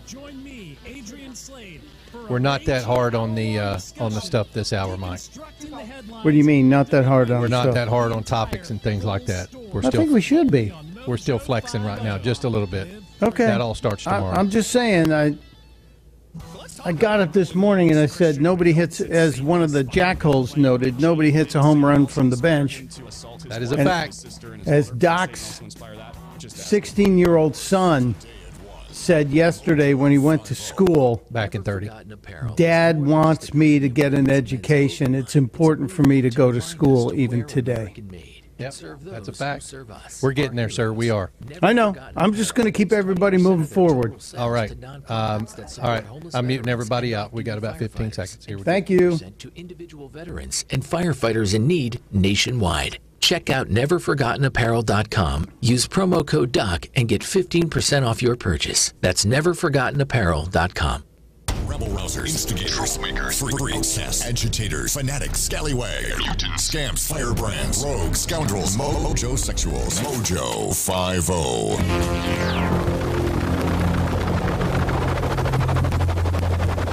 Join me, Adrian Slade. We're not that hard on the stuff this hour, Mike. What do you mean, not that hard on? We're not stuff? that hard on topics and things like that. I think we should be. We're still flexing right now, just a little bit. Okay. That all starts tomorrow. I'm just saying, I got up this morning and I said nobody hits, as one of the jackholes noted, nobody hits a home run from the bench. That is a fact. As Doc's 16-year-old son said yesterday when he went to school, back in 30, Dad wants me to get an education. It's important for me to go to school even today. Yep, that's a fact. We're getting there, sir. We are. I know. I'm just going to keep everybody moving forward. All right. All right. I'm muting everybody out. We got about 15 seconds here. Thank you. To individual veterans and firefighters in need nationwide. Check out neverforgottenapparel.com. Use promo code DOC and get 15% off your purchase. That's neverforgottenapparel.com. Rebel rousers, instigators, makers, freaks, agitators, fanatics, scallywag, mutants, scamps, firebrands, rogues, scoundrels, mojo sexuals. MoJo 50.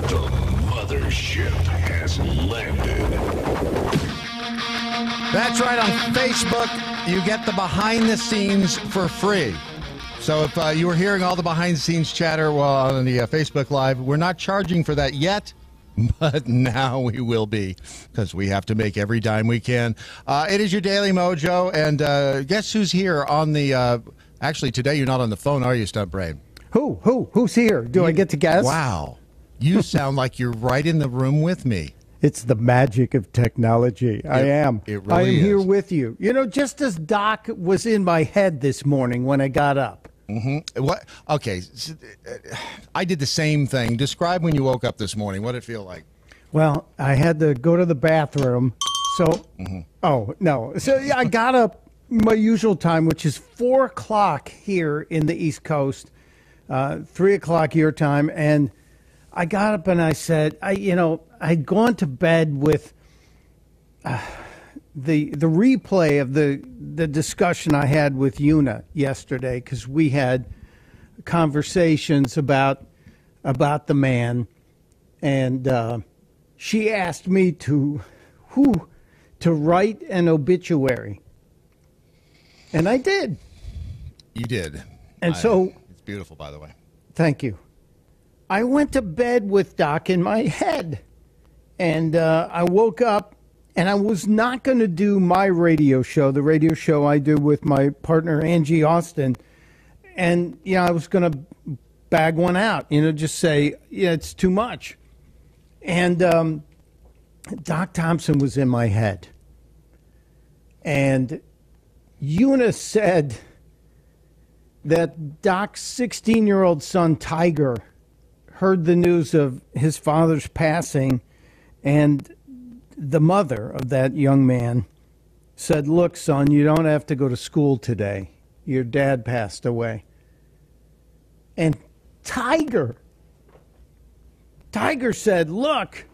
The mothership has landed. That's right. On Facebook, you get the behind the scenes for free. So if you were hearing all the behind the scenes chatter while on the Facebook Live, we're not charging for that yet, but now we will be because we have to make every dime we can. It is your Daily Mojo, and guess who's here on the actually, today you're not on the phone, are you, Stunt Brain? Who's here? Do I get to guess? Wow. You sound like you're right in the room with me. It's the magic of technology. I am. It really I am here is. with you. You know, just as Doc was in my head this morning when I got up. Mm-hmm. What? Okay. I did the same thing. Describe when you woke up this morning. What did it feel like? Well, I had to go to the bathroom. So, oh, no. So, yeah, I got up my usual time, which is 4 o'clock here in the East Coast, 3 o'clock your time. And I got up and I said, I'd gone to bed with the replay of the discussion I had with Una yesterday, because we had conversations about the man, and she asked me to to write an obituary. And I did. You did. And so... It's beautiful, by the way. Thank you. I went to bed with Doc in my head. And I woke up, and I was not going to do my radio show, the radio show I do with my partner, Angie Austin. And, I was going to bag one out, just say, it's too much. And Doc Thompson was in my head. And Una said that Doc's 16-year-old son, Tiger, heard the news of his father's passing, and the mother of that young man said, look, son, you don't have to go to school today. Your dad passed away. And Tiger said, look,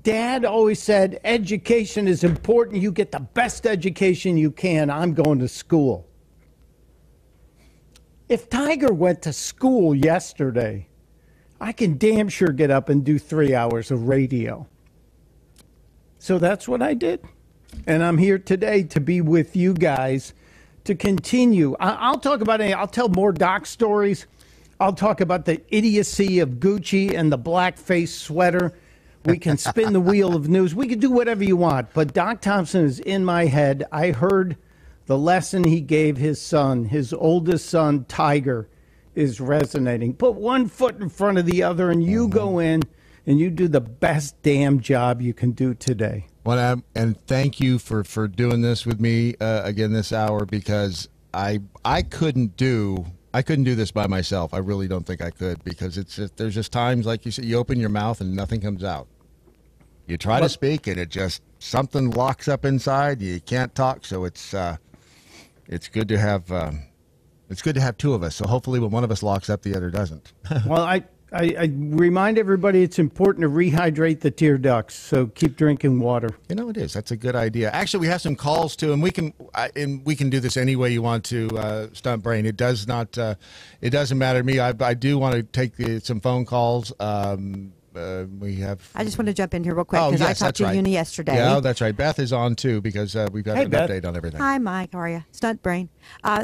Dad always said education is important. You get the best education you can. I'm going to school. If Tiger went to school yesterday, I can damn sure get up and do 3 hours of radio. So that's what I did. And I'm here today to be with you guys to continue. I'll talk about it. I'll tell more Doc stories. I'll talk about the idiocy of Gucci and the blackface sweater. We can spin the wheel of news. We can do whatever you want. But Doc Thompson is in my head. I heard the lesson he gave his son, his oldest son, Tiger, is resonating. Put one foot in front of the other, and you go in and you do the best damn job you can do today. Well, and thank you for doing this with me again this hour, because I couldn't do this by myself. I really don't think I could, because there's just times, like you said, you open your mouth and nothing comes out. You try to speak and it just something locks up inside. You can't talk, so it's good to have two of us. So hopefully, when one of us locks up, the other doesn't. Well, I remind everybody it's important to rehydrate the tear ducts. So keep drinking water. It is. That's a good idea. Actually, we have some calls too, and we can do this any way you want to. Stunt Brain. It doesn't matter to me. I do want to take some phone calls. We have. I just want to jump in here real quick because I talked to Una yesterday. Yeah, that's right. Beth is on too because we've got an update on everything. Hi, Mike. How are you? Stunt Brain.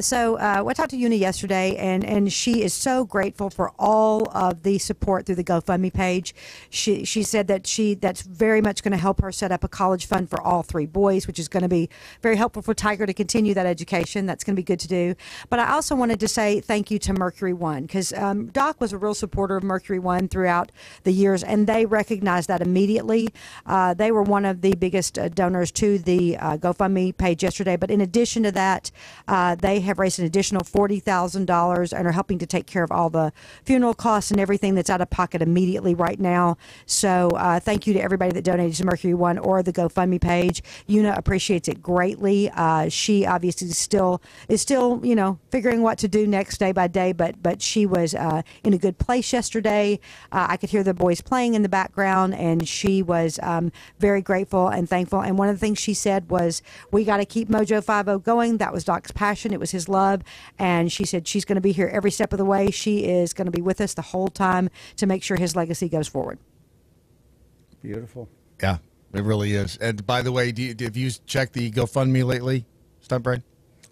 So I talked to Una yesterday, and she is so grateful for all of the support through the GoFundMe page. She said that that's very much going to help her set up a college fund for all three boys, which is going to be very helpful for Tiger to continue that education. That's going to be good to do. But I also wanted to say thank you to Mercury One, because Doc was a real supporter of Mercury One throughout the years, and they recognized that immediately. They were one of the biggest donors to the GoFundMe page yesterday. But in addition to that, they have raised an additional $40,000 and are helping to take care of all the funeral costs and everything that's out of pocket immediately right now. So thank you to everybody that donated to Mercury One or the GoFundMe page. Una appreciates it greatly. She obviously is still figuring what to do next day by day, but she was in a good place yesterday. I could hear the boys playing in the background, and she was very grateful and thankful. And one of the things she said was, we got to keep Mojo 50 going. That was Doc's passion. It was his love. And she said she's going to be here every step of the way. She is going to be with us the whole time to make sure his legacy goes forward. Beautiful. Yeah, it really is. And by the way, have you checked the GoFundMe lately, Stunt Brain?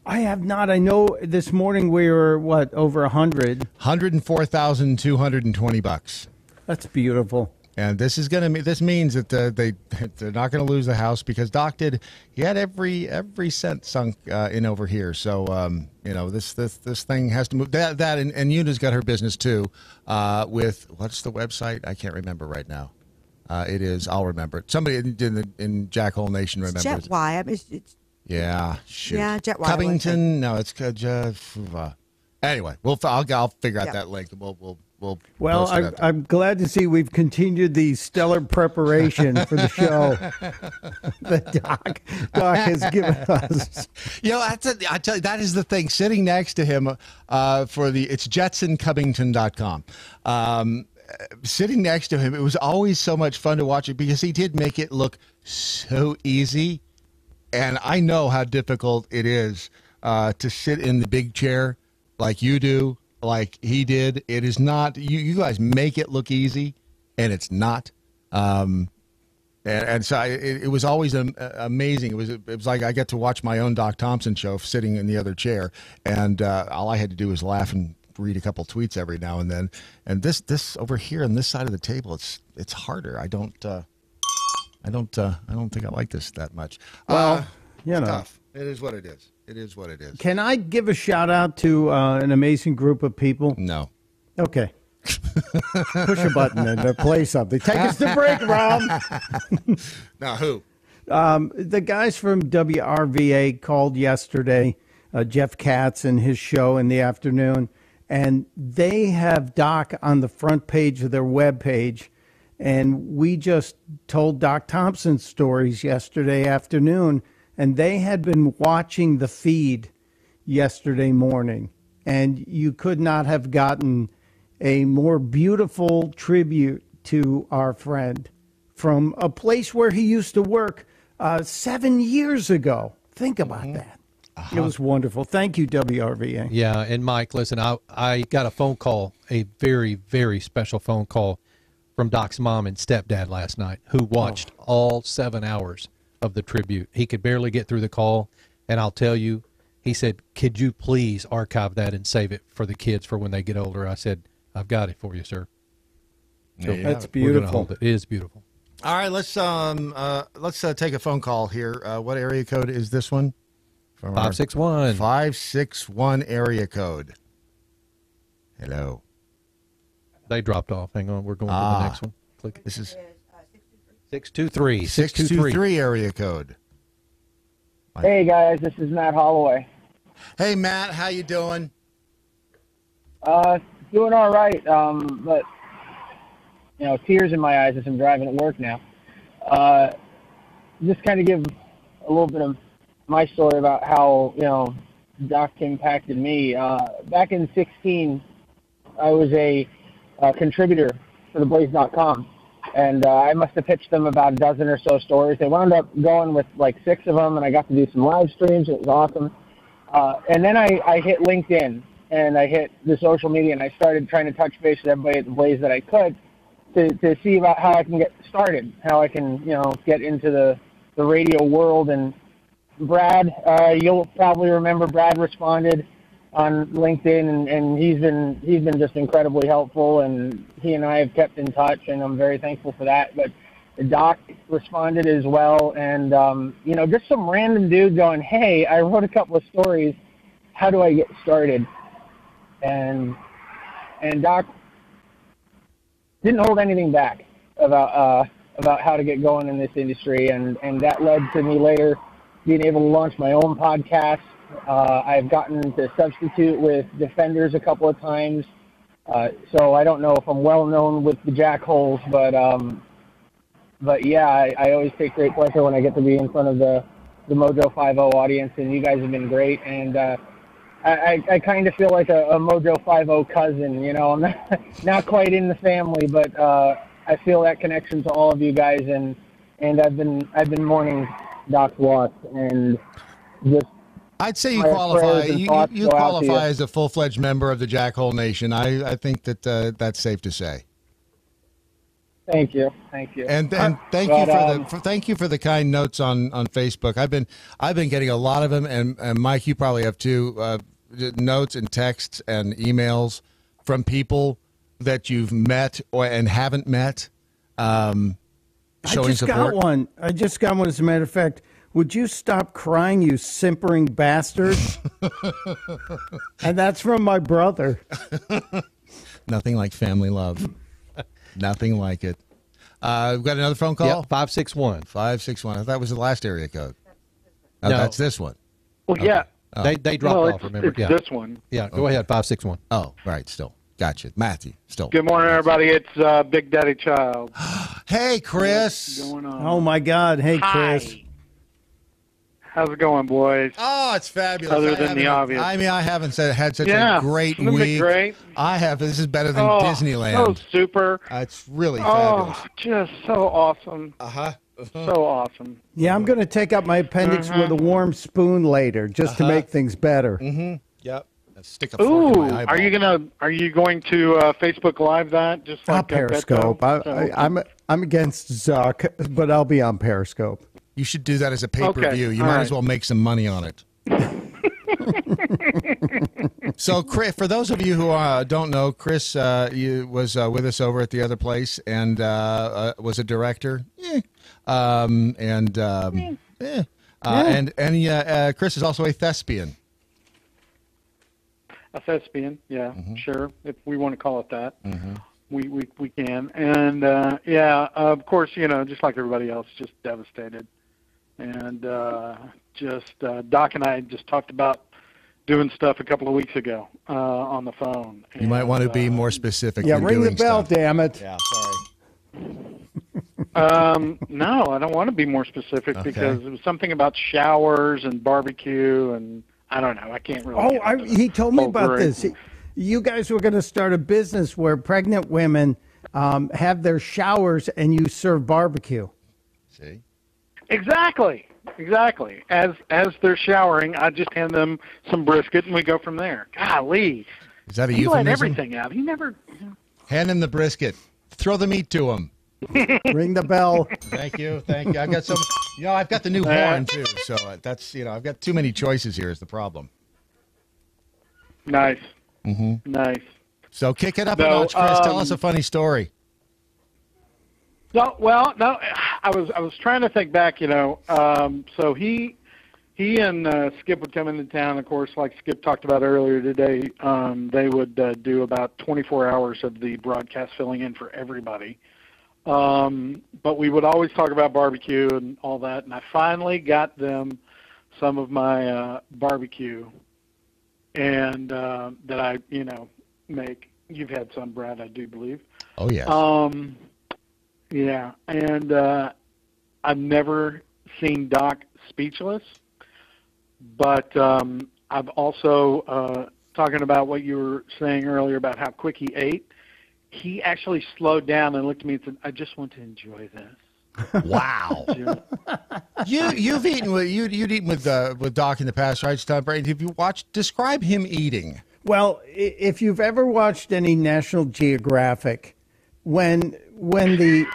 I have not. I know this morning we were, over 100? $104,220. That's beautiful. And this means that they're not going to lose the house, because Doc he had every cent sunk in over here. So this thing has to move. That and Una's got her business too. With what's the website? I can't remember right now. It is. I'll remember it. Somebody in Jackhole Nation remembers. Jet Y. Yeah. Shoot. Yeah. Jet Y. Covington. No, it's anyway. I'll figure out that link. We'll I'm glad to see we've continued the stellar preparation for the show that Doc has given us. I tell you, that is the thing. Sitting next to him it's JetsonCovington.com. Sitting next to him, it was always so much fun to watch it, because he did make it look so easy. And I know how difficult it is to sit in the big chair like you do, like he did. It is not. You guys make it look easy, and it's not. And so it was always amazing. It was like I get to watch my own Doc Thompson show sitting in the other chair, and all I had to do was laugh and read a couple tweets every now and then. And this over here on this side of the table, it's harder. I don't think I like this that much. Well, tough. It is what it is. It is what it is. Can I give a shout out to an amazing group of people? No. Okay. Push a button and play something. Take us to break, Rob. Now, who? The guys from WRVA called yesterday, Jeff Katz and his show in the afternoon, and they have Doc on the front page of their webpage. And we just told Doc Thompson stories yesterday afternoon, and they had been watching the feed yesterday morning. And you could not have gotten a more beautiful tribute to our friend from a place where he used to work 7 years ago. Think about that. It was wonderful. Thank you, WRVA. Yeah, and Mike, listen, I got a phone call, a very, very special phone call from Doc's mom and stepdad last night, who watched all 7 hours of the tribute. He could barely get through the call, and I'll tell you, he said, could you please archive that and save it for the kids for when they get older? I said, I've got it for you, sir. So that's beautiful. Hold it. It is beautiful. All right, let's take a phone call here. What area code is this one? 561. 561 area code. Hello. They dropped off. Hang on, we're going to the next one. Click. This is 623. 623 area code. Hey guys, this is Matt Holloway. Hey Matt, how you doing? Doing all right, but tears in my eyes as I'm driving at work now. Just kind of give a little bit of my story about how Doc impacted me. Back in 2016, I was a contributor for theblaze.com, and I must have pitched them about a dozen or so stories. They wound up going with like 6 of them, and I got to do some live streams. It was awesome. And then I hit LinkedIn, and I hit the social media, and I started trying to touch base with everybody at the Blaze that I could to see about how I can get started, how I can get into the radio world. And Brad, you'll probably remember Brad responded on LinkedIn, and he's been just incredibly helpful, and he and I have kept in touch, and I'm very thankful for that. But Doc responded as well, and just some random dude going, hey, I wrote a couple of stories, how do I get started? And Doc didn't hold anything back about how to get going in this industry, and that led to me later being able to launch my own podcast. I've gotten to substitute with Defenders a couple of times, so I don't know if I'm well known with the Jackholes, but yeah, I always take great pleasure when I get to be in front of the Mojo 50 audience, and you guys have been great. And I kind of feel like a Mojo 50 cousin. I'm not quite in the family, but I feel that connection to all of you guys, and I've been mourning Doc's loss, and just. I'd say you qualify. You qualify as a full-fledged member of the Jackhole Nation. I think that that's safe to say. Thank you. And thank you for the kind notes on Facebook. I've been getting a lot of them, and Mike, you probably have too. Notes and texts and emails from people that you've met and haven't met. Showing support. I just got one. As a matter of fact. Would you stop crying, you simpering bastard? And that's from my brother. Nothing like family love. Nothing like it. We've got another phone call? Yep, 561. 561. I thought it was the last area code. No, that's this one. Well, yeah. Oh. They dropped off, remember? It's this one. Yeah, go ahead, 561. Oh, right, still. Gotcha. Matthew, still. Good morning, everybody. It's Big Daddy Child. Hey, Chris. What's going on? Oh, my God. Hey, Chris. Hi. How's it going, boys? Oh, it's fabulous. Other than the obvious. I mean, I haven't had such a great Isn't it week. Great? I have. This is better than Disneyland. So super. It's really fabulous. Oh, just so awesome. So awesome. Yeah, I'm going to take out my appendix with a warm spoon later just to make things better. Mm-hmm. Yep. Stick a fork in my eyeball. Are you going to Facebook Live that? Just like Periscope. I'm against Zuck, but I'll be on Periscope. You should do that as a pay-per-view. You might as well make some money on it. So, Chris, for those of you who don't know, Chris was with us over at the other place and was a director. Chris is also a thespian. A thespian, yeah, sure. If we want to call it that, we can. And of course, just like everybody else, just devastated. And Doc and I just talked about doing stuff a couple of weeks ago on the phone. You might want to be more specific. Yeah, ring the bell, damn it. Yeah, sorry. No, I don't want to be more specific because it was something about showers and barbecue and I don't know. I can't really. He told me about this. You guys were going to start a business where pregnant women have their showers and you serve barbecue. See? Exactly. As they're showering, I just hand them some brisket and we go from there. Golly. Is that a he euphemism? let everything out. He never. Hand him the brisket. Throw the meat to him. Ring the bell. Thank you. I've got some. I've got the new horn too. So that's I've got too many choices here. Is the problem? Nice. Nice. So kick it up a notch, Chris. Tell us a funny story. No, I was trying to think back. So he and Skip would come into town. Of course, like Skip talked about earlier today, they would do about 24 hours of the broadcast filling in for everybody. But we would always talk about barbecue and all that. And I finally got them some of my barbecue, and that I make. You've had some, Brad, I do believe. Oh yes. Yeah, and I've never seen Doc speechless, but I've also, talking about what you were saying earlier about how quick he ate, he actually slowed down and looked at me and said, I just want to enjoy this. Wow. You've eaten with Doc in the past, right, Tom Brady? Have you describe him eating? Well, if you've ever watched any National Geographic, when the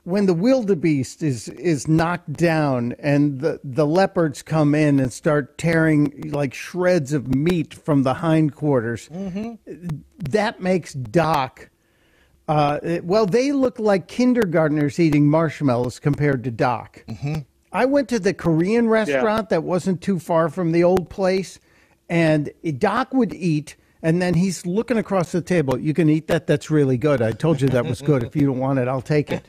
wildebeest is knocked down and the leopards come in and start tearing like shreds of meat from the hindquarters, that makes Doc. They look like kindergartners eating marshmallows compared to Doc. I went to the Korean restaurant that wasn't too far from the old place, and Doc would eat. And then he's looking across the table. You can eat that. That's really good. I told you that was good. If you don't want it, I'll take it.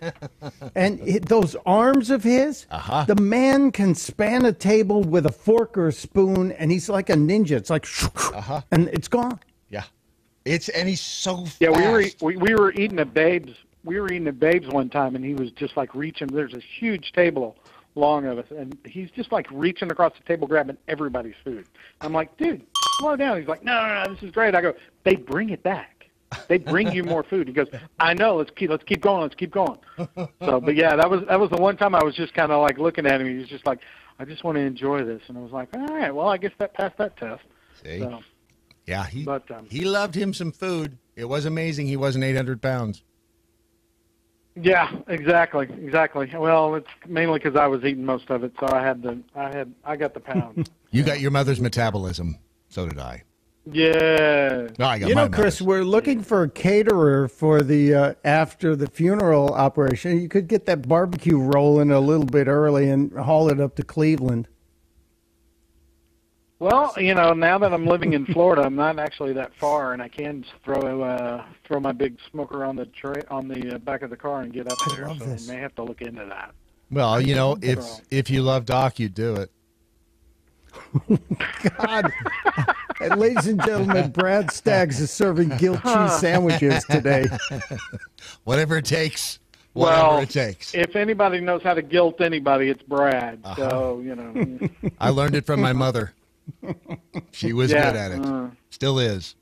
And those arms of his, the man can span a table with a fork or a spoon, and he's like a ninja. It's like, and it's gone. Yeah, and he's so fast. Yeah, we were eating at Babes. We were eating at Babes one time, and he was just like reaching. There's this huge table long of us, and he's just like reaching across the table, grabbing everybody's food. I'm like, dude, slow down. He's like, no, this is great. I go, they bring it back. They bring you more food. He goes, I know. Let's keep going. So, but yeah, that was the one time I was just kind of like looking at him. He was just like, I just want to enjoy this, and I was like, all right, well, I guess that passed that test. See? So, yeah, he loved him some food. It was amazing. He wasn't 800 pounds. Yeah, exactly. Well, it's mainly because I was eating most of it, so I got the pound. You got your mother's metabolism. So did I. Yeah. No, I got my Chris, we're looking for a caterer for the after the funeral operation. You could get that barbecue rolling a little bit early and haul it up to Cleveland. Well, now that I'm living in Florida, I'm not actually that far, and I can throw my big smoker on the back of the car and get up there. So I may have to look into that. Well, if you love Doc, you'd do it. God. And ladies and gentlemen, Brad Staggs is serving guilt cheese sandwiches today. Whatever it takes. If anybody knows how to guilt anybody, it's Brad. So, I learned it from my mother. She was good at it. Still is.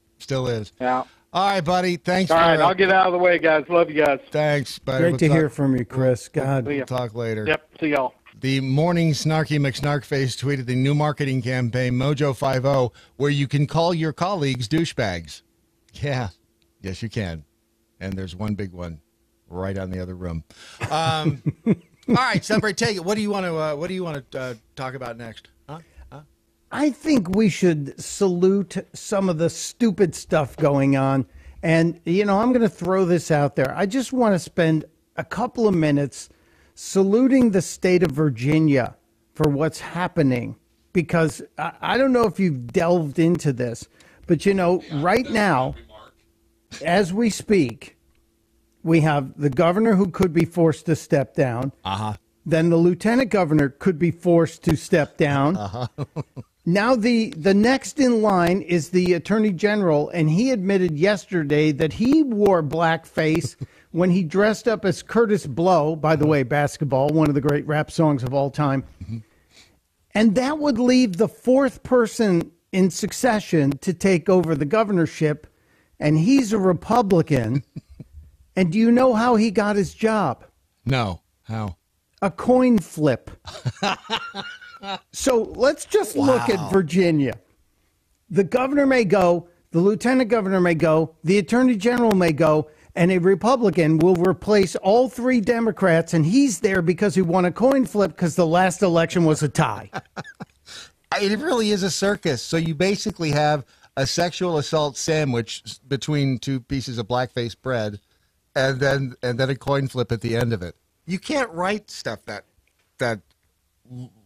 Yeah. All right, buddy. Thanks. All right, I'll get out of the way, guys. Love you guys. Thanks, buddy. Great to hear from you, Chris. God. We'll talk later. Yep. See y'all. The morning snarky McSnarkface tweeted the new marketing campaign, Mojo 50, where you can call your colleagues douchebags. Yeah. Yes, you can. And there's one big one right on the other room. All right, Celebrate, take it. What do you want to talk about next? Huh? I think we should salute some of the stupid stuff going on. And, I'm going to throw this out there. I just want to spend a couple of minutes saluting the state of Virginia for what's happening. Because I don't know if you've delved into this, but, right now, as we speak, we have the governor who could be forced to step down. Then the lieutenant governor could be forced to step down. Now the next in line is the attorney general, and he admitted yesterday that he wore blackface when he dressed up as Curtis Blow, by the way, Basketball, one of the great rap songs of all time. And that would leave the fourth person in succession to take over the governorship, and he's a Republican. And do you know how he got his job? No. How? A coin flip. So let's just look at Virginia. The governor may go, the lieutenant governor may go, the attorney general may go, and a Republican will replace all three Democrats, and he's there because he won a coin flip because the last election was a tie. It really is a circus. So you basically have a sexual assault sandwich between two pieces of blackface bread, and then a coin flip at the end of it. You can't write stuff that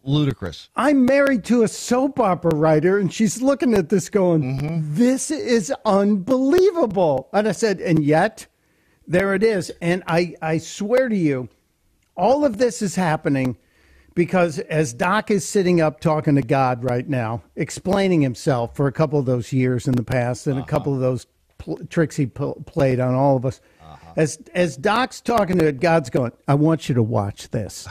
ludicrous. I'm married to a soap opera writer, and she's looking at this going, this is unbelievable. And I said, and yet, there it is. And I swear to you, all of this is happening because as Doc is sitting up talking to God right now, explaining himself for a couple of those years in the past and a couple of those tricks he played on all of us, as Doc's talking to it, God's going, I want you to watch this.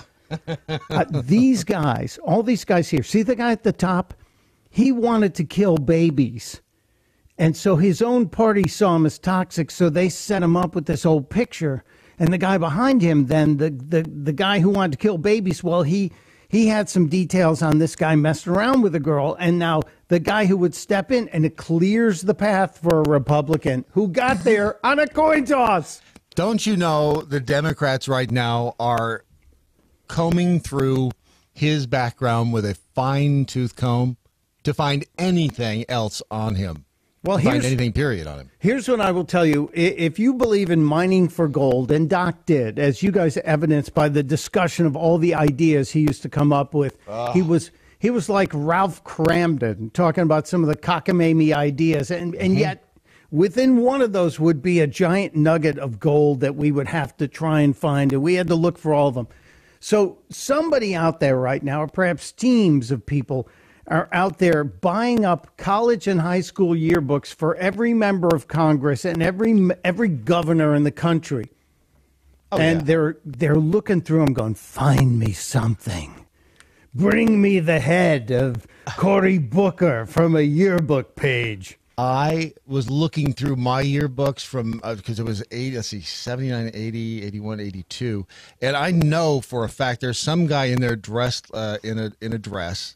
These guys, all these guys here, see the guy at the top? He wanted to kill babies. And so his own party saw him as toxic, so they set him up with this old picture. And the guy behind him, then, the guy who wanted to kill babies, well, he had some details on this guy messed around with a girl. And now the guy who would step in, and it clears the path for a Republican who got there on a coin toss. Don't you know the Democrats right now are combing through his background with a fine-tooth comb to find anything else on him? Well, find anything, period, on him. Here's what I will tell you. If you believe in mining for gold, and Doc did, as you guys evidenced by the discussion of all the ideas he used to come up with, he was like Ralph Cramden talking about some of the cockamamie ideas, and yet within one of those would be a giant nugget of gold that we would have to try and find, and we had to look for all of them. So somebody out there right now, or perhaps teams of people, are out there buying up college and high school yearbooks for every member of Congress and every governor in the country. They're looking through them going, find me something. Bring me the head of Cory Booker from a yearbook page. I was looking through my yearbooks from, because it was 79, 80, 81, 82. And I know for a fact there's some guy in there dressed in a dress.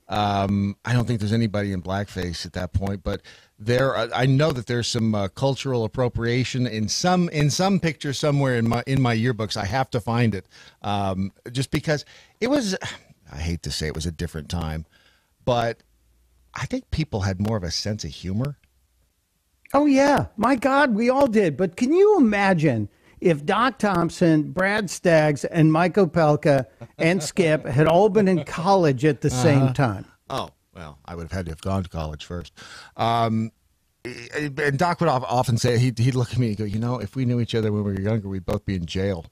I don't think there's anybody in blackface at that point, but I know that there's some cultural appropriation in some picture somewhere in my yearbooks. I have to find it, just because it was. I hate to say it was a different time, but I think people had more of a sense of humor. Oh yeah, my God, we all did. But can you imagine if Doc Thompson, Brad Staggs, and Mike Opelka and Skip had all been in college at the same time? Oh, well, I would have had to have gone to college first. And Doc would often say, he'd look at me and go, if we knew each other when we were younger, we'd both be in jail.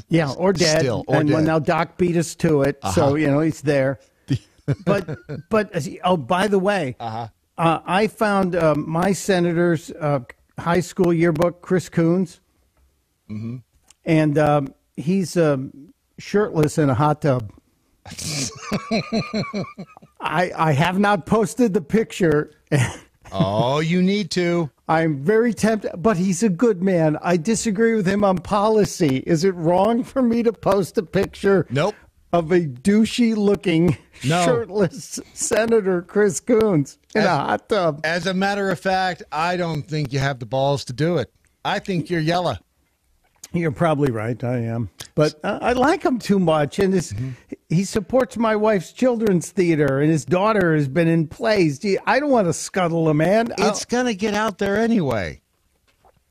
Yeah, or dead. Still, or and dead. Now Doc beat us to it, so, he's there. But by the way, I found my senator's high school yearbook, Chris Coons. Mm-hmm. And he's shirtless in a hot tub. I have not posted the picture. Oh, you need to. I'm very tempted, but he's a good man. I disagree with him on policy. Is it wrong for me to post a picture? Nope. of a douchey-looking, shirtless Senator Chris Coons in a hot tub. As a matter of fact, I don't think you have the balls to do it. I think you're yellow. You're probably right. I am. But I like him too much. And he supports my wife's children's theater, and his daughter has been in plays. Gee, I don't want to scuttle a man. It's going to get out there anyway.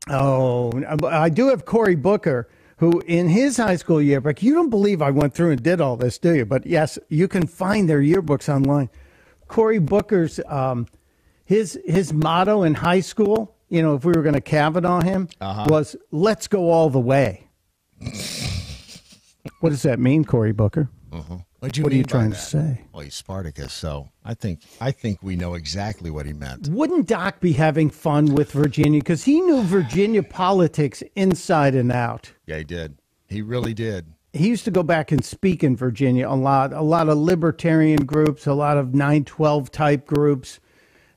Oh, I do have Cory Booker, who in his high school yearbook, you don't believe I went through and did all this, do you? But yes, you can find their yearbooks online. Cory Booker's, his motto in high school, you know, if we were going to Kavanaugh him, was "Let's go all the way." What does that mean, Cory Booker? What are you trying to say? Well, he's Spartacus, so I think we know exactly what he meant. Wouldn't Doc be having fun with Virginia? Because he knew Virginia politics inside and out. Yeah, he did. He really did. He used to go back and speak in Virginia a lot of libertarian groups, a lot of 912 type groups.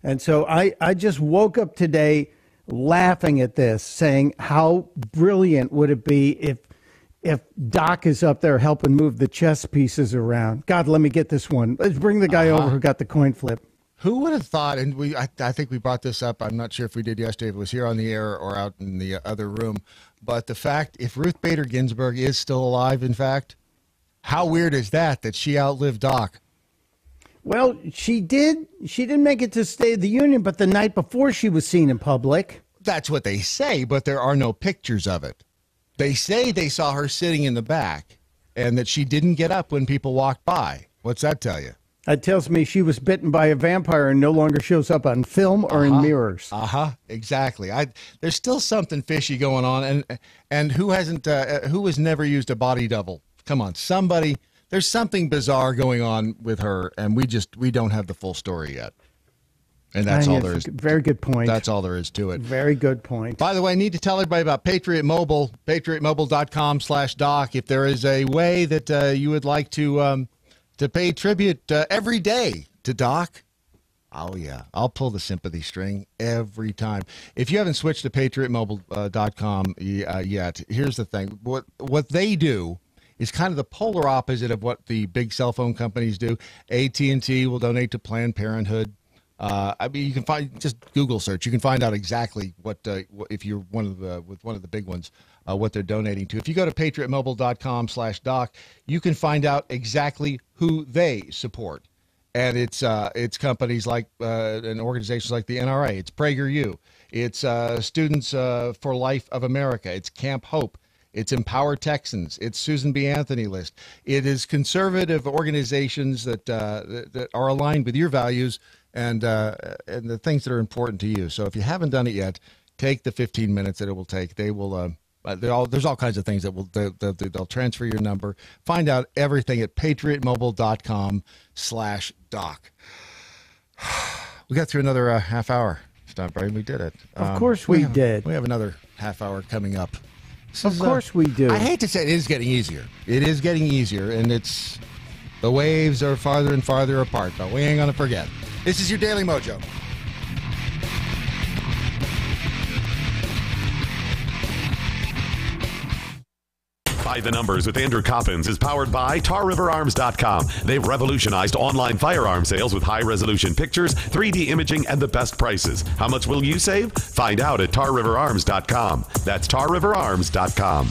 And so I just woke up today laughing at this, saying how brilliant would it be if Doc is up there helping move the chess pieces around. God, let me get this one. Let's bring the guy over who got the coin flip. Who would have thought, and I think we brought this up, I'm not sure if we did yesterday, if it was here on the air or out in the other room, but the fact, if Ruth Bader Ginsburg is still alive, in fact, how weird is that she outlived Doc? Well, she didn't make it to State of the Union, but the night before she was seen in public. That's what they say, but there are no pictures of it. They say they saw her sitting in the back and that she didn't get up when people walked by. What's that tell you? That tells me she was bitten by a vampire and no longer shows up on film or in mirrors. Exactly. There's still something fishy going on, and who has never used a body double? Come on, somebody. There's something bizarre going on with her, and we don't have the full story yet. And that's all there is. Very good point. That's all there is to it. Very good point. By the way, I need to tell everybody about Patriot Mobile, patriotmobile.com/Doc. If there is a way that you would like to pay tribute every day to Doc, oh, yeah, I'll pull the sympathy string every time. If you haven't switched to patriotmobile.com yet, here's the thing. What they do is kind of the polar opposite of what the big cell phone companies do. AT&T will donate to Planned Parenthood. I mean, you can find, just Google search. You can find out exactly what if you're one of the big ones, what they're donating to. If you go to patriotmobile.com/Doc, you can find out exactly who they support, and it's companies like and organizations like the NRA. It's PragerU. It's Students for Life of America. It's Camp Hope. It's Empower Texans. It's Susan B. Anthony List. It is conservative organizations that are aligned with your values and the things that are important to you. So if you haven't done it yet, take the 15 minutes that it will take. They will. There's all kinds of things that they'll transfer your number. Find out everything at patriotmobile.com/Doc. We got through another half hour. Stop, Brian. We did it. Of course we did. We have another half hour coming up. Of course we do. I hate to say it is getting easier. It is getting easier, and the waves are farther and farther apart, but we ain't going to forget. This is your Daily Mojo. By the Numbers with Andrew Coppins is powered by TarRiverArms.com. They've revolutionized online firearm sales with high-resolution pictures, 3D imaging, and the best prices. How much will you save? Find out at TarRiverArms.com. That's TarRiverArms.com.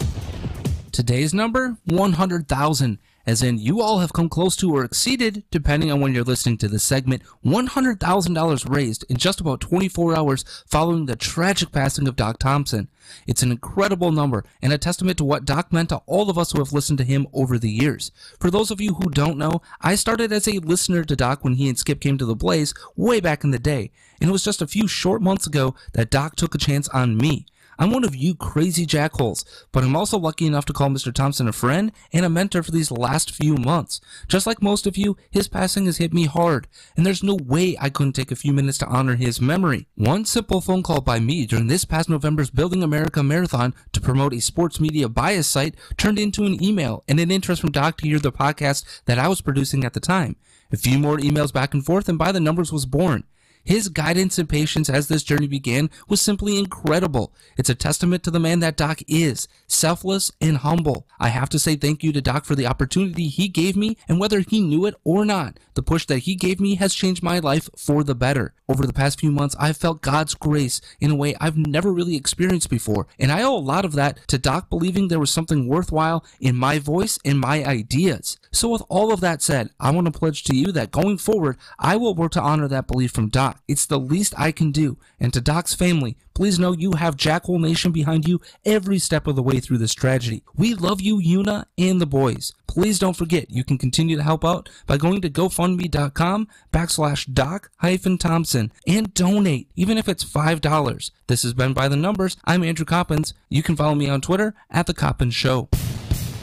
Today's number, 100,000. As in, you all have come close to or exceeded, depending on when you're listening to this segment, $100,000 raised in just about 24 hours following the tragic passing of Doc Thompson. It's an incredible number and a testament to what Doc meant to all of us who have listened to him over the years. For those of you who don't know, I started as a listener to Doc when he and Skip came to the Blaze way back in the day, and it was just a few short months ago that Doc took a chance on me. I'm one of you crazy jackholes, but I'm also lucky enough to call Mr. Thompson a friend and a mentor for these last few months. Just like most of you, his passing has hit me hard, and there's no way I couldn't take a few minutes to honor his memory. One simple phone call by me during this past November's Building America Marathon to promote a sports media bias site turned into an email and an interest from Doc to hear the podcast that I was producing at the time. A few more emails back and forth, and By the Numbers was born. His guidance and patience as this journey began was simply incredible. It's a testament to the man that Doc is, selfless and humble. I have to say thank you to Doc for the opportunity he gave me, and whether he knew it or not, the push that he gave me has changed my life for the better. Over the past few months, I've felt God's grace in a way I've never really experienced before, and I owe a lot of that to Doc believing there was something worthwhile in my voice and my ideas. So with all of that said, I want to pledge to you that going forward, I will work to honor that belief from Doc. It's the least I can do. And to Doc's family, please know you have Jackhole Nation behind you every step of the way through this tragedy. We love you, Una, and the boys. Please don't forget, you can continue to help out by going to GoFundMe.com/Doc-Thompson and donate, even if it's $5. This has been By the Numbers. I'm Andrew Coppins. You can follow me on Twitter at The Coppins Show.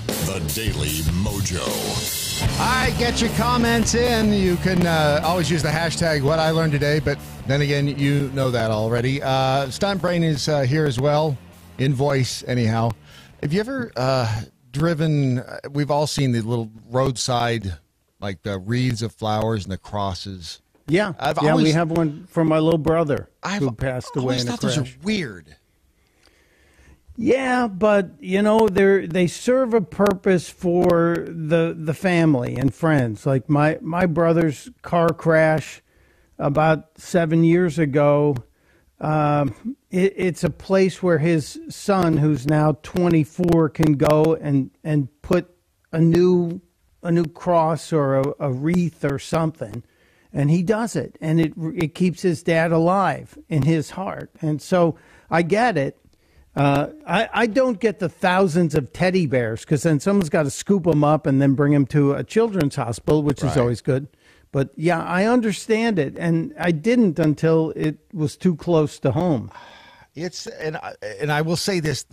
The Daily Mojo. All right, get your comments in. You can always use the hashtag What I Learned Today, but then again, you know that already. Stunt Brain is here as well, in voice anyhow. Have you ever driven, we've all seen the little roadside, like the wreaths of flowers and the crosses. Yeah, we have one for my little brother who passed away in a crash. Those are weird. Yeah, but you know they serve a purpose for the family and friends. Like my brother's car crash about 7 years ago. It's a place where his son, who's now 24, can go and put a new cross or a wreath or something, and he does it, and it keeps his dad alive in his heart. And so I get it. I don't get the thousands of teddy bears, because then someone's got to scoop them up and then bring them to a children's hospital, which is always good. But yeah, I understand it, and I didn't until it was too close to home. And I will say this: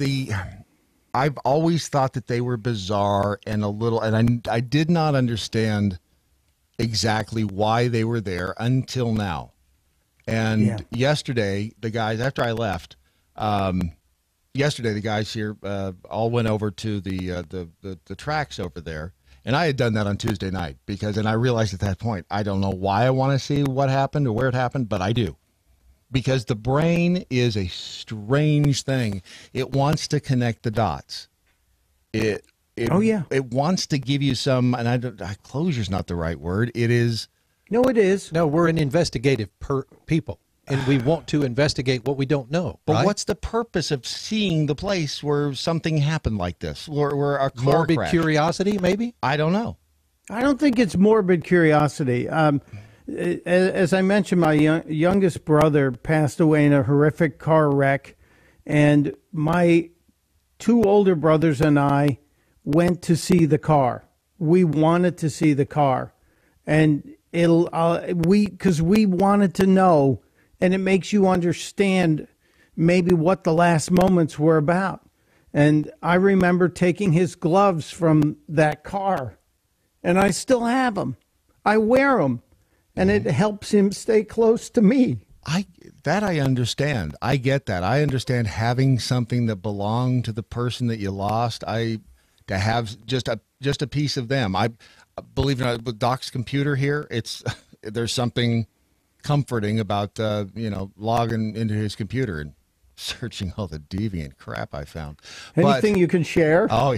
I've always thought that they were bizarre and a little, and I did not understand exactly why they were there until now. And yesterday, the guys, after I left, yesterday the guys here all went over to the tracks over there. And I had done that on Tuesday night and I realized at that point, I don't know why I want to see what happened or where it happened, but I do. Because the brain is a strange thing. It wants to connect the dots. It wants to give you some, and closure's not the right word. It is. No, it is. No, we're an investigative people. And we want to investigate what we don't know. But right? What's the purpose of seeing the place where something happened like this, where a car morbid crashed? Curiosity, maybe? I don't know. I don't think it's morbid curiosity. As I mentioned, my youngest brother passed away in a horrific car wreck, and my two older brothers and I went to see the car. We wanted to see the car, and because we wanted to know. And it makes you understand maybe what the last moments were about. And I remember taking his gloves from that car, and I still have them. I wear them, and it helps him stay close to me. I understand. I get that. I understand having something that belonged to the person that you lost. To have just a piece of them. I believe in with Doc's computer here. There's something comforting about logging into his computer and searching all the deviant crap I found. Anything you can share? Oh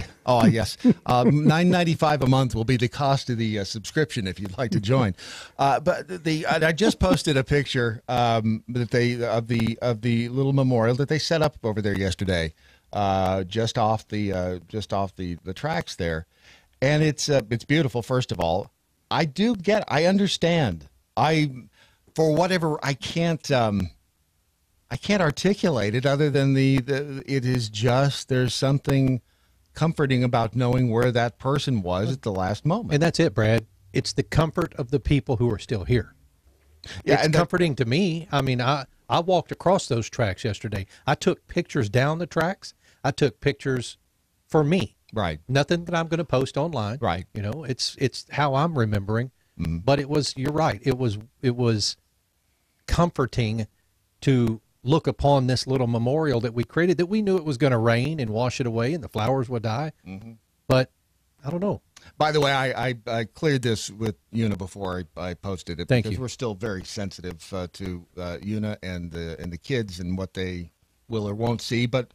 yes. $9.95 a month will be the cost of the subscription if you'd like to join. But I just posted a picture that of the little memorial that they set up over there yesterday, just off the tracks there, and it's beautiful. First of all, I understand. For whatever, I can't articulate it other than it is just, there's something comforting about knowing where that person was at the last moment. And that's it, Brad. It's the comfort of the people who are still here. Yeah, it's comforting to me. I mean, I walked across those tracks yesterday. I took pictures down the tracks. I took pictures for me. Right. Nothing that I'm going to post online. Right. You know, it's how I'm remembering. But you're right. It was comforting to look upon this little memorial that we created, that we knew it was going to rain and wash it away and the flowers would die. But I don't know. By the way, I cleared this with Una before I posted it. Thank because you. We're still very sensitive to Una and the kids and what they will or won't see. But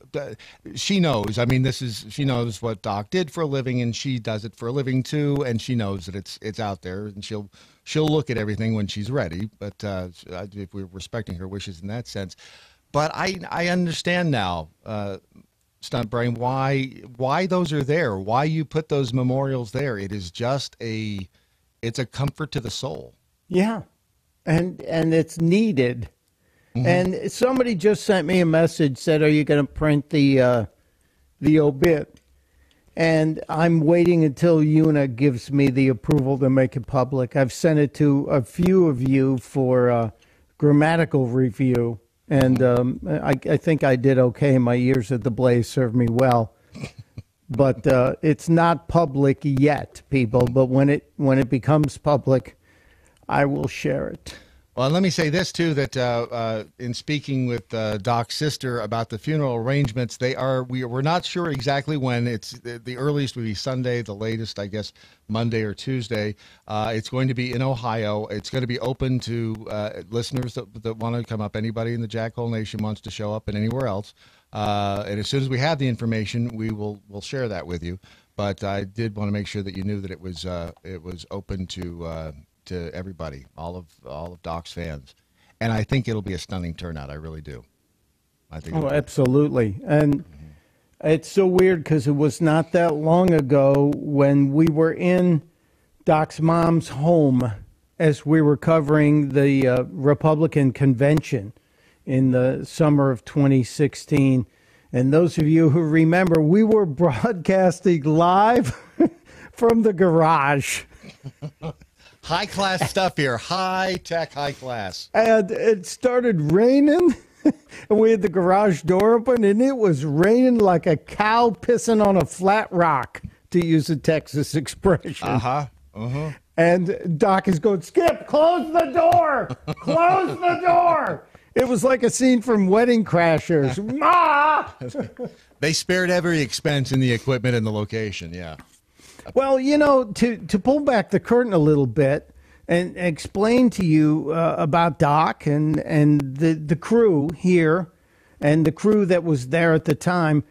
she knows. I mean, she knows what Doc did for a living, and she does it for a living too. And she knows that it's out there, and she'll look at everything when she's ready. But if we're respecting her wishes in that sense. But I understand now. Stunt Brain, why those are there, why you put those memorials there. It is just it's a comfort to the soul. Yeah, and it's needed. Mm-hmm. And somebody just sent me a message, said, are you going to print the obit? And I'm waiting until Una gives me the approval to make it public. I've sent it to a few of you for grammatical review. And I think I did okay. My years at the Blaze served me well, but it's not public yet, people. But when it becomes public, I will share it. Well, let me say this too: that in speaking with Doc's sister about the funeral arrangements, we're not sure exactly when. It's the earliest would be Sunday, the latest, I guess, Monday or Tuesday. It's going to be in Ohio. It's going to be open to listeners that want to come up. Anybody in the Jackhole Nation wants to show up, and anywhere else. And as soon as we have the information, we'll share that with you. But I did want to make sure that you knew that it was open to everybody, all of Doc's fans, and I think it'll be a stunning turnout. I really do. I think. Oh, absolutely, and it's so weird because it was not that long ago when we were in Doc's mom's home as we were covering the Republican convention in the summer of 2016, and those of you who remember, we were broadcasting live from the garage. High class stuff here. High tech, high class. And it started raining. And we had the garage door open, and it was raining like a cow pissing on a flat rock, to use a Texas expression. Uh-huh. Uh-huh. And Doc is going, Skip, close the door. Close the door. It was like a scene from Wedding Crashers. Ma! They spared every expense in the equipment and the location, yeah. Well, to pull back the curtain a little bit and explain to you about Doc and the crew here and the crew that was there at the time,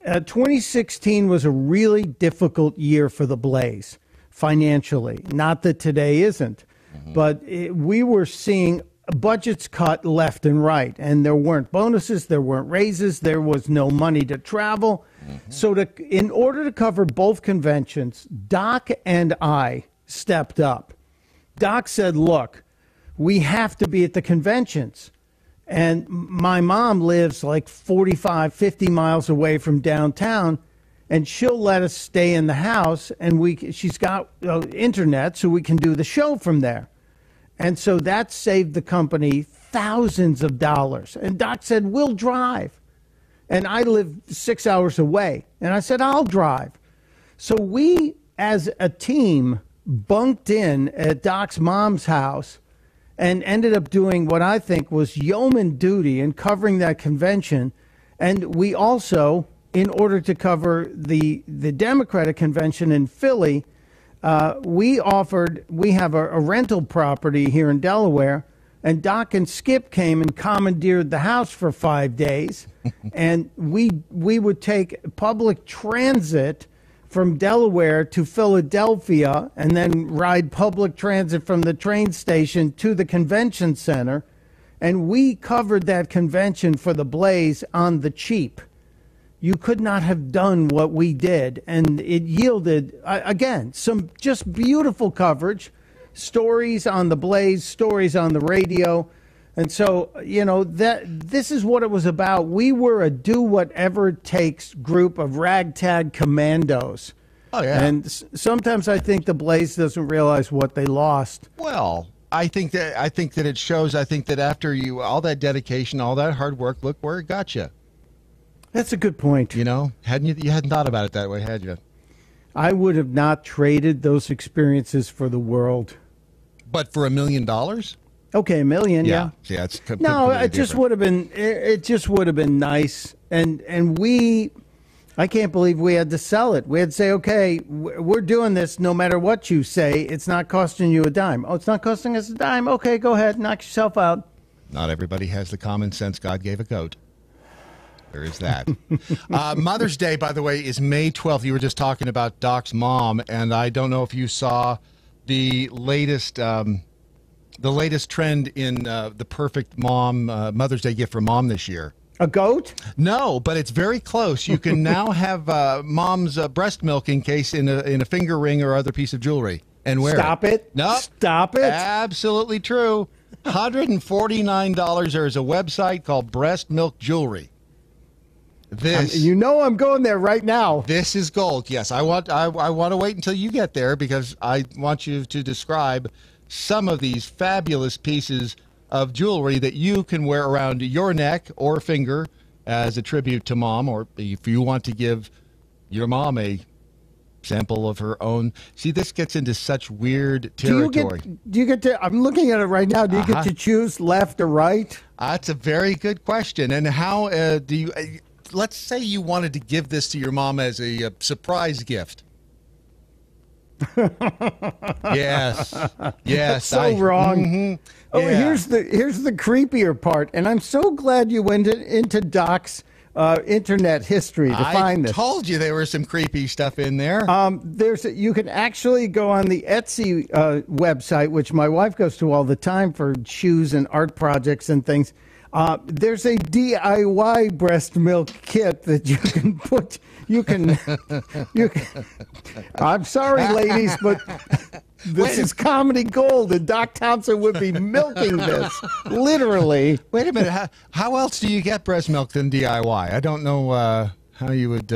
2016 was a really difficult year for the Blaze financially. Not that today isn't, but we were seeing budgets cut left and right, and there weren't bonuses, there weren't raises, there was no money to travel. So in order to cover both conventions, Doc and I stepped up. Doc said, look, we have to be at the conventions. And my mom lives like 45, 50 miles away from downtown, and she'll let us stay in the house, and she's got internet so we can do the show from there. And so that saved the company thousands of dollars. And Doc said, we'll drive. And I live 6 hours away. And I said, I'll drive. So we, as a team, bunked in at Doc's mom's house and ended up doing what I think was yeoman duty in covering that convention. And we also, in order to cover the Democratic convention in Philly, we have a rental property here in Delaware, and Doc and Skip came and commandeered the house for 5 days, and we would take public transit from Delaware to Philadelphia and then ride public transit from the train station to the convention center, and we covered that convention for the Blaze on the cheap. You could not have done what we did, and it yielded, again, some just beautiful coverage, stories on the Blaze, stories on the radio. And so, this is what it was about. We were a do-whatever-it-takes group of ragtag commandos. Oh, yeah. And sometimes I think the Blaze doesn't realize what they lost. Well, I think that it shows. I think that after all that dedication, all that hard work, look where it got you. That's a good point. You hadn't thought about it that way, had you? I would have not traded those experiences for the world. But for $1 million? Okay, $1 million, yeah. Yeah, it's no, it just would have been. It just would have been nice, and we, I can't believe we had to sell it. We had to say, okay, we're doing this no matter what you say. It's not costing you a dime. Oh, it's not costing us a dime. Okay, go ahead. Knock yourself out. Not everybody has the common sense God gave a goat. There is that. Mother's Day, by the way, is May 12th. You were just talking about Doc's mom, and I don't know if you saw the latest trend in the perfect mom Mother's Day gift for mom this year. A goat? No, but it's very close. You can now have mom's breast milk encased in a finger ring or other piece of jewelry and wear Stop it. No. Stop it. Absolutely true. $149. There is a website called Breast Milk Jewelry. I'm going there right now. This is gold. Yes, I want to wait until you get there because I want you to describe some of these fabulous pieces of jewelry that you can wear around your neck or finger as a tribute to mom, or if you want to give your mom a sample of her own. See, this gets into such weird territory. Do you get to, I'm looking at it right now, do you get to choose left or right? That's a very good question. And how do you, let's say you wanted to give this to your mom as a surprise gift. Yes. So wrong. Mm-hmm. Oh, Yeah. here's the creepier part, and I'm so glad you went into Doc's internet history to find this. I told you there was some creepy stuff in there. You can actually go on the Etsy website, which my wife goes to all the time for shoes and art projects and things. There's a DIY breast milk kit that you can put. You can. I'm sorry, ladies, but this is comedy gold, and Doc Thompson would be milking this, literally. Wait a minute. How else do you get breast milk than DIY? I don't know how you would.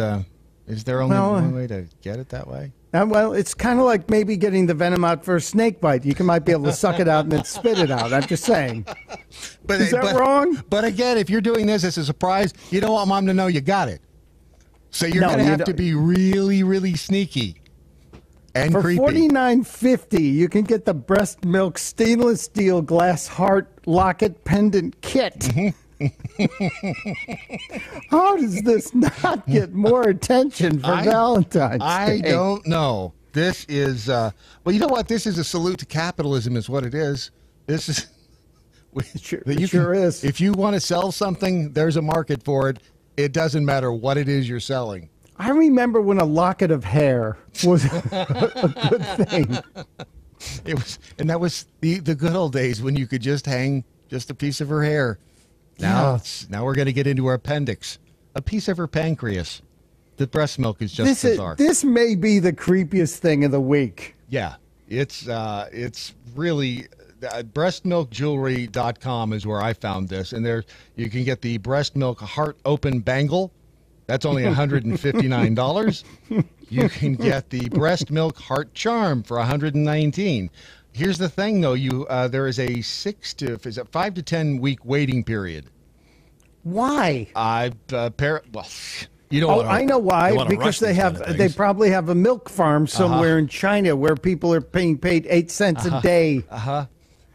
Is there only one way to get it that way? Well, it's kind of like maybe getting the venom out for a snake bite. You might be able to suck it out and then spit it out. I'm just saying. Is that wrong? But again, if you're doing this as a surprise, you don't want mom to know you got it. So you're going to have to be really, really sneaky and creepy. For $49.50, you can get the breast milk stainless steel glass heart locket pendant kit. How does this not get more attention for Valentine's Day? I don't know. This is, well, you know what? This is a salute to capitalism is what it is. This is, it sure is. If you want to sell something, there's a market for it. It doesn't matter what it is you're selling. I remember when a locket of hair was a good thing. It was, and that was the good old days when you could just hang just a piece of her hair. Now we're going to get into her appendix, a piece of her pancreas. The breast milk is just bizarre. This may be the creepiest thing of the week. Yeah, it's really breastmilkjewelry.com is where I found this, and there you can get the breast milk heart open bangle. That's only $159. You can get the breast milk heart charm for $119. Here's the thing, though. There is a 5 to 10 week waiting period. Why? You don't. I know why. Because they probably have a milk farm somewhere in China where people are being paid 8 cents a day.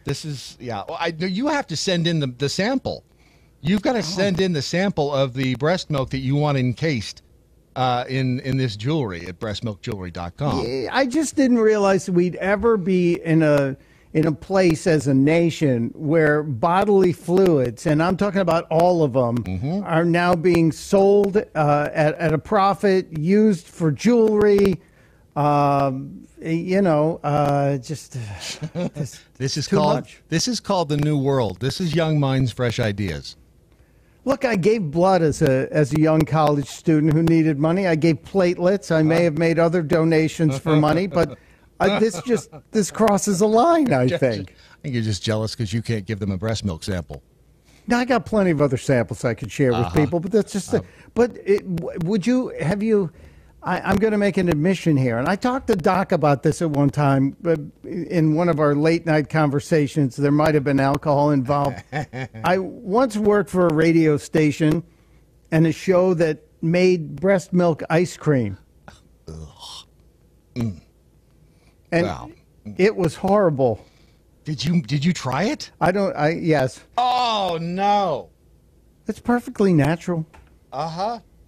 This is you have to send in the sample. You've got to send in the sample of the breast milk that you want encased in this jewelry at breastmilkjewelry.com. I just didn't realize we'd ever be in a place as a nation where bodily fluids, and I'm talking about all of them, are now being sold at a profit, used for jewelry. This is called the new world. This is young minds, fresh ideas. Look, I gave blood as a young college student who needed money. I gave platelets. I may have made other donations for money, but this crosses a line, I think. I think you're just jealous because you can't give them a breast milk sample. Now, I got plenty of other samples I could share with people, but that's just. I'm going to make an admission here, and I talked to Doc about this at one time, but in one of our late night conversations. There might have been alcohol involved. I once worked for a radio station and a show that made breast milk ice cream. And it was horrible. Did you try it? Yes. Oh no. It's perfectly natural.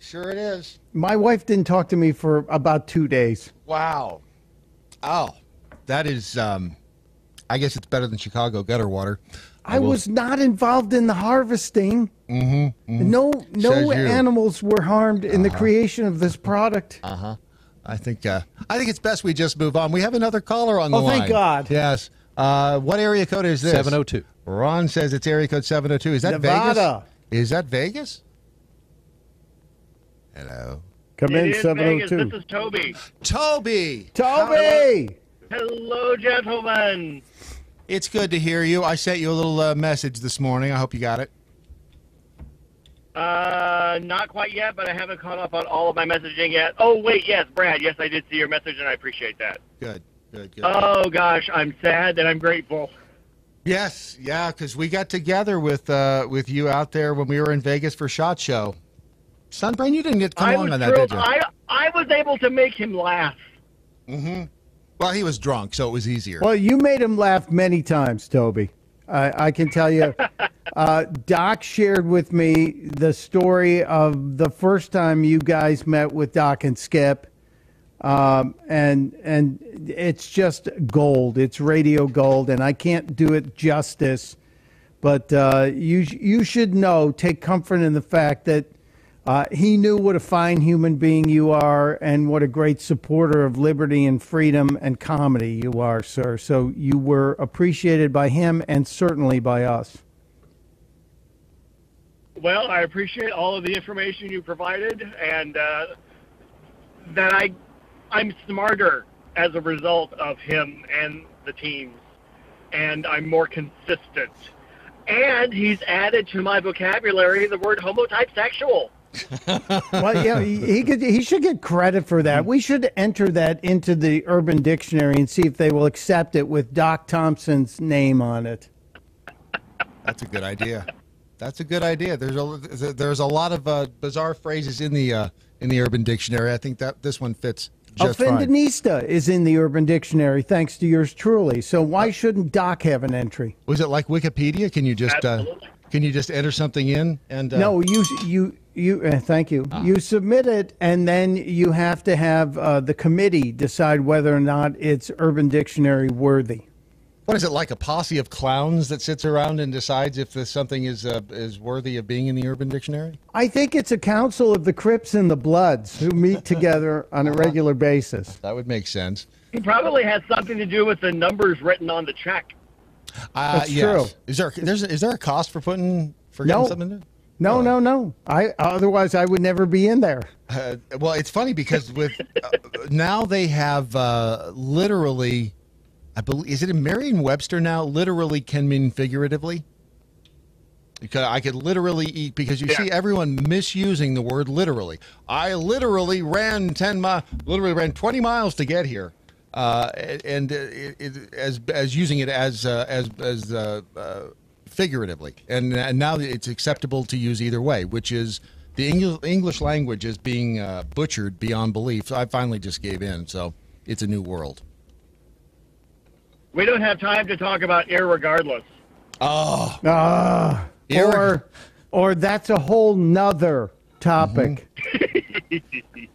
Sure it is. My wife didn't talk to me for about 2 days. Wow. Oh, that is, I guess it's better than Chicago gutter water. I was not involved in the harvesting. No Says you. animals were harmed in the creation of this product. I think it's best we just move on. We have another caller on the line. Oh, thank God. Yes. What area code is this? 702. Ron says it's area code 702. Is that Nevada. Vegas? Is that Vegas? Hello. Come in, 702. This is Toby. Toby. Hello, gentlemen. It's good to hear you. I sent you a little message this morning. I hope you got it. Not quite yet, but I haven't caught up on all of my messaging yet. Oh, wait, yes, Brad. Yes, I did see your message, and I appreciate that. Good. Oh, gosh, I'm sad and I'm grateful. Yes, yeah, because we got together with you out there when we were in Vegas for SHOT Show. Sunbrain, you didn't get to come along on that, did you? I was able to make him laugh. Well, he was drunk, so it was easier. Well, you made him laugh many times, Toby. I can tell you. Doc shared with me the story of the first time you guys met with Doc and Skip. And it's just gold. It's radio gold, and I can't do it justice. But you should know, take comfort in the fact that he knew what a fine human being you are and what a great supporter of liberty and freedom and comedy you are, sir. So you were appreciated by him and certainly by us. Well, I appreciate all of the information you provided, and that I'm smarter as a result of him and the teams, and I'm more consistent. And he's added to my vocabulary the word homotype sexual. Well, yeah, he should get credit for that. We should enter that into the Urban Dictionary and see if they will accept it with Doc Thompson's name on it. That's a good idea. There's a lot of bizarre phrases in the Urban Dictionary. I think that this one fits just fine. Offendinista is in the Urban Dictionary, thanks to yours truly. So why shouldn't Doc have an entry? Was it like Wikipedia? Can you just enter something in and? No, you thank you. You submit it, and then you have to have the committee decide whether or not it's Urban Dictionary worthy. What is it, like a posse of clowns that sits around and decides if something is worthy of being in the Urban Dictionary? I think it's a council of the Crips and the Bloods who meet together on a regular basis. That would make sense. It probably has something to do with the numbers written on the check. That's yes. true. Is there a cost for getting something in there? No. Otherwise, I would never be in there. Well, it's funny because with now they have literally, I believe, is it in Merriam-Webster now? Literally can mean figuratively. Because I could literally eat, because you see everyone misusing the word literally. I literally ran 20 miles to get here, and as using it as figuratively, and now it's acceptable to use either way, which is the English language is being butchered beyond belief. So I finally just gave in. So it's a new world. We don't have time to talk about irregardless. Or that's a whole nother topic.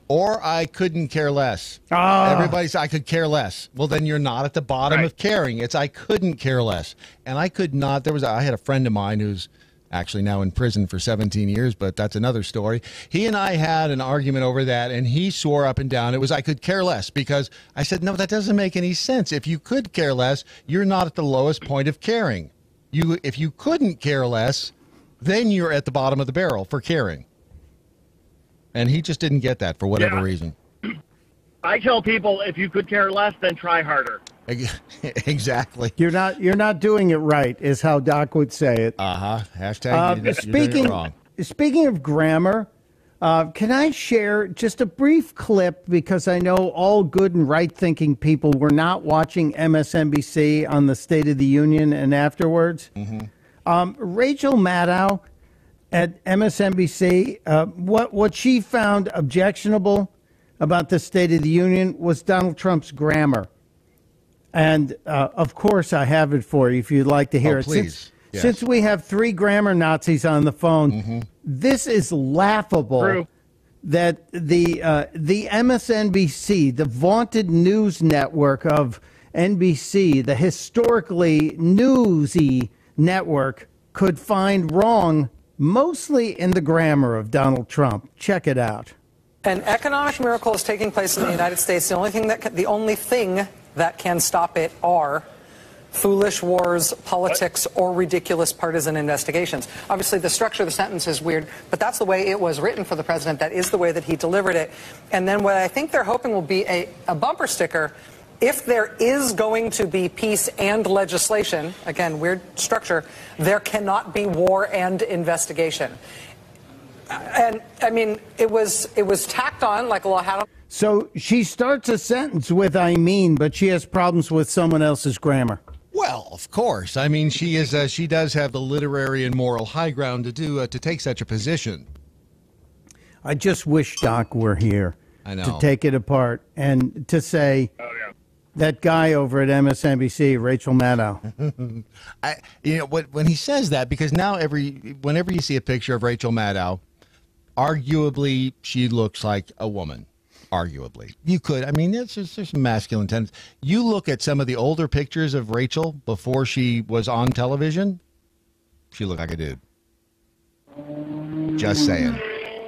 Or I couldn't care less. Everybody's I could care less. Well, then you're not at the bottom of caring. It's I couldn't care less. And I could not. I had a friend of mine who's actually now in prison for 17 years, but that's another story. He and I had an argument over that, and he swore up and down it was I could care less, because I said, no, that doesn't make any sense. If you could care less, you're not at the lowest point of caring. If you couldn't care less, then you're at the bottom of the barrel for caring. And he just didn't get that for whatever reason. I tell people, if you could care less, then try harder. Exactly. You're not doing it right, is how Doc would say it. Hashtag you're doing it wrong. Speaking of grammar, can I share just a brief clip, because I know all good and right-thinking people were not watching MSNBC on the State of the Union and afterwards. Rachel Maddow at MSNBC, what she found objectionable about the State of the Union was Donald Trump's grammar. And, of course, I have it for you if you'd like to hear it. Please. Since we have 3 grammar Nazis on the phone, this is laughable. True. that the MSNBC, the vaunted news network of NBC, the historically newsy network, could find wrong mostly in the grammar of Donald Trump. Check it out. An economic miracle is taking place in the United States. The only thing that can stop it are foolish wars, politics, or ridiculous partisan investigations. Obviously, the structure of the sentence is weird, but that's the way it was written for the president. That is the way that he delivered it. And then what I think they're hoping will be a bumper sticker. If there is going to be peace and legislation, again, weird structure, there cannot be war and investigation. And, I mean, it was tacked on like a law had on. So she starts a sentence with "I mean," but she has problems with someone else's grammar. Well, of course. I mean, she does have the literary and moral high ground to take such a position. I just wish Doc were here to take it apart and to say, that guy over at MSNBC, Rachel Maddow. When he says that, because now whenever you see a picture of Rachel Maddow, arguably she looks like a woman. Arguably, you could. I mean, there's some masculine tendencies. You look at some of the older pictures of Rachel before she was on television. She looked like a dude. Just saying.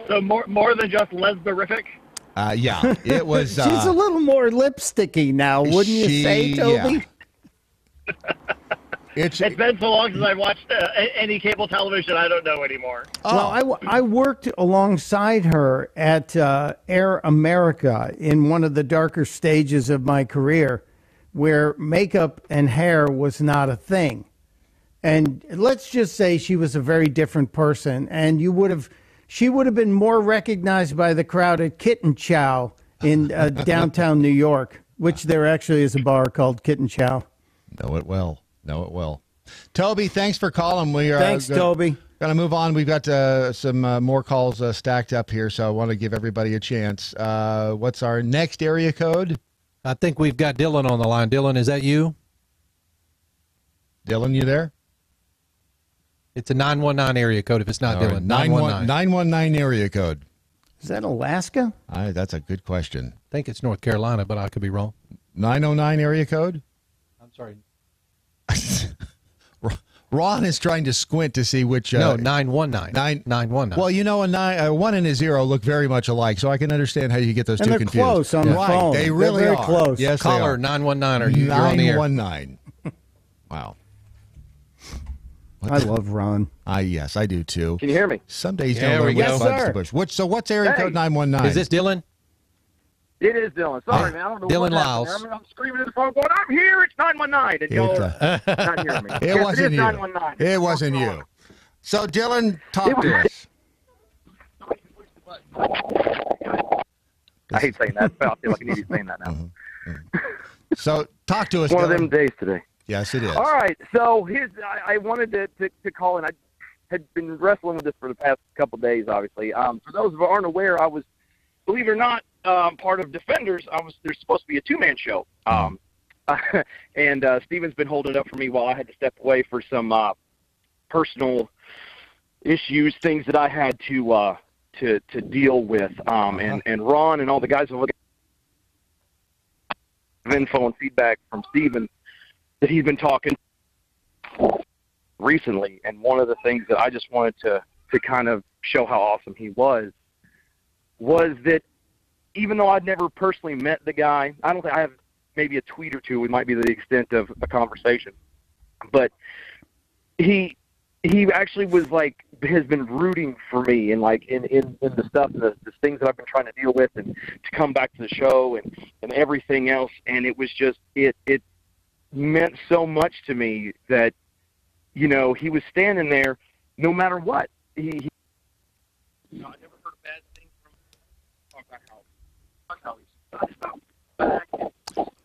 So more than just lesborific. Yeah, it was. She's a little more lipsticky now, wouldn't you say, Toby? Yeah. It's been so long since I watched any cable television, I don't know anymore. Well, I worked alongside her at Air America in one of the darker stages of my career where makeup and hair was not a thing. And let's just say she was a very different person, and she would have been more recognized by the crowd at Kitten Chow in downtown New York, which there actually is a bar called Kitten Chow. Know it well. Toby, thanks for calling. Thanks, Toby. Going to move on. We've got some more calls stacked up here, so I want to give everybody a chance. What's our next area code? I think we've got Dylan on the line. Dylan, is that you? Dylan, you there? It's a 919 area code if it's not Dylan. 919 area code. Is that Alaska? That's a good question. I think it's North Carolina, but I could be wrong. 909 area code? I'm sorry. Ron is trying to squint to see which. No, 919. 919. Well, a 1 and a 0 look very much alike, so I can understand how you get those two confused. And they're close on the phone. They really very are. Close. Yes, Caller 919. You're on the air. 919. Wow. I love Ron. Yes, I do too. Can you hear me? Some days There we go. to push. What's area code 919? Is this Dylan? It is Dylan. Sorry, man. I don't know Dylan what Lyles. happened. I'm screaming at the phone going, I'm here. It's 919. And y'all are not hearing me. It wasn't is you. 919. It wasn't you. So, Dylan, talk to us. I hate saying that, but I feel like I need to be saying that now. So, talk to us, One Dylan. of them days today. Yes, it is. All right. So, I wanted to call in. I had been wrestling with this for the past couple of days, obviously. For those who aren't aware, I was, believe it or not, part of Defenders. There's supposed to be a two-man show. And Steven's been holding it up for me while I had to step away for some personal issues, things that I had to deal with. And Ron and all the guys have info and feedback from Steven that he's been talking recently. And one of the things that I just wanted to kind of show how awesome he was that even though I'd never personally met the guy, I don't think I have maybe a tweet or two. It might be the extent of a conversation. But he actually was has been rooting for me and in the stuff, the things that I've been trying to deal with and to come back to the show and everything else. And it was just, it meant so much to me that, he was standing there no matter what. I never heard a bad thing from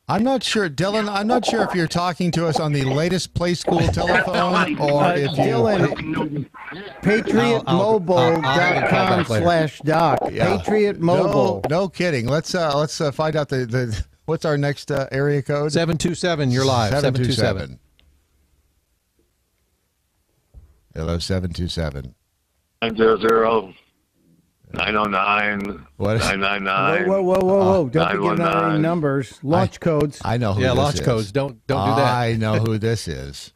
I'm not sure, Dylan. I'm not sure if you're talking to us on the latest Play School telephone or if you. Dylan, patriotmobile.com/doc. Yeah. Patriot Mobile. No kidding. Let's find out the what's our next area code? 727. You're live. 727. Hello, 727. 900. 909. What? 999. Whoa. Don't be giving out any 919. numbers. Launch codes. I know who Yeah, this launch is. codes. Don't do that. I know who this is.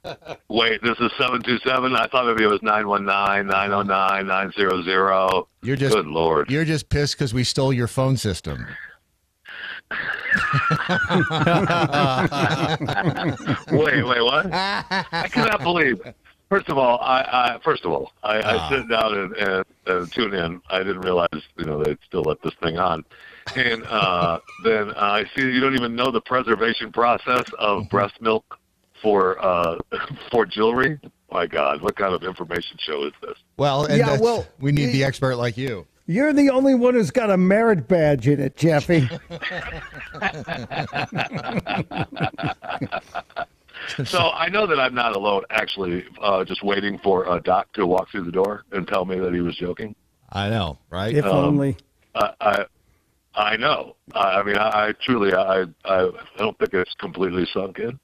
Wait, this is 727. I thought maybe it was 919, 909, 900. You're just Good Lord. You're just pissed because we stole your phone system. Wait, what? I cannot believe. First of all, I sit down and tune in. I didn't realize, they'd still let this thing on. And then I see you don't even know the preservation process of breast milk for jewelry. My God, what kind of information show is this? Well, we need the expert like you. You're the only one who's got a merit badge in it, Jeffy. So I know that I'm not alone, actually, just waiting for Doc to walk through the door and tell me that he was joking. I know, right? If only. I know. I mean, I truly, I don't think it's completely sunk in,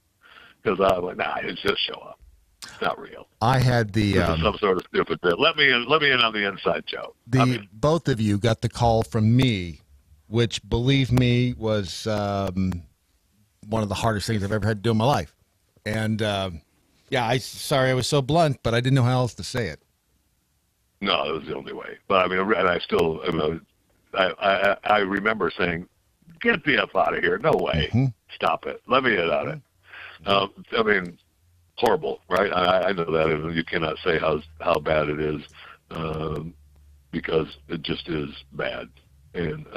because I'm like, nah, it's just show up. It's not real. I had the This is some sort of stupid bit. Let me in on the inside joke. Both of you got the call from me, which, believe me, was one of the hardest things I've ever had to do in my life. And sorry I was so blunt, but I didn't know how else to say it. No, it was the only way. But I mean, and I still, I remember saying, "Get the F out of here! No way! Mm-hmm. Stop it! Let me in on it." I mean, horrible, right? I know that, and you cannot say how bad it is, because it just is bad, and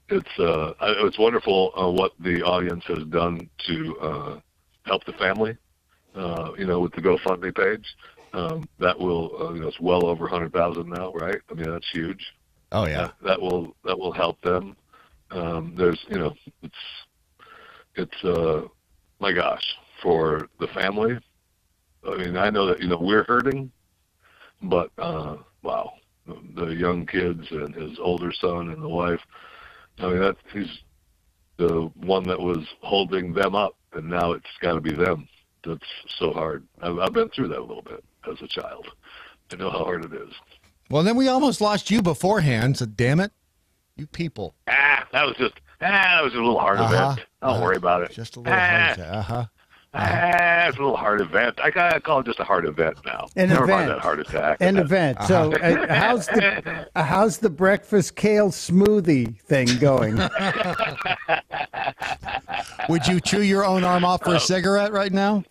it's wonderful what the audience has done to help the family, with the GoFundMe page. That will, it's well over 100,000 now, right? I mean, that's huge. Oh yeah. That will help them. There's, it's my gosh, for the family. I mean, I know that, we're hurting, but, wow, the young kids and his older son and the wife, I mean, he's the one that was holding them up, and now it's got to be them. That's so hard. I've been through that a little bit as a child. I know how hard it is. Well, then we almost lost you beforehand, so damn it. You people. That was a little hard event. Don't worry about it. Just a little hard. It's a little hard event. I call it just a hard event now. Never mind that heart attack. An event. So how's the breakfast kale smoothie thing going? Would you chew your own arm off for a cigarette right now?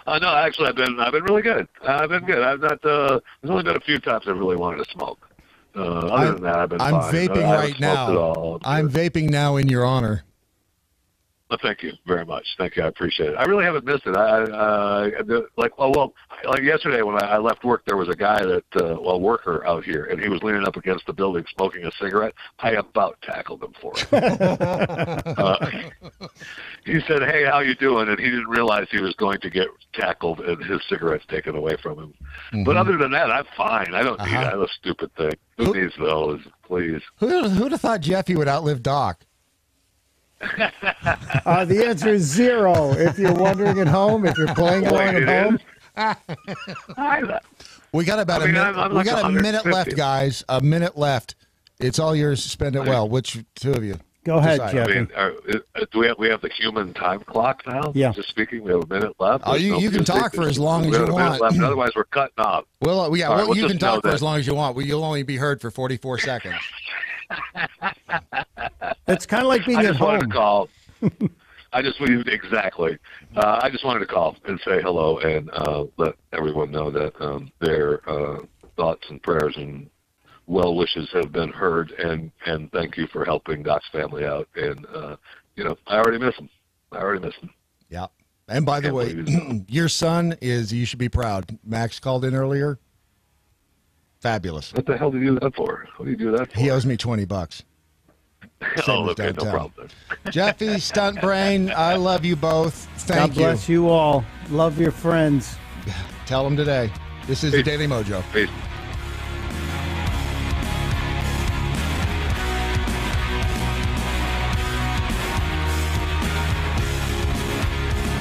No, actually, I've been really good. I've been good. I've not. There's only been a few times I really wanted to smoke. Other than that, I've been. I'm fine. vaping right now. I'm vaping now in your honor. Well, thank you very much. Thank you. I appreciate it. I really haven't missed it. Like yesterday when I left work, there was a guy worker out here, and he was leaning up against the building smoking a cigarette. I about tackled him for it. He said, "Hey, how you doing?" And he didn't realize he was going to get tackled and his cigarettes taken away from him. Mm-hmm. But other than that, I'm fine. I don't need that stupid thing. Who needs those, please? Who'd have thought Jeffy would outlive Doc? The answer is 0. If you're wondering at home, if you're playing along at home. We got about a minute left, guys. A minute left. It's all yours to spend it well. Which two of you? Go ahead, Jeffy. I mean, do we have the human time clock now? Yeah. Just speaking, we have a minute left. Oh, you can talk for as long as you want. Left, otherwise, we're cutting off. Well, you can talk for as long as you want. You'll only be heard for 44 seconds. It's kind of like being at home. Wanted to call. I just wanted to call and say hello and let everyone know that their thoughts and prayers and well wishes have been heard, and thank you for helping Doc's family out. And I already miss him. Yeah. And by the way, your son you should be proud. Max called in earlier. Fabulous. What the hell did you do that for? What do you do that for? He owes me $20. Okay, no problem. Jeffy, Stunt Brain, I love you both. Thank you. God bless you all. Love your friends. Tell them today. This is the Daily Mojo. Peace.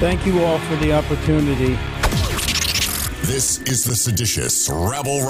Thank you all for the opportunity. This is the seditious, rabble-rousing